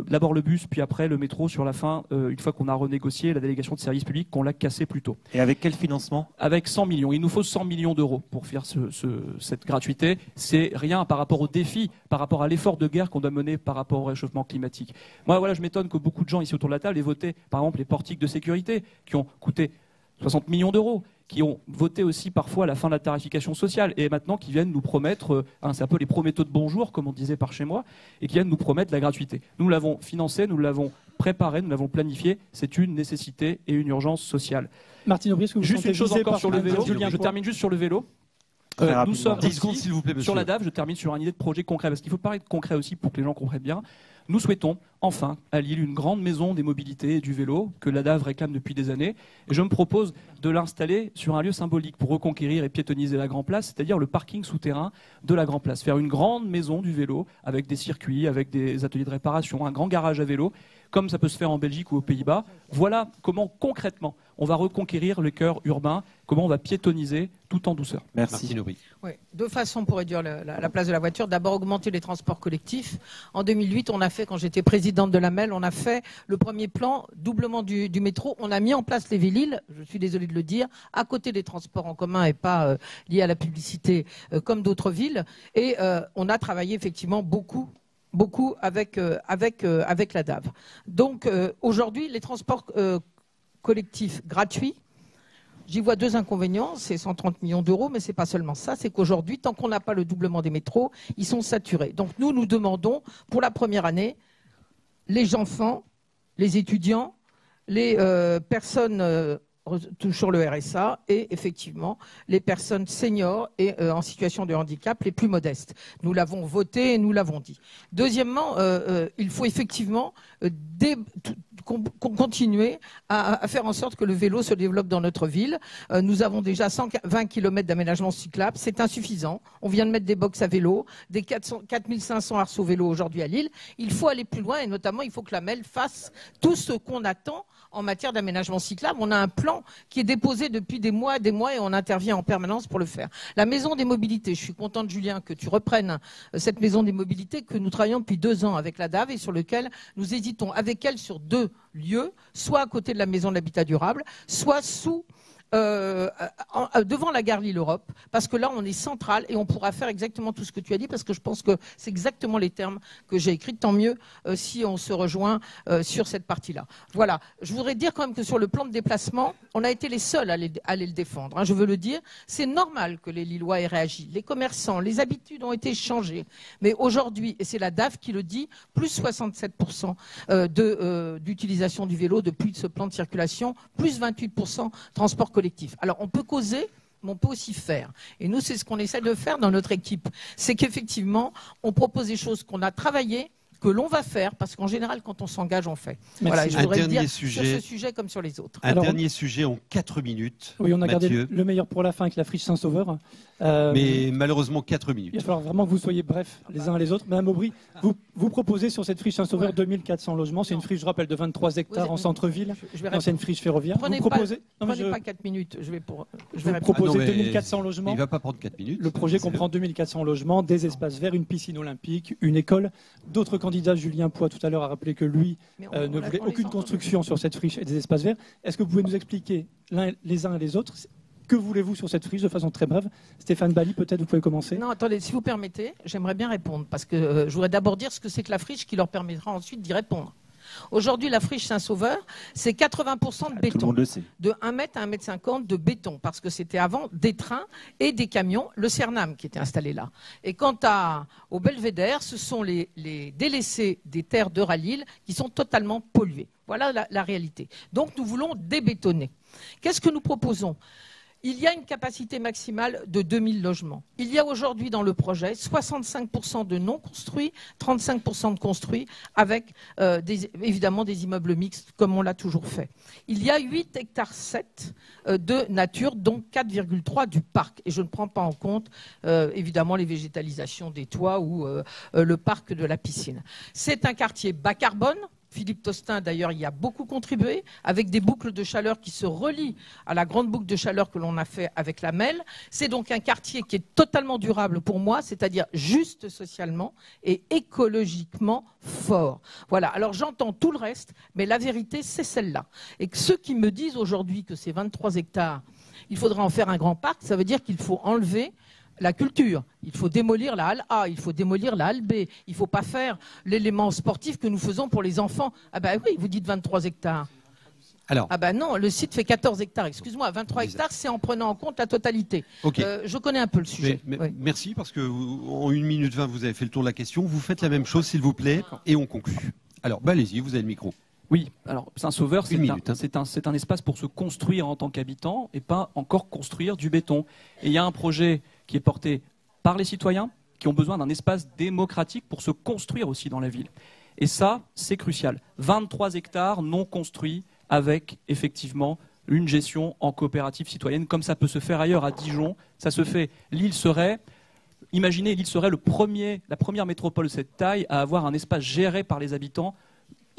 D'abord le bus, puis après le métro sur la fin, une fois qu'on a renégocié la délégation de service public, qu'on l'a cassé plus tôt. Et avec quel financement? Avec 100 millions. Il nous faut 100 millions d'euros pour faire cette gratuité. C'est rien par rapport au défi, par rapport à l'effort de guerre qu'on doit mener par rapport au réchauffement climatique. Moi, voilà, je m'étonne que beaucoup de gens ici autour de la table aient voté, par exemple, les portiques de sécurité qui ont coûté 60 millions d'euros, qui ont voté aussi parfois à la fin de la tarification sociale, et maintenant qui viennent nous promettre, c'est un peu les prométheux de bonjour, comme on disait par chez moi, et qui viennent nous promettre la gratuité. Nous l'avons financé, nous l'avons préparé, nous l'avons planifié, c'est une nécessité et une urgence sociale. Martine Aubry, est-ce que vous juste une chose encore sur le vélo, je termine juste sur le vélo. Nous sommes 10 secondes, s'il vous plaît, sur la DAV, je termine sur une idée de projet concret, parce qu'il faut parler de concret aussi pour que les gens comprennent bien. Nous souhaitons enfin à Lille une grande maison des mobilités et du vélo que la DAV réclame depuis des années. Et je me propose de l'installer sur un lieu symbolique pour reconquérir et piétonniser la Grand Place, c'est-à-dire le parking souterrain de la Grand Place. Faire une grande maison du vélo avec des circuits, avec des ateliers de réparation, un grand garage à vélo, comme ça peut se faire en Belgique ou aux Pays-Bas. Voilà comment concrètement on va reconquérir le cœur urbain, comment on va piétoniser tout en douceur. Merci. Oui, deux façons pour réduire la place de la voiture. D'abord, augmenter les transports collectifs. En 2008, on a fait, quand j'étais présidente de la MEL, on a fait le premier plan, doublement du métro. On a mis en place les Vélil, je suis désolée de le dire, à côté des transports en commun et pas liés à la publicité comme d'autres villes. Et on a travaillé effectivement beaucoup avec la DAV. Donc aujourd'hui, les transports collectifs gratuits, j'y vois deux inconvénients, c'est 130 millions d'euros, mais c'est pas seulement ça, c'est qu'aujourd'hui, tant qu'on n'a pas le doublement des métros, ils sont saturés. Donc nous demandons, pour la première année, les enfants, les étudiants, les personnes sur le RSA et effectivement les personnes seniors et en situation de handicap les plus modestes. Nous l'avons voté et nous l'avons dit. Deuxièmement, il faut effectivement continuer à faire en sorte que le vélo se développe dans notre ville. Nous avons déjà 120 km d'aménagement cyclable. C'est insuffisant. On vient de mettre des box à vélo, des 4500 arceaux vélo aujourd'hui à Lille. Il faut aller plus loin et notamment il faut que la MEL fasse tout ce qu'on attend en matière d'aménagement cyclable. On a un plan qui est déposé depuis des mois et on intervient en permanence pour le faire. La maison des mobilités, je suis contente Julien que tu reprennes cette maison des mobilités que nous travaillons depuis 2 ans avec la DAV et sur lequel nous hésitons avec elle sur 2 lieux, soit à côté de la maison de l'habitat durable, soit devant la gare Lille-Europe, parce que là on est central et on pourra faire exactement tout ce que tu as dit, parce que je pense que c'est exactement les termes que j'ai écrits, tant mieux si on se rejoint sur cette partie-là. Voilà, je voudrais dire quand même que sur le plan de déplacement, on a été les seuls à aller le défendre, hein, je veux le dire, c'est normal que les Lillois aient réagi, les commerçants, les habitudes ont été changées, mais aujourd'hui, et c'est la DAF qui le dit, plus 67% d'utilisation du vélo depuis ce plan de circulation, plus 28% transport collectif. Alors on peut causer, mais on peut aussi faire. Et nous, c'est ce qu'on essaie de faire dans notre équipe. C'est qu'effectivement, on propose des choses qu'on a travaillées que l'on va faire, parce qu'en général, quand on s'engage, on fait. Merci. Voilà, je voudrais le dire sujet, sur ce sujet comme sur les autres. Dernier sujet en 4 minutes. Oui, on a Mathieu. gardé le meilleur pour la fin avec la friche Saint-Sauveur. Mais malheureusement 4 minutes. Il va falloir vraiment que vous soyez brefs les uns les autres. Madame Aubry, vous proposez sur cette friche Saint-Sauveur 2400 logements. C'est une friche, je rappelle, de 23 hectares en centre-ville. C'est une friche ferroviaire. Prenez vous proposez... pas 4 minutes. Je vais proposer 2400 logements. Il ne va pas prendre 4 minutes. Le projet comprend 2400 logements, des espaces verts, une piscine olympique, une école. D'autres candidats, Julien Poix tout à l'heure a rappelé que lui ne voulait aucune construction sur cette friche et des espaces verts. Est-ce que vous pouvez nous expliquer les uns et les autres que voulez-vous sur cette friche de façon très brève? Stéphane Bally, peut-être vous pouvez commencer. Non, attendez, si vous permettez, j'aimerais bien répondre parce que je voudrais d'abord dire ce que c'est que la friche qui leur permettra ensuite d'y répondre. Aujourd'hui, la friche Saint-Sauveur, c'est 80% de béton. Tout le monde le sait. De 1 mètre à 1,50 m de béton, parce que c'était avant des trains et des camions, le Cernam qui était installé là. Et quant au Belvédère, ce sont les délaissés des terres de Ralil qui sont totalement pollués. Voilà la réalité. Donc nous voulons débétonner. Qu'est-ce que nous proposons ? Il y a une capacité maximale de 2000 logements. Il y a aujourd'hui dans le projet 65% de non construits, 35% de construits, avec évidemment des immeubles mixtes comme on l'a toujours fait. Il y a 8,7 hectares de nature, dont 4,3 du parc. Et je ne prends pas en compte évidemment les végétalisations des toits ou le parc de la piscine. C'est un quartier bas carbone. Philippe Tostin, d'ailleurs, y a beaucoup contribué, avec des boucles de chaleur qui se relient à la grande boucle de chaleur que l'on a fait avec la MEL. C'est donc un quartier qui est totalement durable pour moi, c'est-à-dire juste socialement et écologiquement fort. Voilà, alors j'entends tout le reste, mais la vérité, c'est celle-là. Et que ceux qui me disent aujourd'hui que ces 23 hectares, il faudra en faire un grand parc, ça veut dire qu'il faut enlever la culture. Il faut démolir la halle A, il faut démolir la halle B. Il ne faut pas faire l'élément sportif que nous faisons pour les enfants. Ah ben oui, vous dites 23 hectares. Alors, ah ben non, le site fait 14 hectares. Excuse-moi, 23 hectares, c'est en prenant en compte la totalité. Okay. Je connais un peu le sujet. Oui. Merci, parce que en 1 minute 20, vous avez fait le tour de la question. Vous faites la même chose, s'il vous plaît, et on conclut. Alors, allez-y, vous avez le micro. Oui, alors Saint-Sauveur, c'est un espace pour se construire en tant qu'habitant et pas encore construire du béton. Et il y a un projet qui est porté par les citoyens qui ont besoin d'un espace démocratique pour se construire aussi dans la ville. Et ça, c'est crucial. 23 hectares non construits avec effectivement une gestion en coopérative citoyenne, comme ça peut se faire ailleurs à Dijon. Ça se fait. Imaginez, Lille serait la première métropole de cette taille à avoir un espace géré par les habitants.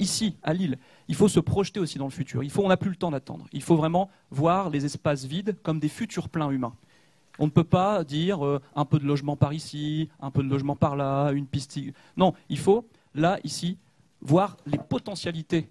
Ici, à Lille, il faut se projeter aussi dans le futur. On n'a plus le temps d'attendre. Il faut vraiment voir les espaces vides comme des futurs pleins humains. On ne peut pas dire un peu de logement par ici, un peu de logement par là, une piste. Non, il faut, là, ici, voir les potentialités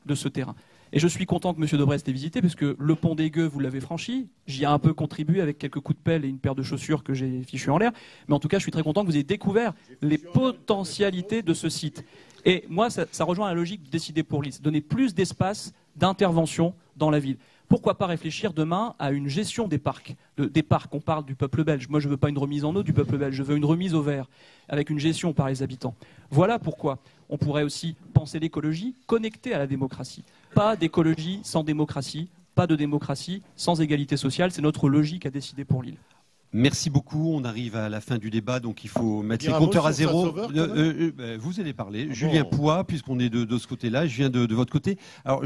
de ce terrain. Et je suis content que M. Debrest ait visité, parce que le pont des Gueux, vous l'avez franchi. J'y ai un peu contribué avec quelques coups de pelle et une paire de chaussures que j'ai fichues en l'air. Mais en tout cas, je suis très content que vous ayez découvert les potentialités de ce site. Et moi, ça rejoint la logique de décider pour Lille, donner plus d'espace d'intervention dans la ville. Pourquoi pas réfléchir demain à une gestion des parcs. On parle du peuple belge. Moi, je ne veux pas une remise en eau du peuple belge. Je veux une remise au vert, avec une gestion par les habitants. Voilà pourquoi on pourrait aussi penser l'écologie connectée à la démocratie. Pas d'écologie sans démocratie, pas de démocratie sans égalité sociale. C'est notre logique à décider pour Lille. Merci beaucoup. On arrive à la fin du débat, donc il faut mettre les compteurs à zéro. Vous allez parler. Julien Poix, puisqu'on est de ce côté-là, je viens de votre côté. Alors,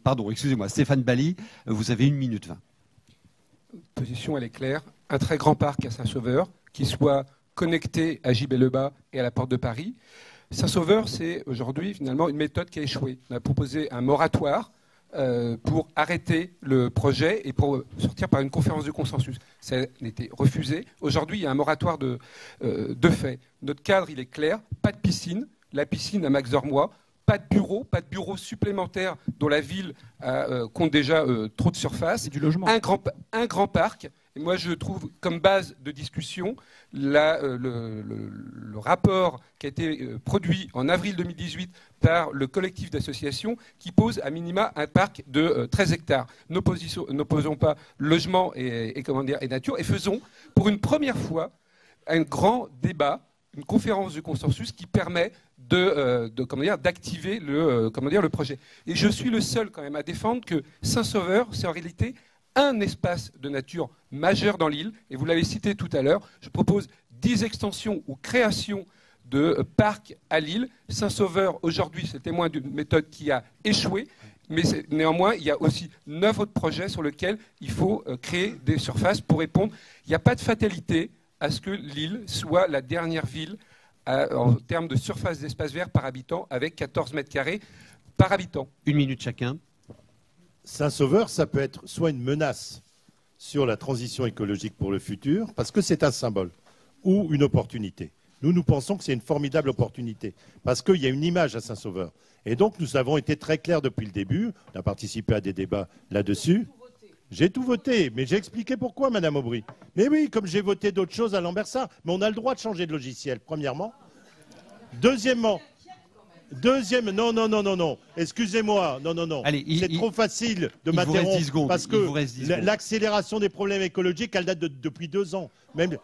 pardon, excusez-moi, Stéphane Bally, vous avez 1 minute 20. Position, elle est claire. Un très grand parc à Saint-Sauveur, qui soit connecté à Gibet-le-Bas et à la Porte de Paris. Saint-Sauveur, c'est aujourd'hui finalement une méthode qui a échoué. On a proposé un moratoire pour arrêter le projet et pour sortir par une conférence de consensus. Ça a été refusé. Aujourd'hui, il y a un moratoire de fait. Notre cadre, il est clair. Pas de piscine. La piscine à Max Dormois. Pas de bureaux supplémentaires dont la ville compte déjà trop de surface. Et du logement. Un grand parc. Et moi, je trouve comme base de discussion le rapport qui a été produit en avril 2018 par le collectif d'associations qui pose à minima un parc de 13 hectares. N'opposons pas logement et nature, et faisons pour une première fois un grand débat, une conférence de consensus qui permet d'activer le projet. Et je suis le seul quand même à défendre que Saint-Sauveur, c'est en réalité un espace de nature majeur dans l'île, et vous l'avez cité tout à l'heure. Je propose 10 extensions ou créations de parcs à Lille. Saint-Sauveur, aujourd'hui, c'est témoin d'une méthode qui a échoué. Mais néanmoins, il y a aussi 9 autres projets sur lesquels il faut créer des surfaces pour répondre. Il n'y a pas de fatalité à ce que Lille soit la dernière ville en termes de surface d'espace vert par habitant, avec 14 mètres carrés par habitant. 1 minute chacun. Saint-Sauveur, ça peut être soit une menace sur la transition écologique pour le futur, parce que c'est un symbole, ou une opportunité. Nous pensons que c'est une formidable opportunité, parce qu'il y a une image à Saint-Sauveur. Et donc, nous avons été très clairs depuis le début. On a participé à des débats là-dessus. J'ai tout voté, mais j'ai expliqué pourquoi, Madame Aubry. Mais oui, comme j'ai voté d'autres choses à Lambersart. Mais on a le droit de changer de logiciel, premièrement. Deuxièmement, non. Excusez-moi, non. C'est trop facile de m'interrompre parce que l'accélération des problèmes écologiques, elle date depuis 2 ans. Même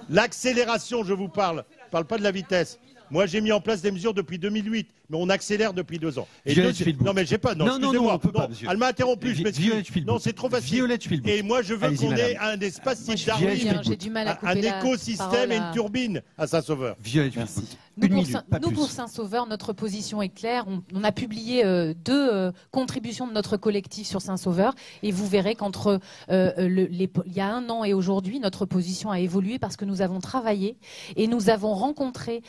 l'accélération, je vous parle pas de la vitesse. Moi, j'ai mis en place des mesures depuis 2008, mais on accélère depuis 2 ans. Et non, mais j'ai pas. Non, excusez-moi. On peut pas, monsieur. Elle m'a interrompu. Je m'excuse. Non, c'est trop facile. Et moi, je veux qu'on ait un espace type Darwin, un écosystème et une turbine à Saint-Sauveur. Nous, pour Saint-Sauveur, notre position est claire. On a publié 2 contributions de notre collectif sur Saint-Sauveur, et vous verrez qu'entre il y a 1 an et aujourd'hui, notre position a évolué parce que nous avons travaillé et nous avons rencontré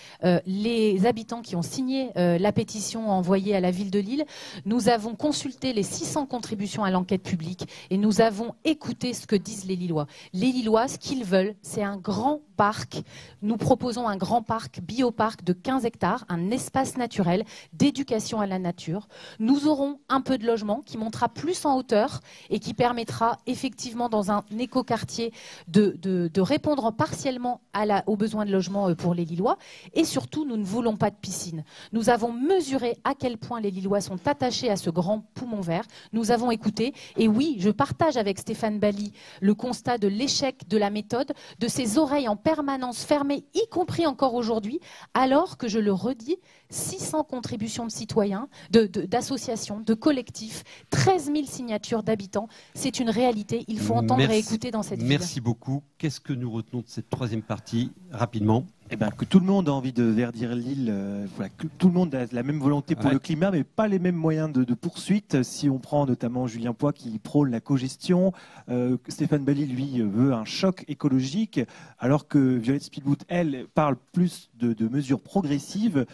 les habitants qui ont signé la pétition envoyée à la ville de Lille. Nous avons consulté les 600 contributions à l'enquête publique et nous avons écouté ce que disent les Lillois. Les Lillois, ce qu'ils veulent, c'est un grand parc. Nous proposons un grand parc, bioparc de 15 hectares, un espace naturel d'éducation à la nature. Nous aurons un peu de logement qui montera plus en hauteur et qui permettra effectivement dans un écoquartier de répondre partiellement aux besoins de logement pour les Lillois. Et surtout, nous ne voulons pas de piscine. Nous avons mesuré à quel point les Lillois sont attachés à ce grand poumon vert. Nous avons écouté. Et oui, je partage avec Stéphane Bally le constat de l'échec de la méthode, de ces oreilles en permanence fermées, y compris encore aujourd'hui, alors que, je le redis, 600 contributions de citoyens, d'associations, de collectifs, 13 000 signatures d'habitants. C'est une réalité. Il faut entendre et écouter dans cette ville. Merci beaucoup. Qu'est-ce que nous retenons de cette 3e partie, rapidement? Que tout le monde a envie de verdir l'île, que tout le monde a la même volonté pour le climat, mais pas les mêmes moyens de poursuite. Si on prend notamment Julien Poix qui prône la cogestion, Stéphane Bally, lui, veut un choc écologique, alors que Violette Spielbout, elle, parle plus de mesures progressives,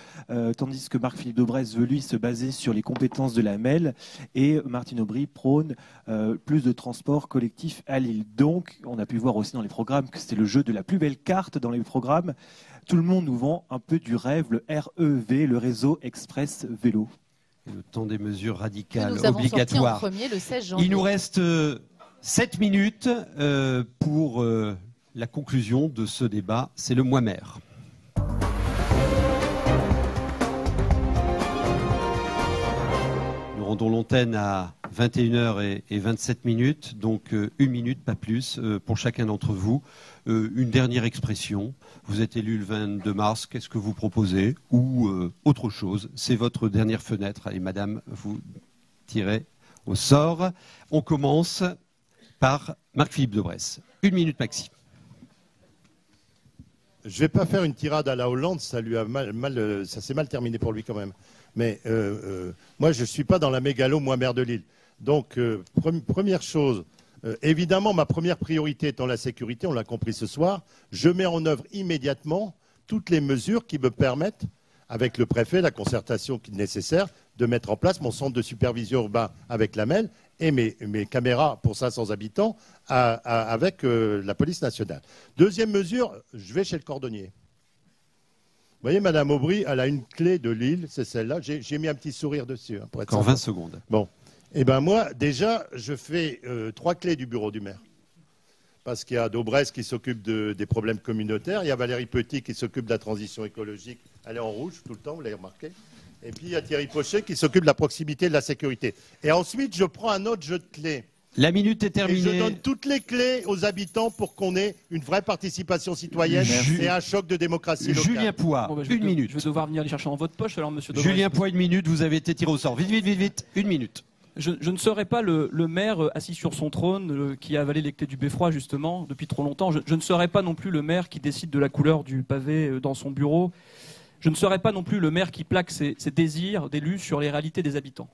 tandis que Marc-Philippe Daubresse veut, lui, se baser sur les compétences de la MEL, et Martine Aubry prône plus de transport collectif à Lille. Donc, on a pu voir aussi dans les programmes que c'était le jeu de la plus belle carte dans les programmes. Tout le monde nous vend un peu du rêve, le REV, le réseau express vélo. Le temps des mesures radicales nous avons obligatoires. sorti en premier le 16 janvier. Il nous reste 7 minutes pour la conclusion de ce débat. C'est le Moi-Maire. Nous rendons l'antenne à 21h27, donc 1 minute, pas plus, pour chacun d'entre vous. Une dernière expression. Vous êtes élu le 22 mars, qu'est-ce que vous proposez? Ou autre chose, c'est votre dernière fenêtre. Allez, madame, vous tirez au sort. On commence par Marc-Philippe Daubresse. 1 minute maxi. Je ne vais pas faire une tirade à la Hollande, ça s'est mal terminé pour lui quand même. Mais moi, je ne suis pas dans la mégalo, moi, maire de Lille. Donc, première chose, évidemment, ma première priorité étant la sécurité, on l'a compris ce soir, je mets en œuvre immédiatement toutes les mesures qui me permettent, avec le préfet, la concertation qui est nécessaire, de mettre en place mon centre de supervision urbain avec la MEL et mes caméras pour 500 habitants avec la police nationale. Deuxième mesure, je vais chez le cordonnier. Vous voyez, Madame Aubry, elle a une clé de Lille, c'est celle-là. J'ai mis un petit sourire dessus. Pour être encore 20 secondes. Bon. Eh bien, moi, déjà, je fais 3 clés du bureau du maire. Parce qu'il y a Daubresse qui s'occupe des problèmes communautaires, il y a Valérie Petit qui s'occupe de la transition écologique, elle est en rouge tout le temps, vous l'avez remarqué. Et puis, il y a Thierry Pochet qui s'occupe de la proximité et de la sécurité. Et ensuite, je prends un autre jeu de clés. La minute est terminée. Et je donne toutes les clés aux habitants pour qu'on ait une vraie participation citoyenne et un choc de démocratie locale. Julien Poix, 1 minute. Je vais devoir venir les chercher dans votre poche, alors, monsieur Daubresse. Julien Poix, 1 minute, vous avez été tiré au sort. Vite. 1 minute. Je ne serai pas le maire assis sur son trône qui a avalé les clés du beffroi justement depuis trop longtemps. Je ne serai pas non plus le maire qui décide de la couleur du pavé dans son bureau. Je ne serai pas non plus le maire qui plaque ses désirs d'élus sur les réalités des habitants.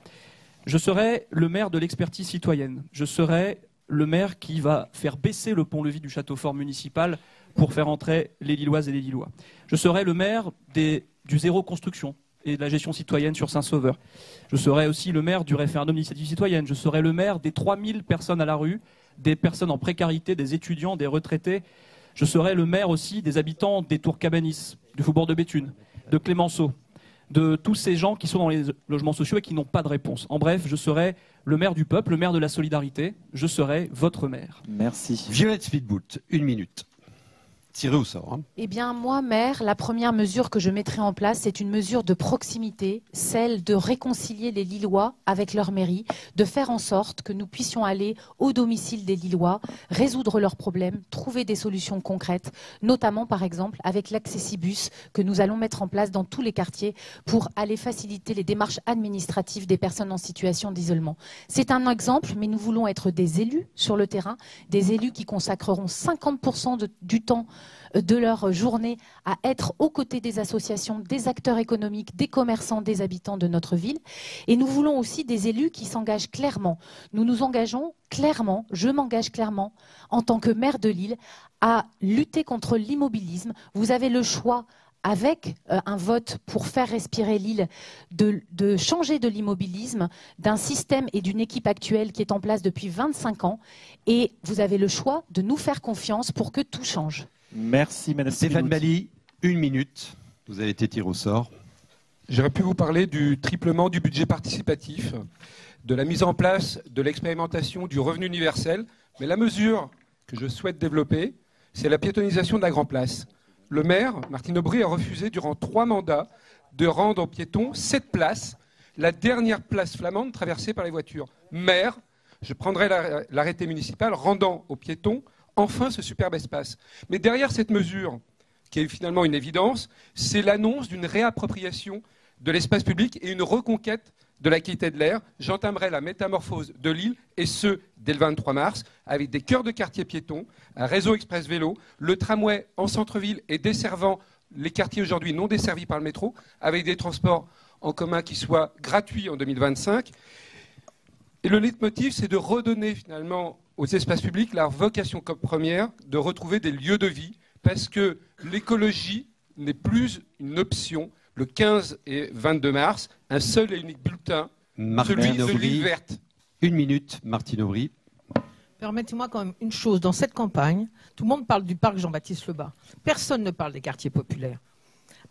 Je serai le maire de l'expertise citoyenne. Je serai le maire qui va faire baisser le pont-levis du château fort municipal pour faire entrer les Lilloises et les Lillois. Je serai le maire du zéro construction et de la gestion citoyenne sur Saint-Sauveur. Je serai aussi le maire du référendum d'initiative citoyenne. Je serai le maire des 3000 personnes à la rue, des personnes en précarité, des étudiants, des retraités. Je serai le maire aussi des habitants des Tours Cabanis, du Faubourg de Béthune, de Clémenceau, de tous ces gens qui sont dans les logements sociaux et qui n'ont pas de réponse. En bref, je serai le maire du peuple, le maire de la solidarité. Je serai votre maire. Merci. Violette Speedboot, 1 minute. Tiré au sort. Hein. Eh bien, moi, maire, la première mesure que je mettrai en place, c'est une mesure de proximité, celle de réconcilier les Lillois avec leur mairie, de faire en sorte que nous puissions aller au domicile des Lillois, résoudre leurs problèmes, trouver des solutions concrètes, notamment, par exemple, avec l'accessibus que nous allons mettre en place dans tous les quartiers pour aller faciliter les démarches administratives des personnes en situation d'isolement. C'est un exemple, mais nous voulons être des élus sur le terrain, des élus qui consacreront 50% du temps de leur journée à être aux côtés des associations, des acteurs économiques, des commerçants, des habitants de notre ville. Et nous voulons aussi des élus qui s'engagent clairement. Nous nous engageons clairement, je m'engage clairement, en tant que maire de Lille, à lutter contre l'immobilisme. Vous avez le choix, avec un vote pour faire respirer Lille, de changer de l'immobilisme, d'un système et d'une équipe actuelle qui est en place depuis 25 ans. Et vous avez le choix de nous faire confiance pour que tout change. Merci, Madame Stéphane Bally, 1 minute. Vous avez été tiré au sort. J'aurais pu vous parler du triplement du budget participatif, de la mise en place de l'expérimentation du revenu universel. Mais la mesure que je souhaite développer, c'est la piétonisation de la Grand Place. Le maire, Martine Aubry, a refusé durant 3 mandats de rendre aux piétons 7 places, la dernière place flamande traversée par les voitures. Maire, je prendrai l'arrêté municipal rendant aux piétons enfin ce superbe espace. Mais derrière cette mesure, qui est finalement une évidence, c'est l'annonce d'une réappropriation de l'espace public et une reconquête de la qualité de l'air. J'entamerai la métamorphose de Lille, et ce, dès le 23 mars, avec des cœurs de quartiers piétons, un réseau express vélo, le tramway en centre-ville et desservant les quartiers aujourd'hui non desservis par le métro, avec des transports en commun qui soient gratuits en 2025. Et le leitmotiv, c'est de redonner finalement aux espaces publics leur vocation comme première, de retrouver des lieux de vie, parce que l'écologie n'est plus une option. Le 15 et 22 mars, un seul et unique bulletin, celui de Lille verte. 1 minute, Martine Aubry. Permettez-moi quand même une chose. Dans cette campagne, tout le monde parle du parc Jean-Baptiste Lebas. Personne ne parle des quartiers populaires.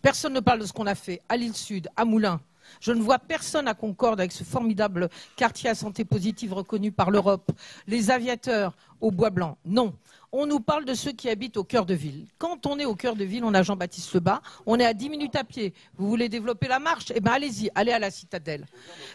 Personne ne parle de ce qu'on a fait à Lille Sud, à Moulins. Je ne vois personne à Concorde avec ce formidable quartier à santé positive reconnu par l'Europe. Les aviateurs au Bois Blanc, non. On nous parle de ceux qui habitent au cœur de ville. Quand on est au cœur de ville, on a Jean-Baptiste Lebas, on est à 10 minutes à pied. Vous voulez développer la marche? Eh bien, allez-y, allez à la Citadelle.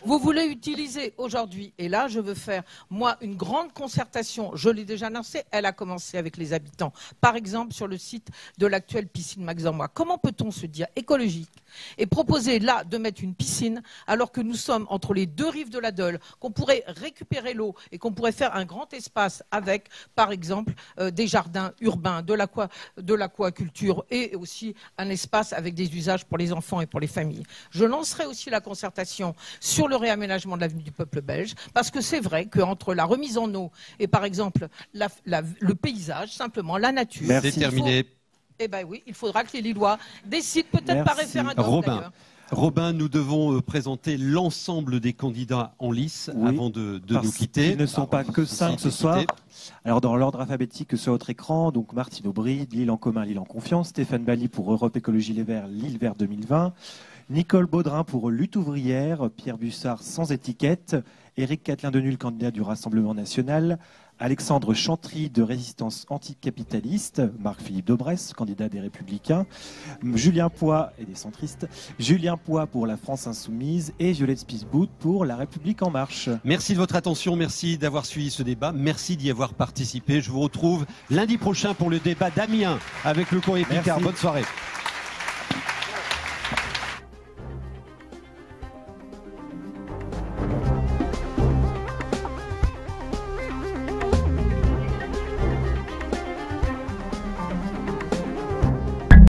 Vous voulez utiliser aujourd'hui, et là, je veux faire, moi, une grande concertation. Je l'ai déjà annoncé, elle a commencé avec les habitants. Par exemple, sur le site de l'actuelle piscine Max Zambois. Comment peut-on se dire écologique et proposer là de mettre une piscine alors que nous sommes entre les 2 rives de la Deule, qu'on pourrait récupérer l'eau et qu'on pourrait faire un grand espace avec, par exemple, des jardins urbains, de l'aquaculture et aussi un espace avec des usages pour les enfants et pour les familles. Je lancerai aussi la concertation sur le réaménagement de l'avenue du peuple belge, parce que c'est vrai qu'entre la remise en eau et, par exemple, le paysage, simplement la nature... C'est terminé. Eh bien oui, il faudra que les Lillois décident peut-être par référendum d'ailleurs. Robin, nous devons présenter l'ensemble des candidats en lice avant de nous quitter. Ils ne sont pas que 5 ce soir. Alors dans l'ordre alphabétique sur votre écran, donc Martine Aubry, Lille en commun, Lille en confiance, Stéphane Bally pour Europe Écologie Les Verts, Lille Vert 2020, Nicole Baudrin pour Lutte ouvrière, Pierre Bussard sans étiquette, Éric Catelin-Denulle, candidat du Rassemblement national, Alexandre Chantry de Résistance anticapitaliste, Marc-Philippe Daubresse, candidat des Républicains, Julien Poix et des centristes, Julien Poix pour la France Insoumise et Violette Speedboot pour la République En Marche. Merci de votre attention, merci d'avoir suivi ce débat, merci d'y avoir participé. Je vous retrouve lundi prochain pour le débat d'Amiens avec le Courrier Picard. Bonne soirée.